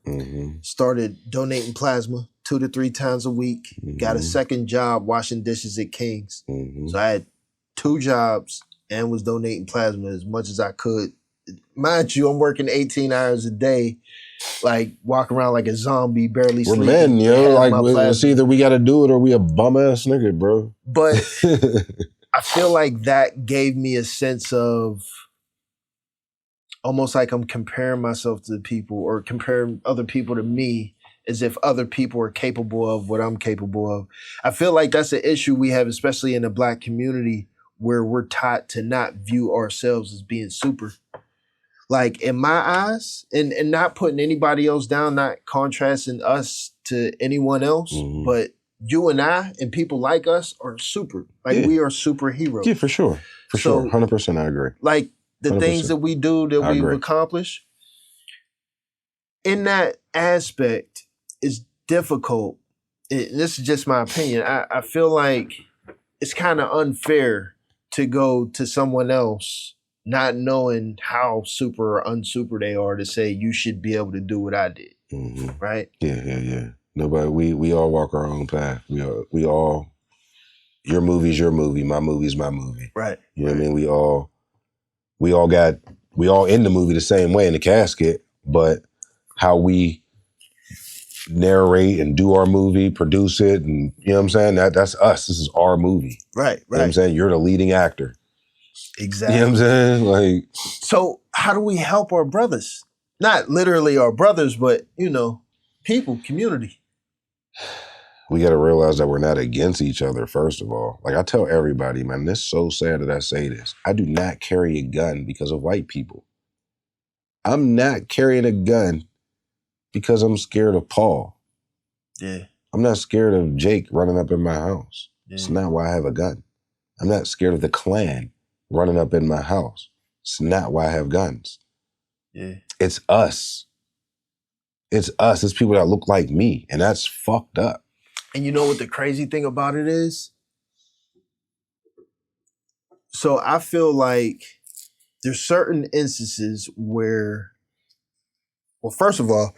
Started donating plasma 2 to 3 times a week. Got a second job washing dishes at King's. So I had 2 jobs and was donating plasma as much as I could. Mind you, I'm working 18 hours a day, like walking around like a zombie, barely sleeping. We're men, yo. Like, it's either we got to do it or we a bum ass nigga, bro. But I feel like that gave me a sense of almost like I'm comparing myself to people or comparing other people to me as if other people are capable of what I'm capable of. I feel like that's an issue we have, especially in the Black community, where we're taught to not view ourselves as being super. Like, in my eyes, and not putting anybody else down, not contrasting us to anyone else, but you and I and people like us are super. Like, we are superheroes. Yeah, for sure. For sure. 100% I agree. Like, the 100%. things that we do that we've accomplished, in that aspect, is difficult. This is just my opinion. I feel like it's kind of unfair to go to someone else not knowing how super or unsuper they are to say you should be able to do what I did. Right? Yeah. Nobody, we all walk our own path. We all, your movie's your movie, my movie's my movie. Right. You know what I mean? We all in the movie the same way in the casket, but how we narrate and do our movie, produce it, and you know what I'm saying? That's us. This is our movie. Right. You know what I'm saying? You're the leading actor. Exactly. You know what I'm saying? Like, so how do we help our brothers? Not literally our brothers, but, you know, people, community. We got to realize that we're not against each other, first of all. Like, I tell everybody, man, this is so sad that I say this. I do not carry a gun because of white people. I'm not carrying a gun because I'm scared of Paul. Yeah. I'm not scared of Jake running up in my house. Yeah. It's not why I have a gun. I'm not scared of the Klan running up in my house. It's not why I have guns. Yeah. It's us. It's us. It's people that look like me. And that's fucked up. And you know what the crazy thing about it is? So I feel like there's certain instances where, well, first of all,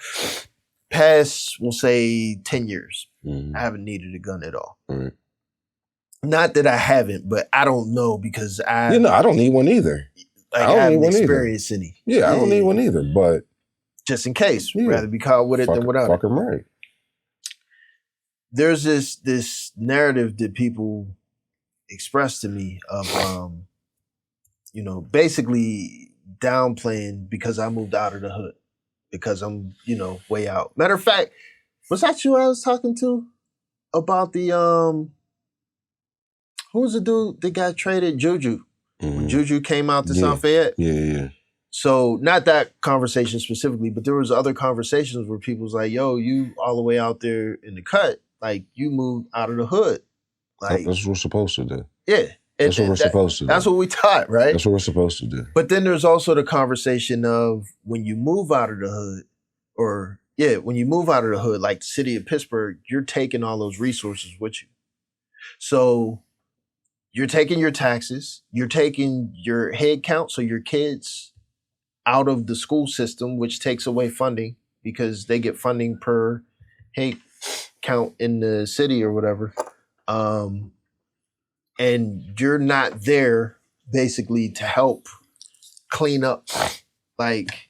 past, we'll say 10 years, I haven't needed a gun at all. Right. Not that I haven't, but I don't know because I don't need one either. Like, I haven't experienced any. Yeah, I don't need one either, but just in case, rather be caught with it than without it. Fucking right. There's this narrative that people express to me of, basically downplaying because I moved out of the hood, because I'm, way out. Matter of fact, was that you I was talking to about the, who was the dude that got traded? Juju. When Juju came out to South Fayette. Yeah. So not that conversation specifically, but there was other conversations where people was like, yo, you all the way out there in the cut, like you moved out of the hood. Like, that's what we're supposed to do. Yeah. That's what we're supposed to do. That's what we taught, right? That's what we're supposed to do. But then there's also the conversation of when you move out of the hood, when you move out of the hood, like the city of Pittsburgh, you're taking all those resources with you. So you're taking your taxes, you're taking your head count, so your kids out of the school system, which takes away funding because they get funding per head count in the city or whatever. And you're not there basically to help clean up. Like,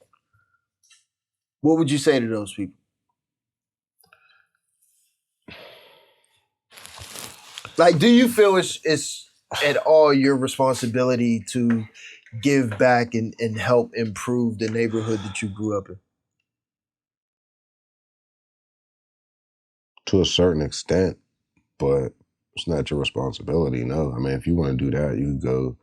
what would you say to those people? Like, do you feel it's at all your responsibility to give back and help improve the neighborhood that you grew up in? To a certain extent, but it's not your responsibility, no. I mean, if you want to do that, you go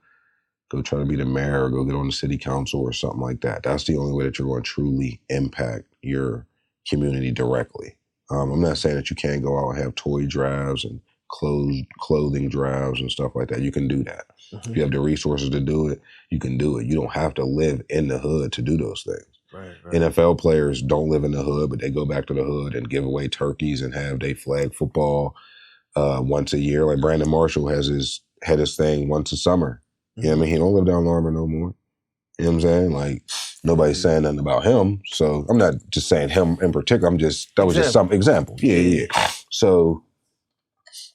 try to be the mayor or go get on the city council or something like that. That's the only way that you're going to truly impact your community directly. I'm not saying that you can't go out and have toy drives and clothing drives and stuff like that. You can do that. If you have the resources to do it, you can do it. You don't have to live in the hood to do those things. Right. NFL players don't live in the hood, but they go back to the hood and give away turkeys and have their flag football once a year. Like Brandon Marshall had his thing once a summer. You know what I mean? He don't live down Norman no more. You know what I'm saying? Like, nobody's saying nothing about him. So I'm not just saying him in particular. That was just some example. Yeah. So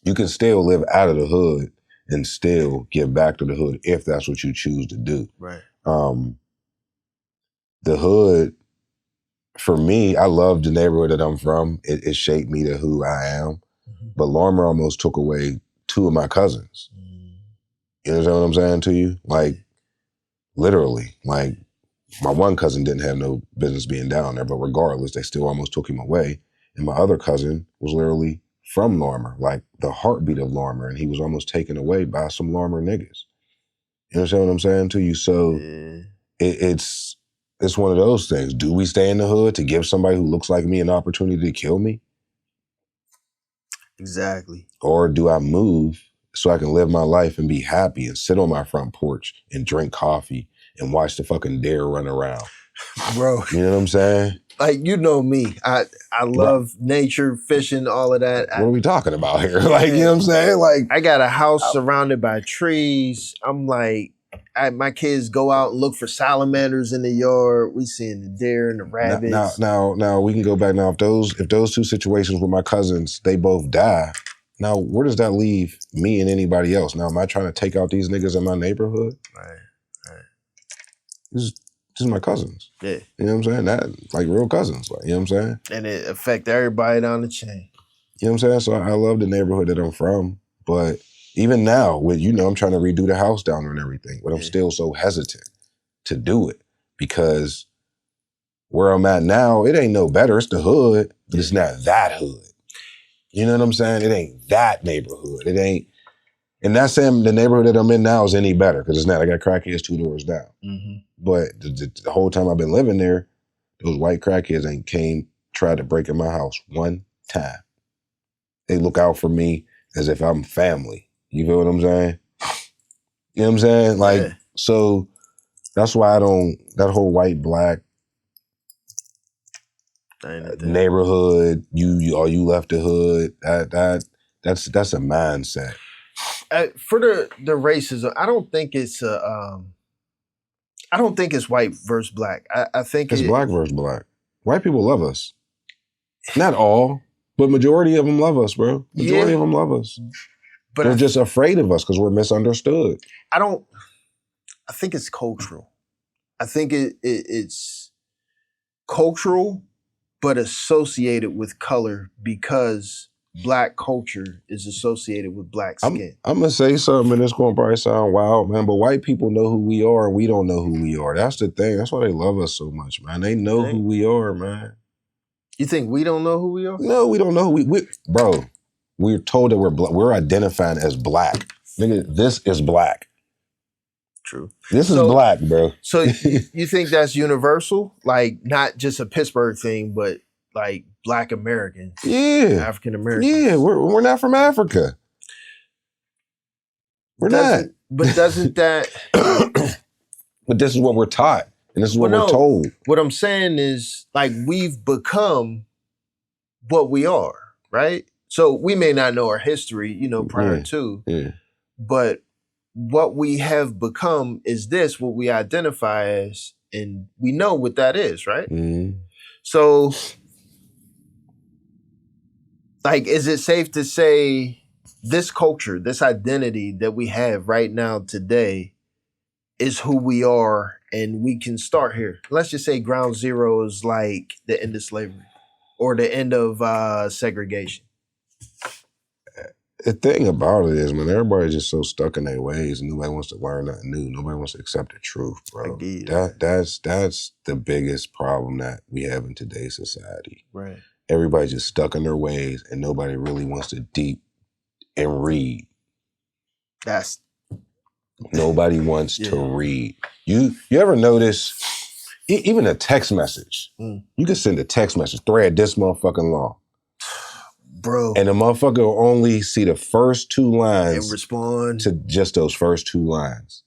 you can still live out of the hood and still give back to the hood if that's what you choose to do. Right. The hood, for me, I love the neighborhood that I'm from. It shaped me to who I am. But Lorimer almost took away two of my cousins. You understand what I'm saying to you? Like, literally. Like, my one cousin didn't have no business being down there, but regardless, they still almost took him away. And my other cousin was literally from Lorimer, like the heartbeat of Lorimer, and he was almost taken away by some Lorimer niggas. You understand what I'm saying to you? So it's one of those things. Do we stay in the hood to give somebody who looks like me an opportunity to kill me? Exactly. Or do I move so I can live my life and be happy and sit on my front porch and drink coffee and watch the fucking deer run around? Bro. You know what I'm saying? Like, you know me. I love nature, fishing, all of that. What are we talking about here? Like, you know what I'm saying? Like, I got a house surrounded by trees. I'm like, my kids go out and look for salamanders in the yard. We seeing the deer and the rabbits. Now we can go back now. If those two situations with my cousins, they both die. Now, where does that leave me and anybody else? Now, am I trying to take out these niggas in my neighborhood? Right. This is my cousins. Yeah. You know what I'm saying? That, like, real cousins. Like, you know what I'm saying? And it affect everybody down the chain. You know what I'm saying? So I love the neighborhood that I'm from. But even now, I'm trying to redo the house down there and everything, but I'm still so hesitant to do it because where I'm at now, it ain't no better. It's the hood, but it's not that hood. You know what I'm saying? It ain't that neighborhood. It ain't, and not saying the neighborhood that I'm in now is any better because it's not. I got crackheads 2 doors down. But the whole time I've been living there, those white crackheads ain't tried to break in my house one time. They look out for me as if I'm family. You feel what I'm saying? You know what I'm saying? Like, Yeah. so that's why I don't, that whole white, black neighborhood, you left the hood, that's a mindset. For the racism, I don't think it's white versus black. I think it's black versus black. White people love us. Not all, but majority of them love us, bro. Majority of them love us. But they're just afraid of us because we're misunderstood. I think it's cultural. I think it's cultural, but associated with color because black culture is associated with black skin. I'm going to say something, and it's going to probably sound wild, man, but white people know who we are, and we don't know who we are. That's the thing. That's why they love us so much, man. They know who we are, man. You think we don't know who we are? No, we don't know who we bro, we're told that we're identifying as black. Nigga, this is black. True. This is black, bro. So you think that's universal? Like, not just a Pittsburgh thing, but like black Americans. Yeah. African Americans. Yeah, we're not from Africa. We're not. But doesn't that... But this is what we're taught. And this is what we're told. What I'm saying is, like, we've become what we are, right? So we may not know our history, prior to, but what we have become is this, what we identify as, and we know what that is, right? Mm-hmm. So, like, is it safe to say this culture, this identity that we have right now today is who we are, and we can start here? Let's just say ground zero is like the end of slavery or the end of segregation. The thing about it is, man, everybody's just so stuck in their ways and nobody wants to learn nothing new. Nobody wants to accept the truth, bro. That's the biggest problem that we have in today's society. Right. Everybody's just stuck in their ways and nobody really wants to deep and read. Nobody wants to read. You ever notice, even a text message, you can send a text message, thread this motherfucking long. Bro. And the motherfucker will only see the first two lines and respond to just those first two lines.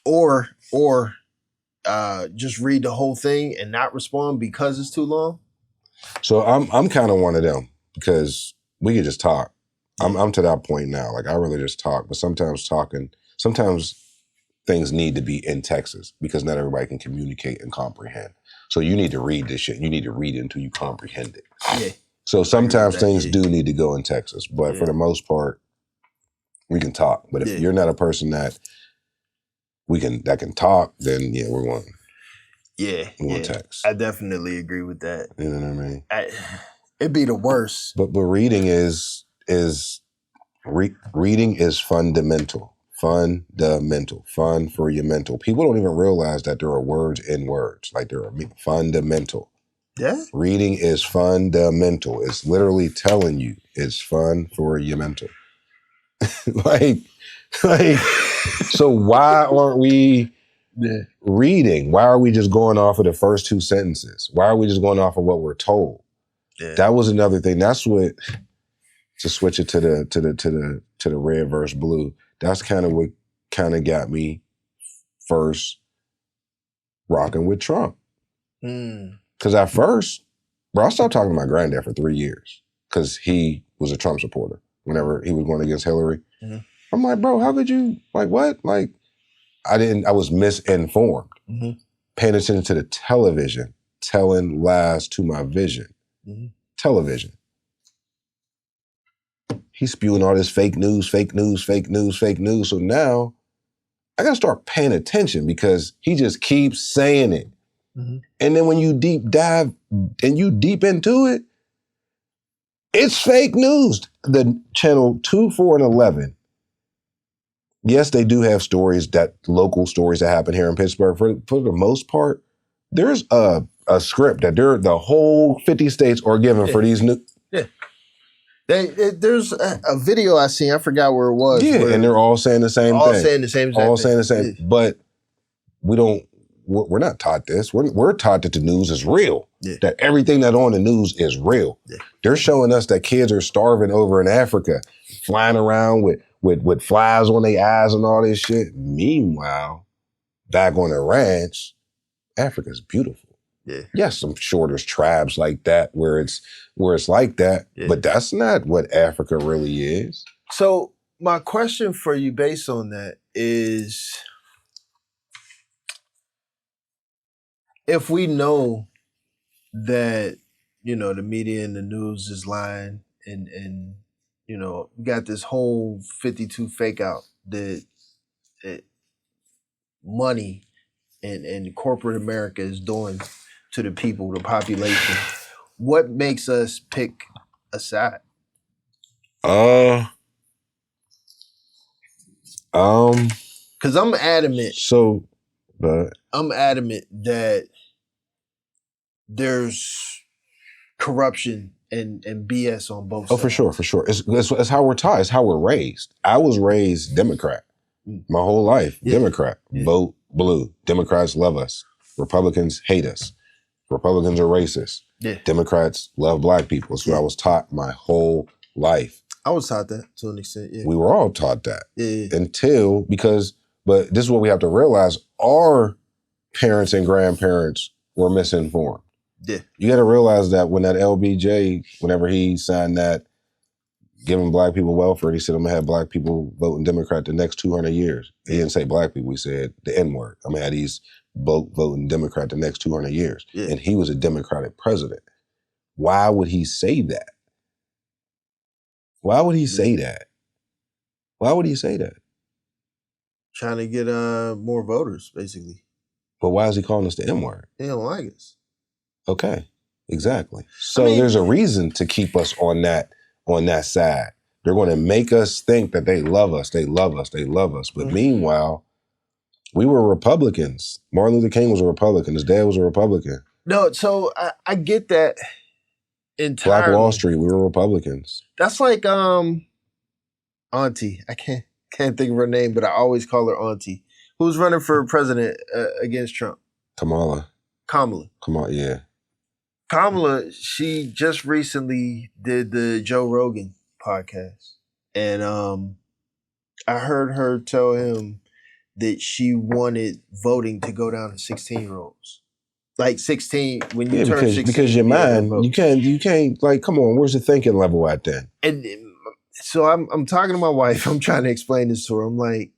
Or just read the whole thing and not respond because it's too long. So I'm kind of one of them because we can just talk. I'm to that point now. Like, I really just talk, but sometimes things need to be in Texas because not everybody can communicate and comprehend. So you need to read this shit. You need to read it until you comprehend it. Yeah. So sometimes things do need to go in Texas, but for the most part, we can talk. But if you're not a person that can talk, then we're one. Yeah. Text. I definitely agree with that. You know what I mean? It'd be the worst. But reading is fundamental. Fundamental. Fun for your mental. People don't even realize that there are words in words. Like, there are fundamental. Yeah. Reading is fundamental. It's literally telling you it's fun for your mental. like, so why aren't we reading? Why are we just going off of the first two sentences? Why are we just going off of what we're told? Yeah. That was another thing. That's what, to switch it to the red versus blue. That's kind of what kind of got me first rocking with Trump. Because at first, bro, I stopped talking to my granddad for 3 years because he was a Trump supporter whenever he was going against Hillary. Mm-hmm. I'm like, bro, how could you, like, what? Like, I was misinformed. Mm-hmm. Paying attention to the television, telling lies to my vision. Mm-hmm. Television. He's spewing all this fake news. So now I got to start paying attention because he just keeps saying it. Mm-hmm. And then when you deep dive and you deep into it, it's fake news. The channel 2, 4, and 11. Yes, they do have local stories that happen here in Pittsburgh. For the most part, there's a script that the whole 50 states are given for these new. Yeah. There's a video I seen. I forgot where it was. Yeah, and they're all saying the same thing. All saying the same thing. All saying the same. Yeah. But we're not taught this. We're taught that the news is real. Yeah. That everything that's on the news is real. Yeah. They're showing us that kids are starving over in Africa, flying around with with flies on their eyes and all this shit. Meanwhile, back on the ranch, Africa's beautiful. Yeah. Yes, I'm sure there's tribes like that where it's like that, but that's not what Africa really is. So my question for you based on that is, if we know that, you know, the media and the news is lying and you know, we got this whole 52 fake out that money and corporate America is doing to the people, the population, what makes us pick a side? Because I'm adamant. I'm adamant that there's corruption and BS on both sides. Oh, for sure. It's how we're taught. It's how we're raised. I was raised Democrat my whole life. Democrat. Vote blue. Democrats love us. Republicans hate us. Republicans are racist. Democrats love black people. That's what I was taught my whole life. I was taught that to an extent, We were all taught that. But this is what we have to realize. Our parents and grandparents were misinformed. You got to realize that when that LBJ, whenever he signed that, giving black people welfare, he said, I'm going to have black people voting Democrat the next 200 years. He didn't say black people, he said the N-word. I'm going to have these voting Democrat the next 200 years. And he was a Democratic president. Why would he say that? Why would he say that? Why would he say that? Trying to get more voters, basically. But why is he calling us the N-word? They don't like us. Okay, exactly. So there's a reason to keep us on that side. They're going to make us think that they love us, they love us, they love us. But meanwhile, we were Republicans. Martin Luther King was a Republican. His dad was a Republican. No, so I get that entirely. Black Wall Street, we were Republicans. That's like Auntie. I can't think of her name, but I always call her Auntie. Who's running for president against Trump? Kamala, yeah. Kamala, she just recently did the Joe Rogan podcast. And I heard her tell him that she wanted voting to go down to 16-year-olds. Like 16, when you turn 16. Because your mind, you can't, like, come on, where's the thinking level at then? And so I'm talking to my wife. I'm trying to explain this to her. I'm like,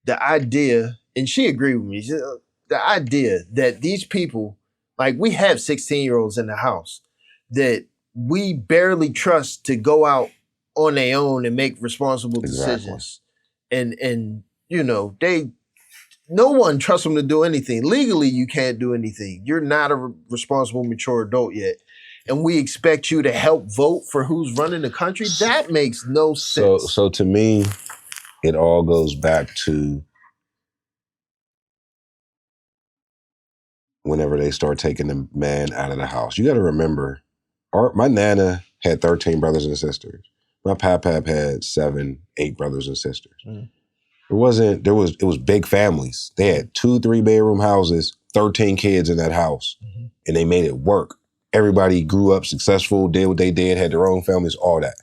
the idea, and she agreed with me. She said, the idea that these people, like, we have 16-year-olds in the house that we barely trust to go out on their own and make responsible decisions. And you know, no one trusts them to do anything. Legally, you can't do anything. You're not a responsible, mature adult yet. And we expect you to help vote for who's running the country? That makes no sense. So to me, it all goes back to whenever they start taking the man out of the house. You got to remember, my Nana had 13 brothers and sisters. My Pap had 7, 8 brothers and sisters. It was big families. They had 2, 3-bedroom houses, 13 kids in that house, and they made it work. Everybody grew up successful, did what they did, had their own families, all that.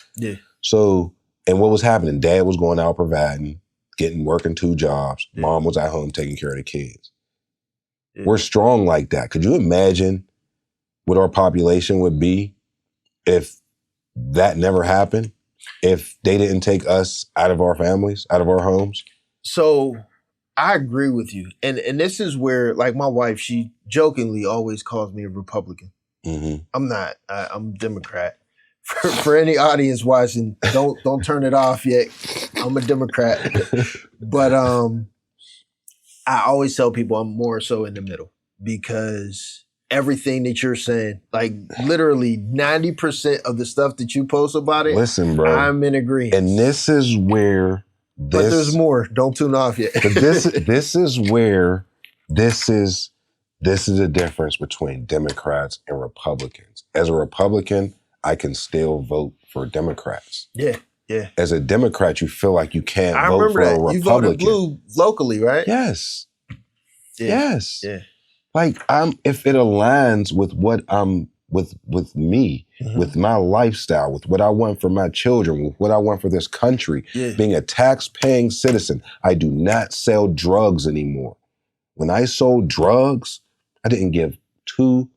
So, and what was happening? Dad was going out providing, working 2 jobs. Mom was at home taking care of the kids. We're strong like that. Could you imagine what our population would be if that never happened? If they didn't take us out of our families, out of our homes? So I agree with you. And this is where, like, my wife, she jokingly always calls me a Republican. I'm not. I'm Democrat. For any audience watching, don't turn it off yet. I'm a Democrat. But I always tell people I'm more so in the middle, because everything that you're saying, like literally 90% of the stuff that you post about it, listen, bro, I'm in agreement. And this is where but there's more. Don't tune off yet. But this is where this is the difference between Democrats and Republicans. As a Republican, I can still vote for Democrats. Yeah. As a Democrat, you feel like you can't vote for a Republican. You voted blue locally, right? Yes. Yeah. Like, if it aligns with what I'm with me, with my lifestyle, with what I want for my children, with what I want for this country, being a tax-paying citizen. I do not sell drugs anymore. When I sold drugs, I didn't give 2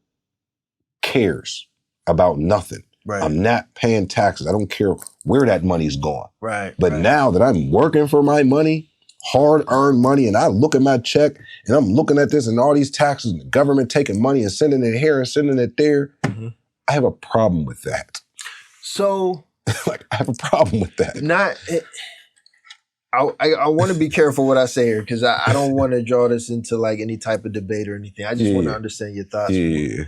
cares about nothing. Right. I'm not paying taxes. I don't care where that money's gone. Right. But now that I'm working for my money, hard-earned money, and I look at my check and I'm looking at this and all these taxes and the government taking money and sending it here and sending it there, I have a problem with that. So, I have a problem with that. I want to be careful what I say here because I don't want to draw this into like any type of debate or anything. I just want to understand your thoughts. Yeah.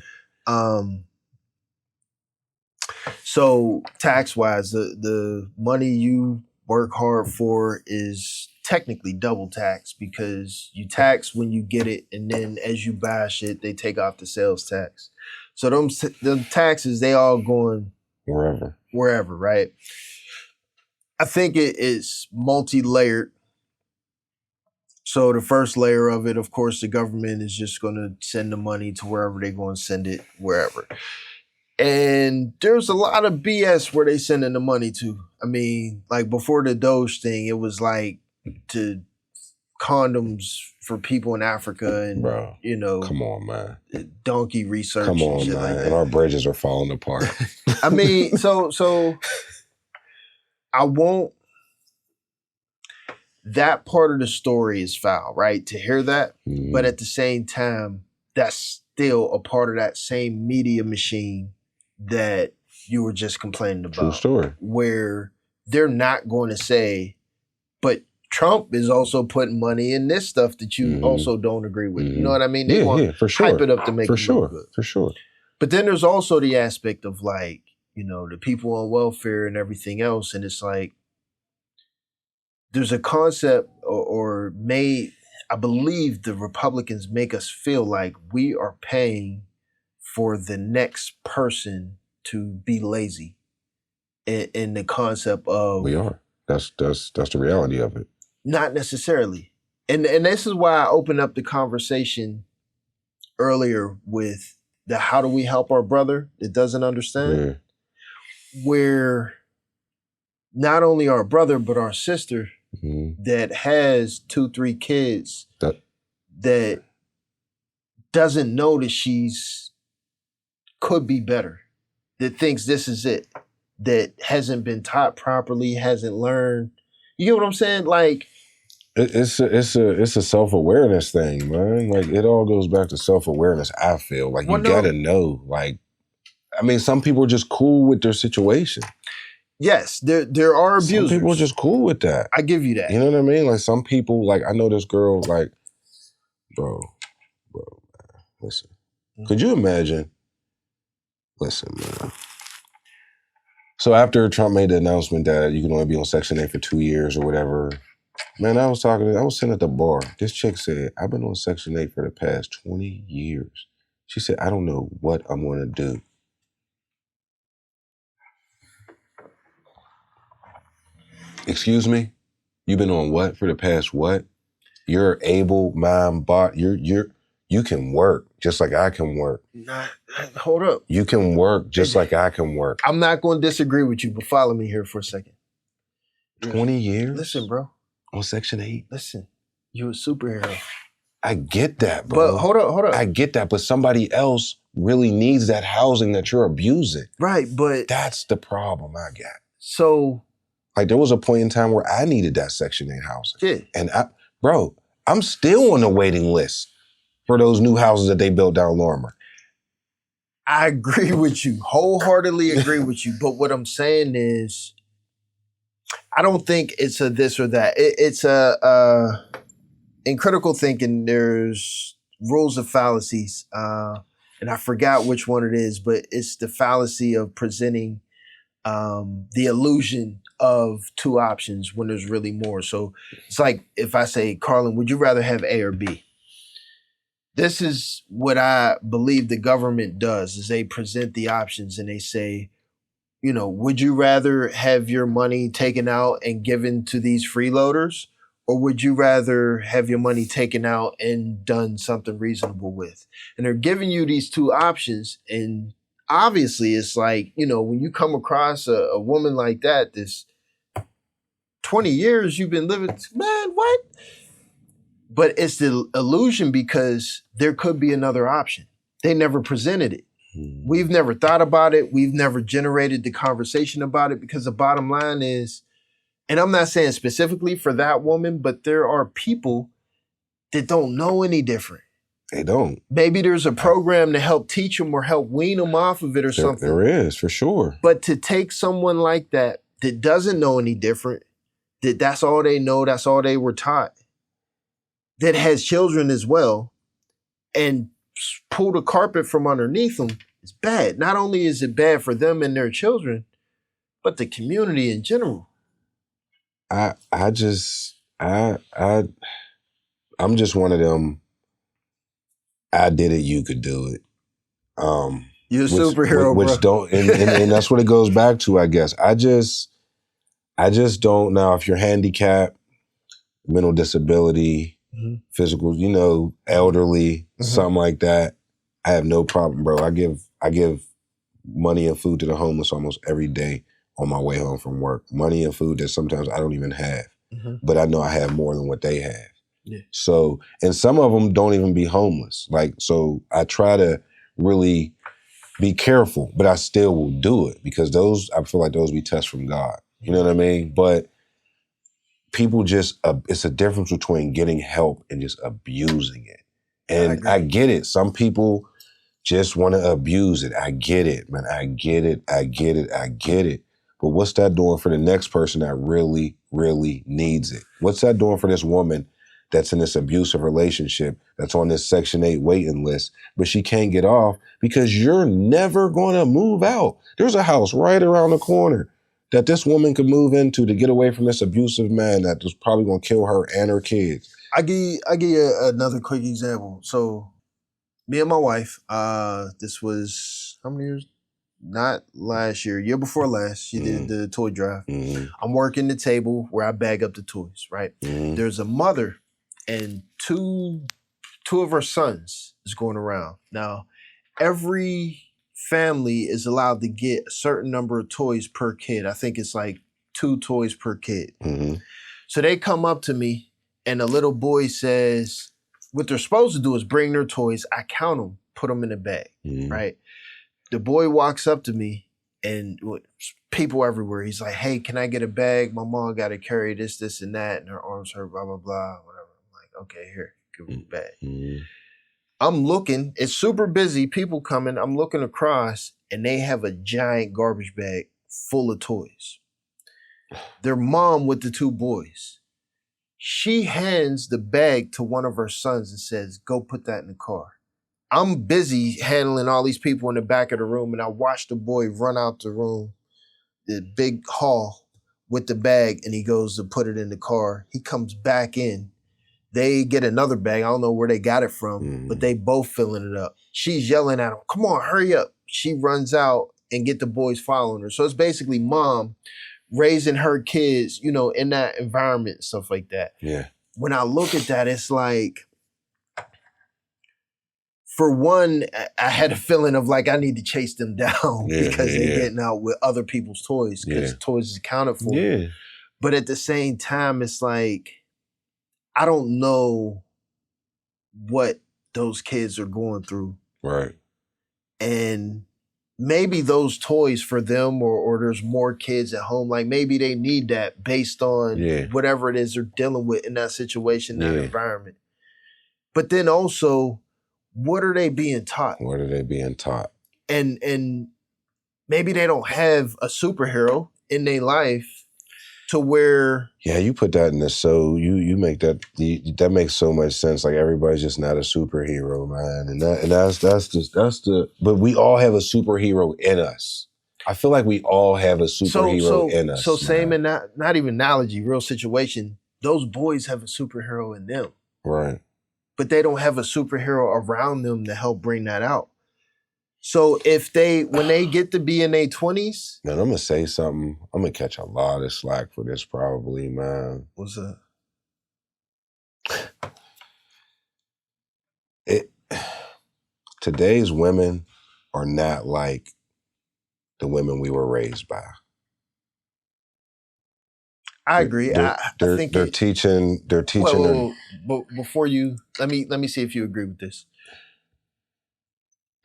So tax-wise, the money you work hard for is technically double tax because you tax when you get it, and then as you buy shit, they take off the sales tax. So the taxes, they all going wherever, right? I think it is multi-layered. So the first layer of it, of course, the government is just going to send the money to wherever they're going to send it, wherever. And there's a lot of BS where they sending the money to. I mean, like before the Doge thing, it was like to condoms for people in Africa and, come on, man. Donkey research. Come on, and shit man. like that. And our bridges are falling apart. I mean, so I won't. That part of the story is foul, right? To hear that. Mm-hmm. But at the same time, that's still a part of that same media machine that you were just complaining about. True story. Where they're not going to say, but Trump is also putting money in this stuff that you also don't agree with. You know what I mean? They want for sure. Hype it up to make it look good. For sure. But then there's also the aspect of like, the people on welfare and everything else. And it's like, there's a concept or I believe the Republicans make us feel like we are paying for the next person to be lazy in the concept of... We are. That's the reality of it. Not necessarily. And this is why I opened up the conversation earlier with the how do we help our brother that doesn't understand? Where not only our brother, but our sister that has 2-3 kids that doesn't know that she's could be better, that thinks this is it, that hasn't been taught properly, hasn't learned. You get what I'm saying? Like, it's a self-awareness thing, man. Like, it all goes back to self-awareness. I feel like you gotta know. Like, I mean, some people are just cool with their situation. Yes, there are abusers. Some people are just cool with that. I give you that. You know what I mean? Like, some people, like, I know this girl, like, bro, man, listen. Could you imagine? Listen, man. So after Trump made the announcement that you can only be on Section 8 for 2 years or whatever, man, I was sitting at the bar. This chick said, I've been on Section 8 for the past 20 years. She said, I don't know what I'm going to do. Excuse me? You've been on what for the past what? You're able, you can work just like I can work. Hold up. You can work just like I can work. I'm not going to disagree with you, but follow me here for a second. 20 years? Listen, bro. On Section 8? Listen, you're a superhero. I get that, bro. But hold up. I get that, but somebody else really needs that housing that you're abusing. Right, but... That's the problem I got. So... Like, there was a point in time where I needed that Section 8 housing. Yeah. And I'm still on the waiting list for those new houses that they built down Lorimer. I agree with you. Wholeheartedly agree with you. But what I'm saying is, I don't think it's a this or that. It's in critical thinking, there's rules of fallacies. And I forgot which one it is, but it's the fallacy of presenting the illusion of 2 options when there's really more. So it's like if I say, Karlin, would you rather have A or B? This is what I believe the government does, is they present the options and they say, would you rather have your money taken out and given to these freeloaders, or would you rather have your money taken out and done something reasonable with? And they're giving you these 2 options, and obviously it's like, when you come across a woman like that, this 20 years you've been living, man, what? But it's the illusion because there could be another option. They never presented it. We've never thought about it. We've never generated the conversation about it, because the bottom line is, and I'm not saying specifically for that woman, but there are people that don't know any different. They don't. Maybe there's a program to help teach them or help wean them off of it or something. There is, for sure. But to take someone like that doesn't know any different, that's all they know, that's all they were taught, that has children as well, and pull the carpet from underneath them, is bad. Not only is it bad for them and their children, but the community in general. I'm just one of them. I did it, you could do it. You're a superhero, which bro. and that's what it goes back to, I guess. I just don't. Now, if you're handicapped, mental disability, physical, elderly, something like that, I have no problem, bro. I give money and food to the homeless almost every day on my way home from work. Money and food that sometimes I don't even have, but I know I have more than what they have. Yeah. So, and some of them don't even be homeless. So I try to really be careful, but I still will do it, because I feel like those be tests from God. You know what I mean? But people just, it's a difference between getting help and just abusing it. And I get it. Some people just want to abuse it. I get it, man. I get it. But what's that doing for the next person that really, really needs it? What's that doing for this woman that's in this abusive relationship, that's on this Section 8 waiting list, but she can't get off because you're never going to move out? There's a house right around the corner that this woman could move into to get away from this abusive man that was probably going to kill her and her kids. I give you another quick example. So me and my wife, this was how many years? Not last year before last, she did the toy drive. I'm working the table where I bag up the toys, right? There's a mother and two of her sons is going around. Now, every family is allowed to get a certain number of toys per kid. I think it's like 2 toys per kid. So they come up to me, and the little boy says, what they're supposed to do is bring their toys. I count them, put them in a bag, right? The boy walks up to me, and people everywhere. He's like, hey, can I get a bag? My mom got to carry this, and that, and her arms hurt, blah, blah, blah, whatever. I'm like, okay, here, give me the bag. I'm looking, it's super busy, people coming. I'm looking across, and they have a giant garbage bag full of toys. Their mom with the 2 boys, she hands the bag to one of her sons and says, go put that in the car. I'm busy handling all these people in the back of the room, and I watch the boy run out the room, the big hall, with the bag, and he goes to put it in the car. He comes back in. They get another bag. I don't know where they got it from, but they both filling it up. She's yelling at him, come on, hurry up. She runs out and get the boys following her. So it's basically mom raising her kids, in that environment and stuff like that. Yeah. When I look at that, it's like, for one, I had a feeling of like, I need to chase them down because they're getting out with other people's toys, because toys is accounted for. Yeah. But at the same time, it's like, I don't know what those kids are going through. Right. And maybe those toys for them, or there's more kids at home, like maybe they need that based on whatever it is they're dealing with in that situation, that environment. But then also, what are they being taught? What are they being taught? And maybe they don't have a superhero in their life to where... Yeah, you put that in this, so you make that makes so much sense. Like, everybody's just not a superhero, man. And that's the but we all have a superhero in us. I feel like we all have a superhero in us. So same in not even analogy, real situation, those boys have a superhero in them. Right. But they don't have a superhero around them to help bring that out. So when they get to be in their 20s... Man, I'm going to say something. I'm going to catch a lot of slack for this probably, man. What's that? Today's women are not like the women we were raised by. I agree. I think they're teaching. Well, but before you, let me see if you agree with this.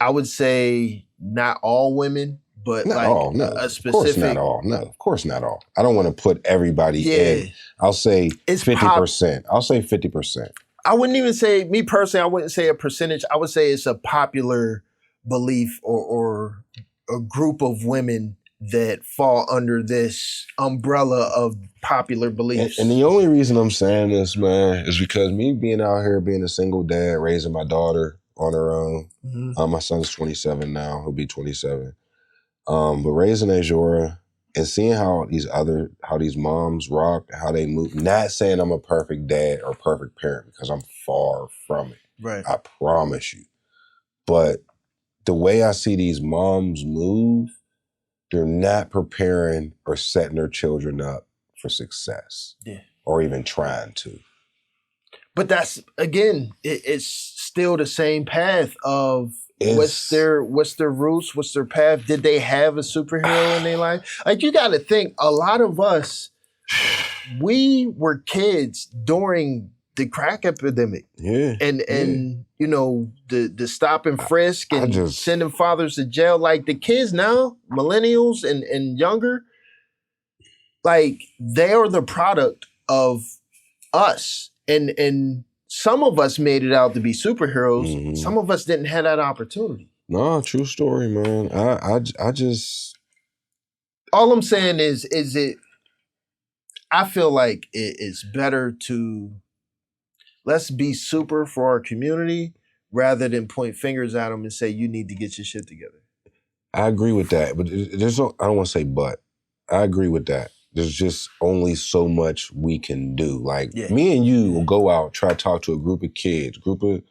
I would say not all women, but not like all, no. a specific. Of course not all. No, of course not all. I don't want to put everybody in. I'll say 50%. I'll say 50%. I wouldn't even say, me personally, I wouldn't say a percentage. I would say it's a popular belief or a group of women that fall under this umbrella of popular beliefs. And the only reason I'm saying this, man, is because me being out here, being a single dad, raising my daughter on her own. Mm-hmm. My son's 27 now. He'll be 27. But raising Azura and seeing how these moms rock, how they move. Not saying I'm a perfect dad or perfect parent, because I'm far from it. Right. I promise you. But the way I see these moms move, they're not preparing or setting their children up for success. Yeah. Or even trying to. But that's, again, it's still the same path of what's their roots, what's their path? Did they have a superhero in their life? Like, you got to think, a lot of us, we were kids during the crack epidemic. Yeah. And you know, the stop and frisk and sending fathers to jail. Like, the kids now, millennials and younger, like, they are the product of us. And some of us made it out to be superheroes. Mm-hmm. Some of us didn't have that opportunity. No, true story, man. I just... All I'm saying is I feel like it's better to, let's be super for our community rather than point fingers at them and say, you need to get your shit together. I agree with that. But I don't want to say but. I agree with that. There's just only so much we can do. Like, me and you will go out, try to talk to a group of kids, group of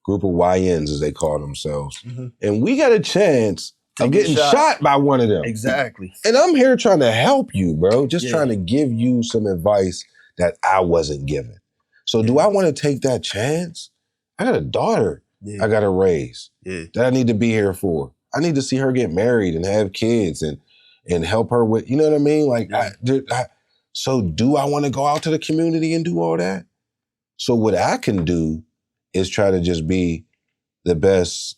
YNs, as they call themselves. Mm-hmm. And we got a chance of getting shot by one of them. Exactly. And I'm here trying to help you, bro. Just trying to give you some advice that I wasn't given. So do I want to take that chance? I got a daughter I got to raise that I need to be here for. I need to see her get married and have kids and help her with, you know what I mean? Like, so do I want to go out to the community and do all that? So what I can do is try to just be the best.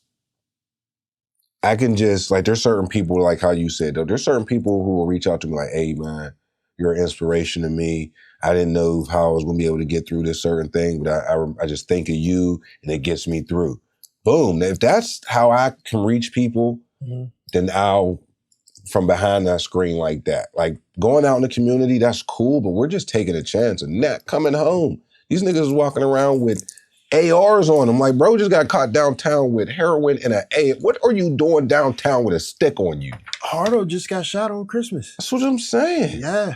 I can just, like, there's certain people, like how you said, though, there's certain people who will reach out to me like, hey, man, you're an inspiration to me. I didn't know how I was going to be able to get through this certain thing, but I just think of you and it gets me through. Boom. If that's how I can reach people, then I'll, from behind that screen like that. Like, going out in the community, that's cool, but we're just taking a chance and not coming home. These niggas is walking around with ARs on them. Like, bro just got caught downtown with heroin and an A. What are you doing downtown with a stick on you? Hardo just got shot on Christmas. That's what I'm saying. Yeah.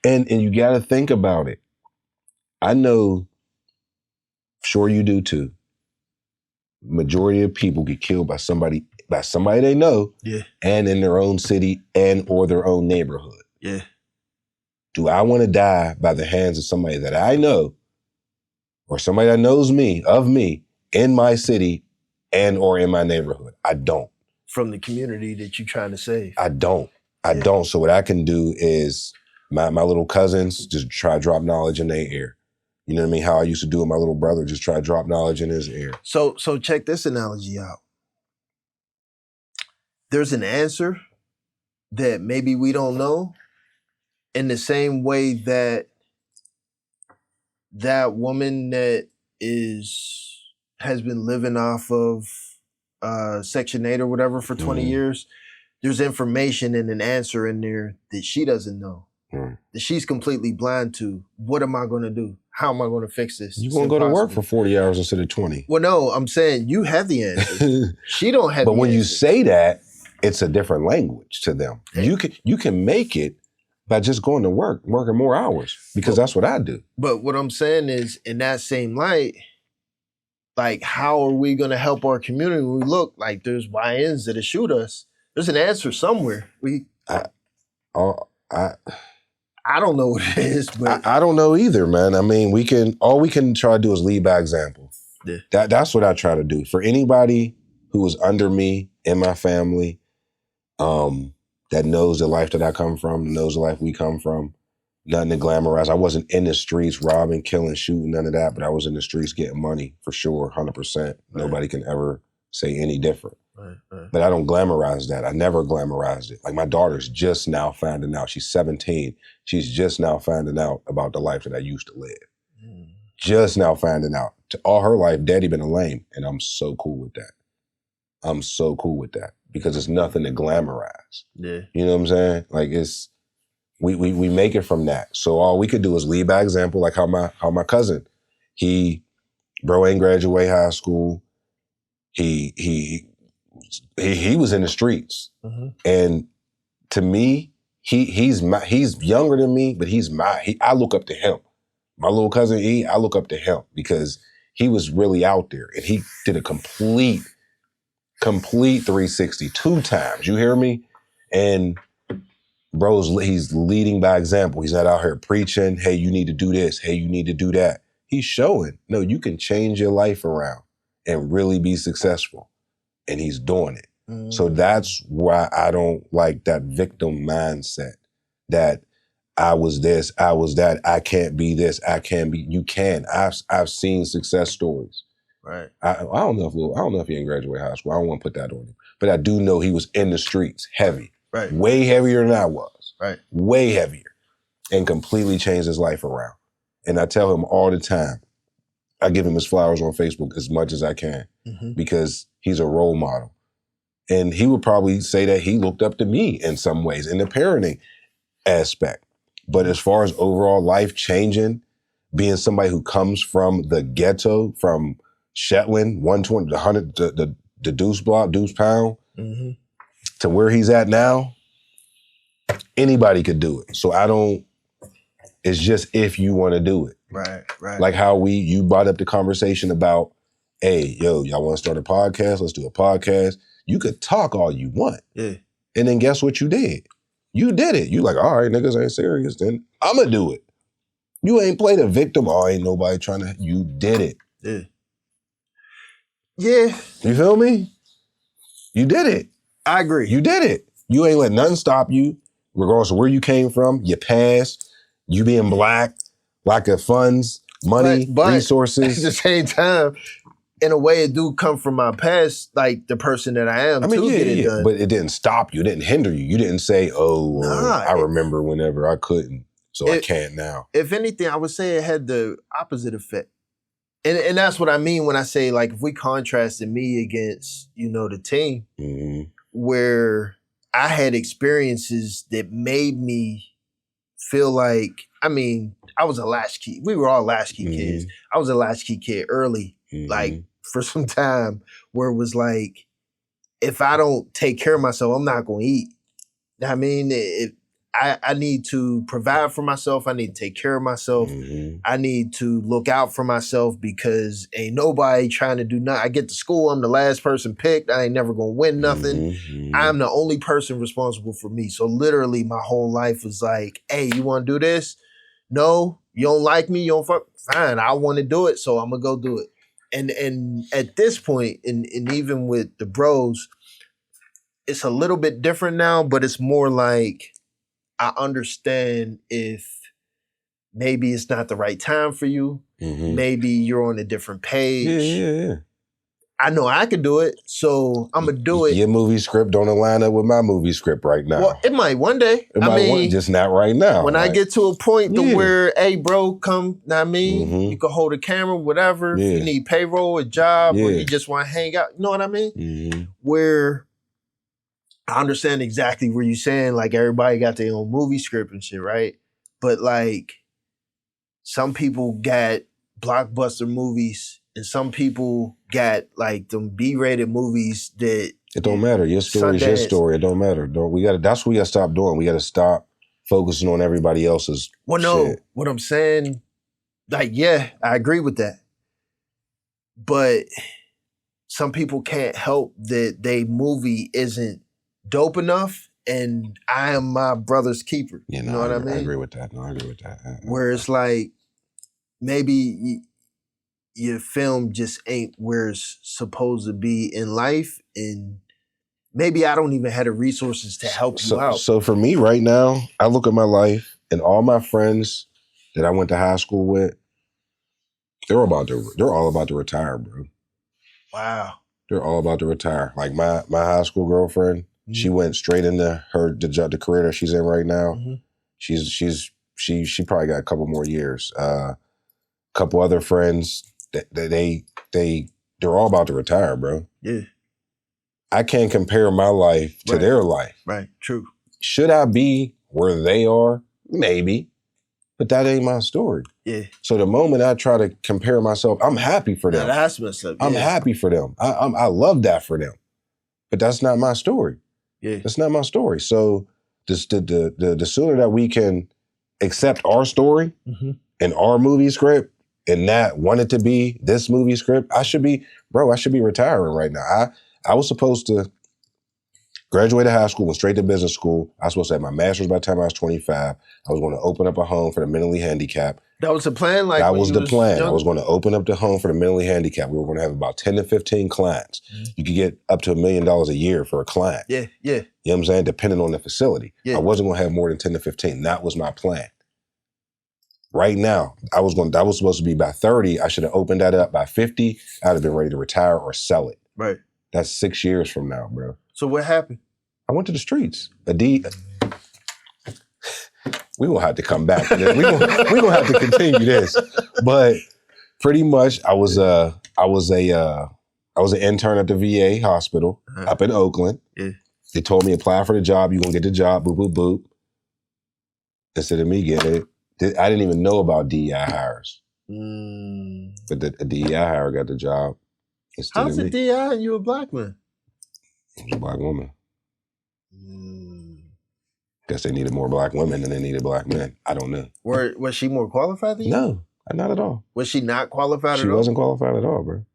And you got to think about it. I know, sure you do too, majority of people get killed by somebody they know, and in their own city and or their own neighborhood. Yeah. Do I want to die by the hands of somebody that I know, or somebody that knows me, of me, in my city and or in my neighborhood? I don't. From the community that you're trying to save? I don't. So what I can do is my little cousins just try to drop knowledge in their ear. You know what I mean? How I used to do with my little brother, just try to drop knowledge in his ear. So check this analogy out. There's an answer that maybe we don't know, in the same way that that woman that has been living off of Section 8 or whatever for 20 years, there's information and an answer in there that she doesn't know, that she's completely blind to. What am I going to do? How am I going to fix this? You're going to go to work for 40 hours instead of 20. Well, no, I'm saying you have the answer. She don't have the answer. But when you say that, it's a different language to them. You can make it by just going to work, working more hours, because that's what I do. But what I'm saying is, in that same light, like, how are we going to help our community when we look like there's YNs that'll shoot us? There's an answer somewhere. I don't know what it is, but I don't know either, man. I mean, all we can try to do is lead by example. That's what I try to do. For anybody who is under me in my family, that knows the life that I come from, knows the life we come from. Nothing to glamorize. I wasn't in the streets robbing, killing, shooting, none of that, but I was in the streets getting money for sure, 100%. Right. Nobody can ever say any different. Right. But I don't glamorize that. I never glamorized it. Like my daughter's just now finding out. She's 17. She's just now finding out about the life that I used to live. Just now finding out. All her life, daddy been a lame, and I'm so cool with that. I'm so cool with that because it's nothing to glamorize. Yeah. You know what I'm saying? Like it's, we make it from that. So all we could do is lead by example, like how my cousin, he ain't graduate high school. He was in the streets. Mm-hmm. And to me, he's younger than me, but I look up to him. My little cousin E, I look up to him because he was really out there and he did a complete 360 2 times. You hear me? And he's leading by example. He's not out here preaching, hey, you need to do this. Hey, you need to do that. He's showing, no, you can change your life around and really be successful. And he's doing it. Mm. So that's why I don't like that victim mindset that I was this, I was that, I can't be this, I can't be, you can. I've seen success stories. Right. I don't know if he didn't graduate high school. I don't want to put that on him. But I do know he was in the streets, heavy. Right. Way heavier than I was. Right. Way heavier. And completely changed his life around. And I tell him all the time, I give him his flowers on Facebook as much as I can because he's a role model. And he would probably say that he looked up to me in some ways in the parenting aspect. But as far as overall life changing, being somebody who comes from the ghetto, from Shetland, 120, the 100, the Deuce block, Deuce pound, to where he's at now, anybody could do it. So it's just if you want to do it. Right. Like how you brought up the conversation about, hey, yo, y'all want to start a podcast? Let's do a podcast. You could talk all you want. Yeah. And then guess what you did? You did it. You like, all right, niggas ain't serious, then I'm going to do it. You ain't played a victim. Oh, ain't nobody trying to, you did it. Yeah. Yeah. You feel me? You did it. I agree. You did it. You ain't let nothing stop you, regardless of where you came from, your past, you being black, lack of funds, money, but resources. At the same time, in a way, it do come from my past, like the person that I am. Get it done. But it didn't stop you. It didn't hinder you. You didn't say, I remember whenever I couldn't, so I can't now. If anything, I would say it had the opposite effect. And that's what I mean when I say, like, if we contrasted me against, the team, where I had experiences that made me feel like, I was a latchkey. We were all latchkey kids. I was a latchkey kid early, like for some time, where it was like, if I don't take care of myself, I'm not going to eat. I need to provide for myself. I need to take care of myself. I need to look out for myself because ain't nobody trying to do nothing. I get to school, I'm the last person picked. I ain't never going to win nothing. I'm the only person responsible for me. So literally my whole life was like, hey, you want to do this? No, you don't like me? You don't fuck? Fine, I want to do it, so I'm going to go do it. And at this point, and even with the bros, it's a little bit different now, but it's more like, I understand if maybe it's not the right time for you. Maybe you're on a different page. Yeah. I know I could do it, so I'm going to do it. Your movie script don't align up with my movie script right now. Well, it might one day. Just not right now. When I get to a point to where, hey, bro, come, you can hold a camera, whatever. If you need payroll, a job, or you just want to hang out, you know what I mean? Where I understand exactly where you're saying, like, everybody got their own movie script and shit, right? But, like, some people got blockbuster movies and some people got, like, them B-rated movies that... It don't matter. Your story is your story. It don't matter. That's what we got to stop doing. We got to stop focusing on everybody else's shit. No, what I'm saying, like, yeah, I agree with that. But some people can't help that they movie isn't dope enough, and I am my brother's keeper. You know what I mean? I agree with that. Where it's like, maybe your film just ain't where it's supposed to be in life, and maybe I don't even have the resources to help you out. So for me right now, I look at my life and all my friends that I went to high school with, they're all about to retire, bro. Wow. They're all about to retire. Like my high school girlfriend, she went straight into the career that she's in right now. She probably got a couple more years. Couple other friends they're all about to retire, bro. Yeah. I can't compare my life to their life. Right. True. Should I be where they are? Maybe. But that ain't my story. Yeah. So the moment I try to compare myself, I'm happy for them. That's what's up. Yeah. I'm happy for them. I love that for them. But that's not my story. Yeah. That's not my story. So the sooner that we can accept our story and our movie script and not want it to be this movie script, I should be retiring right now. I was supposed to graduate high school, went straight to business school. I was supposed to have my master's by the time I was 25. I was going to open up a home for the mentally handicapped. That was the plan? That was the plan. I was going to open up the home for the mentally handicapped. We were going to have about 10 to 15 clients. You could get up to $1 million a year for a client. Yeah. You know what I'm saying? Depending on the facility. I wasn't going to have more than 10 to 15. That was my plan. Right now, that was supposed to be by 30. I should have opened that up by 50. I'd have been ready to retire or sell it. Right. That's 6 years from now, bro. So what happened? I went to the streets. We gonna have to come back to this. We gonna have to continue this. But pretty much, I was an intern at the VA hospital up in Oakland. Yeah. They told me apply for the job. You gonna get the job. Boop boop boop. Instead of me getting it, I didn't even know about DEI hires. But the DEI hire got the job. How's it DEI and you a black man? I was a black woman. Guess they needed more black women than they needed black men. I don't know. Was she more qualified than you? No, not at all. Was she not qualified at all? She wasn't qualified at all, bro.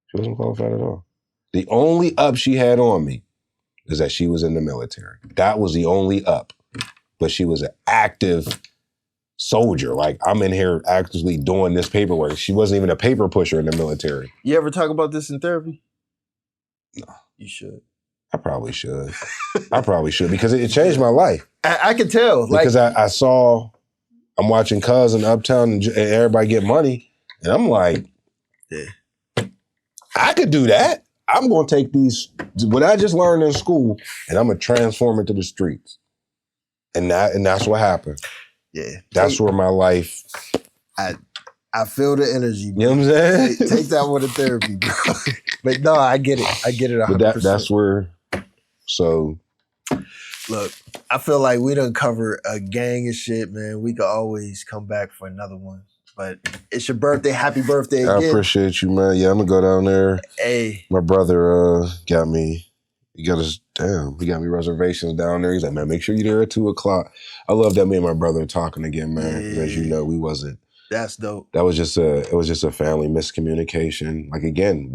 She wasn't qualified at all. The only up she had on me is that she was in the military. That was the only up. But she was an active soldier. Like, I'm in here actively doing this paperwork. She wasn't even a paper pusher in the military. You ever talk about this in therapy? No. You should. I probably should. Because it changed my life. I can tell. Because I'm watching Cuz in Uptown and everybody get money. And I'm like, I could do that. I'm going to take what I just learned in school, and I'm going to transform it to the streets. And that's what happened. Yeah. That's where my life. I feel the energy, bro. You know what I'm saying? Take that one to therapy, bro. But no, I get it. 100%. But that's where, so. Look, I feel like we done covered a gang of shit, man. We could always come back for another one. But it's your birthday. Happy birthday again. I appreciate you, man. Yeah, I'm going to go down there. Hey. My brother got me reservations down there. He's like, man, make sure you're there at 2:00. I love that me and my brother are talking again, man. Yeah. As you know, we wasn't. That's dope. It was just a family miscommunication. Like, again,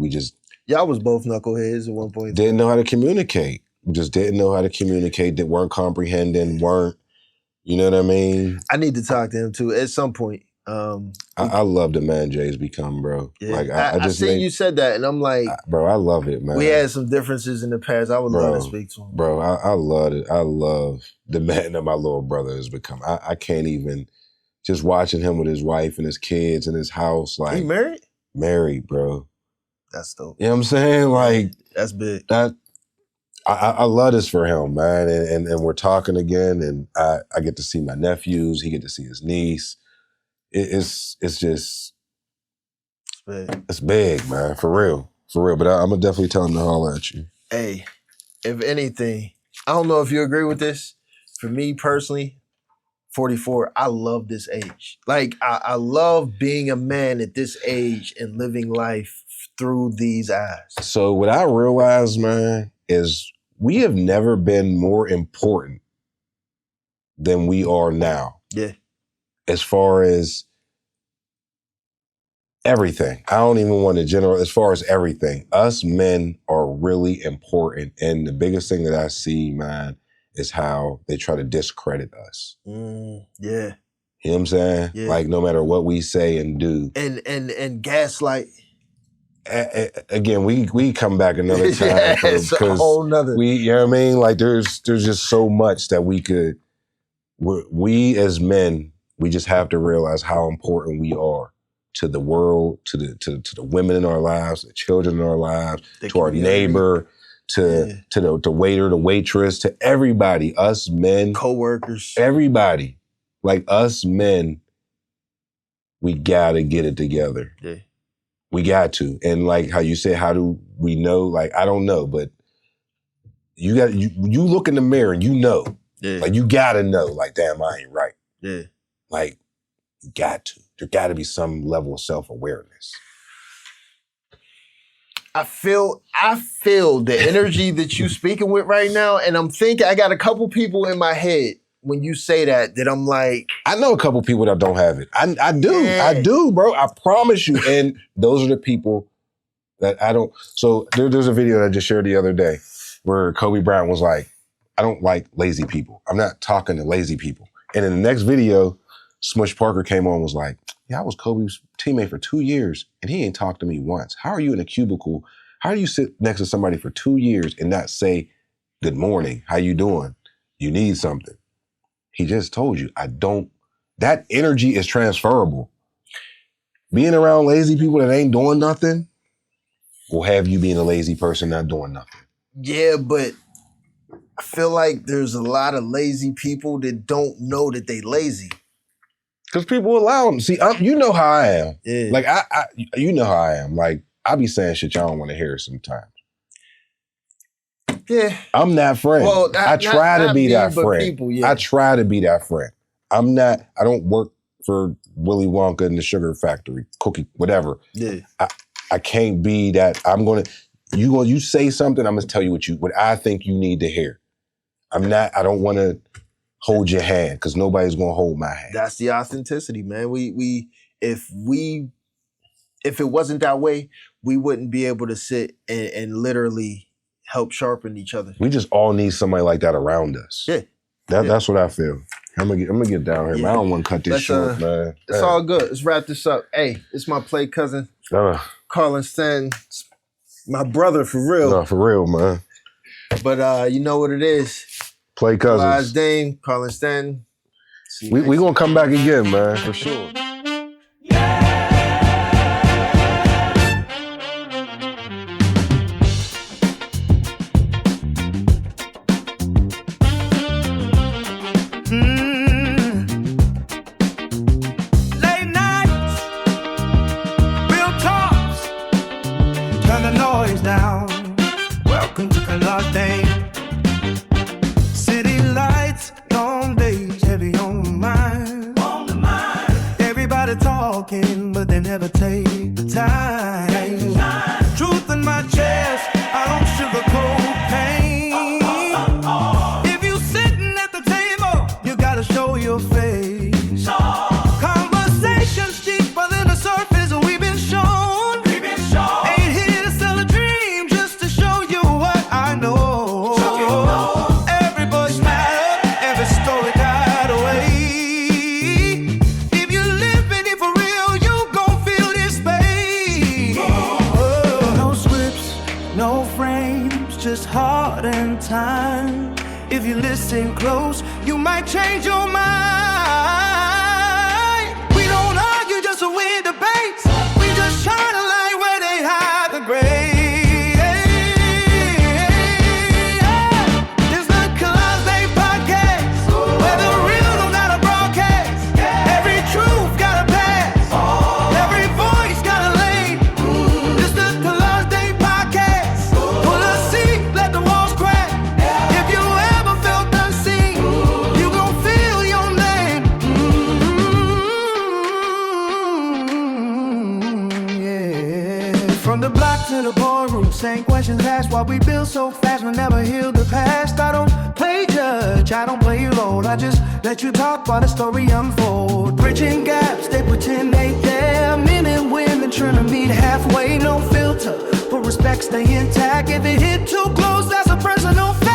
y'all was both knuckleheads at one point. Didn't know how to communicate. We just didn't know how to communicate. That weren't comprehending, you know what I mean? I need to talk to him too at some point. I love the man Jay's become, bro. Yeah. Like I just see you said that, and I'm like, bro, I love it, man. We had some differences in the past. I would love to speak to him, bro. I love it. I love the man that my little brother has become. I can't even just watching him with his wife and his kids and his house. Like, he married? Married, bro. That's dope. You know what I'm saying? Like, that's big. I love this for him, man. And we're talking again, and I get to see my nephews. He get to see his niece. It's just, it's big, man, for real. But I'm gonna definitely tell him to holler at you. Hey, if anything, I don't know if you agree with this. For me personally, 44, I love this age. Like, I love being a man at this age and living life through these eyes. So what I realize, man, is we have never been more important than we are now. Yeah. As far as everything. I don't even want to general, as far as everything. Us men are really important. And the biggest thing that I see, man, is how they try to discredit us. Yeah. You know what I'm saying? Yeah. Like, no matter what we say and do. And gaslight. again, we come back another time it's a whole nother. You know what I mean? Like there's just so much that we as men, we just have to realize how important we are to the world, to the women in our lives, the children in our lives, to our neighbor, to the waiter, the waitress, to everybody, us men, co-workers, everybody. Like us men, we gotta get it together. Yeah. We got to. And like how you say, how do we know? Like, I don't know, but you look in the mirror and you know. Yeah. Like, you gotta know, like, damn, I ain't right. Yeah. Like, you got to. There gotta be some level of self-awareness. I feel the energy that you speaking with right now, and I'm thinking, I got a couple people in my head when you say that I'm like, I know a couple people that don't have it. I do. Yeah. I do, bro. I promise you. And those are the people that I don't. So there's a video that I just shared the other day where Kobe Bryant was like, I don't like lazy people. I'm not talking to lazy people. And in the next video, Smush Parker came on and was like, yeah, I was Kobe's teammate for 2 years and he ain't talked to me once. How are you in a cubicle? How do you sit next to somebody for 2 years and not say, good morning, how you doing? You need something. He just told you, that energy is transferable. Being around lazy people that ain't doing nothing will have you being a lazy person not doing nothing. Yeah, but I feel like there's a lot of lazy people that don't know that they lazy. Because people allow them. See, you know how I am. Yeah. Like, you know how I am. Like, I be saying shit y'all don't want to hear sometimes. Yeah. I'm that friend. Well, I try to be that friend. People, yeah. I try to be that friend. I don't work for Willy Wonka in the sugar factory, cookie, whatever. Yeah. I can't be that. You say something, I'm gonna tell you what I think you need to hear. I don't want to hold your hand because nobody's gonna hold my hand. That's the authenticity, man. If it wasn't that way, we wouldn't be able to sit and literally help sharpen each other. We just all need somebody like that around us. Yeah. That's what I feel. I'm gonna get down here, Yeah. man. I don't want to cut this short, man. It's all good. Let's wrap this up. Hey, it's my play cousin, Karlin Stanton. My brother, for real. No, for real, man. But you know what it is. Play cousins. Kalaj Dame, Karlin Stanton. We gonna come back again, man, for sure. Late nights, real talks, turn the noise down. Welcome to Kalaj Dame. City lights, long days, heavy on the mind. Everybody talking, but they never take the time. Truth in my chest, I don't sugarcoat pain. If you sitting at the table, you gotta show your face. Conversations deeper than the surface we've been shown. Ain't here to sell a dream, just to show you what I know. Every voice matters, every story got a way. If you living it for real, you gon' feel this pain. No scripts, no frames, just heart and time. If you listen close, you might change your mind. We don't argue just to win debates. We just shine a light where they hide the grace. This the Kalaj Dame Podcast, where the real don't gotta broadcast. Every truth gotta pass. Every voice got a lane. This the Kalaj Dame Podcast. Pull a seat, let the walls crack. If you ever felt unseen, you gon' feel your name. Yeah. From the block to the boardroom, same questions asked. Why we build so fast, we never heal the past. I don't play judge, I don't play your role. I just let you talk while the story unfolds. Bridging gaps, they pretend they there. Men and women trying to meet halfway, no filter. But respect stay intact. If it hit too close, that's a personal fact.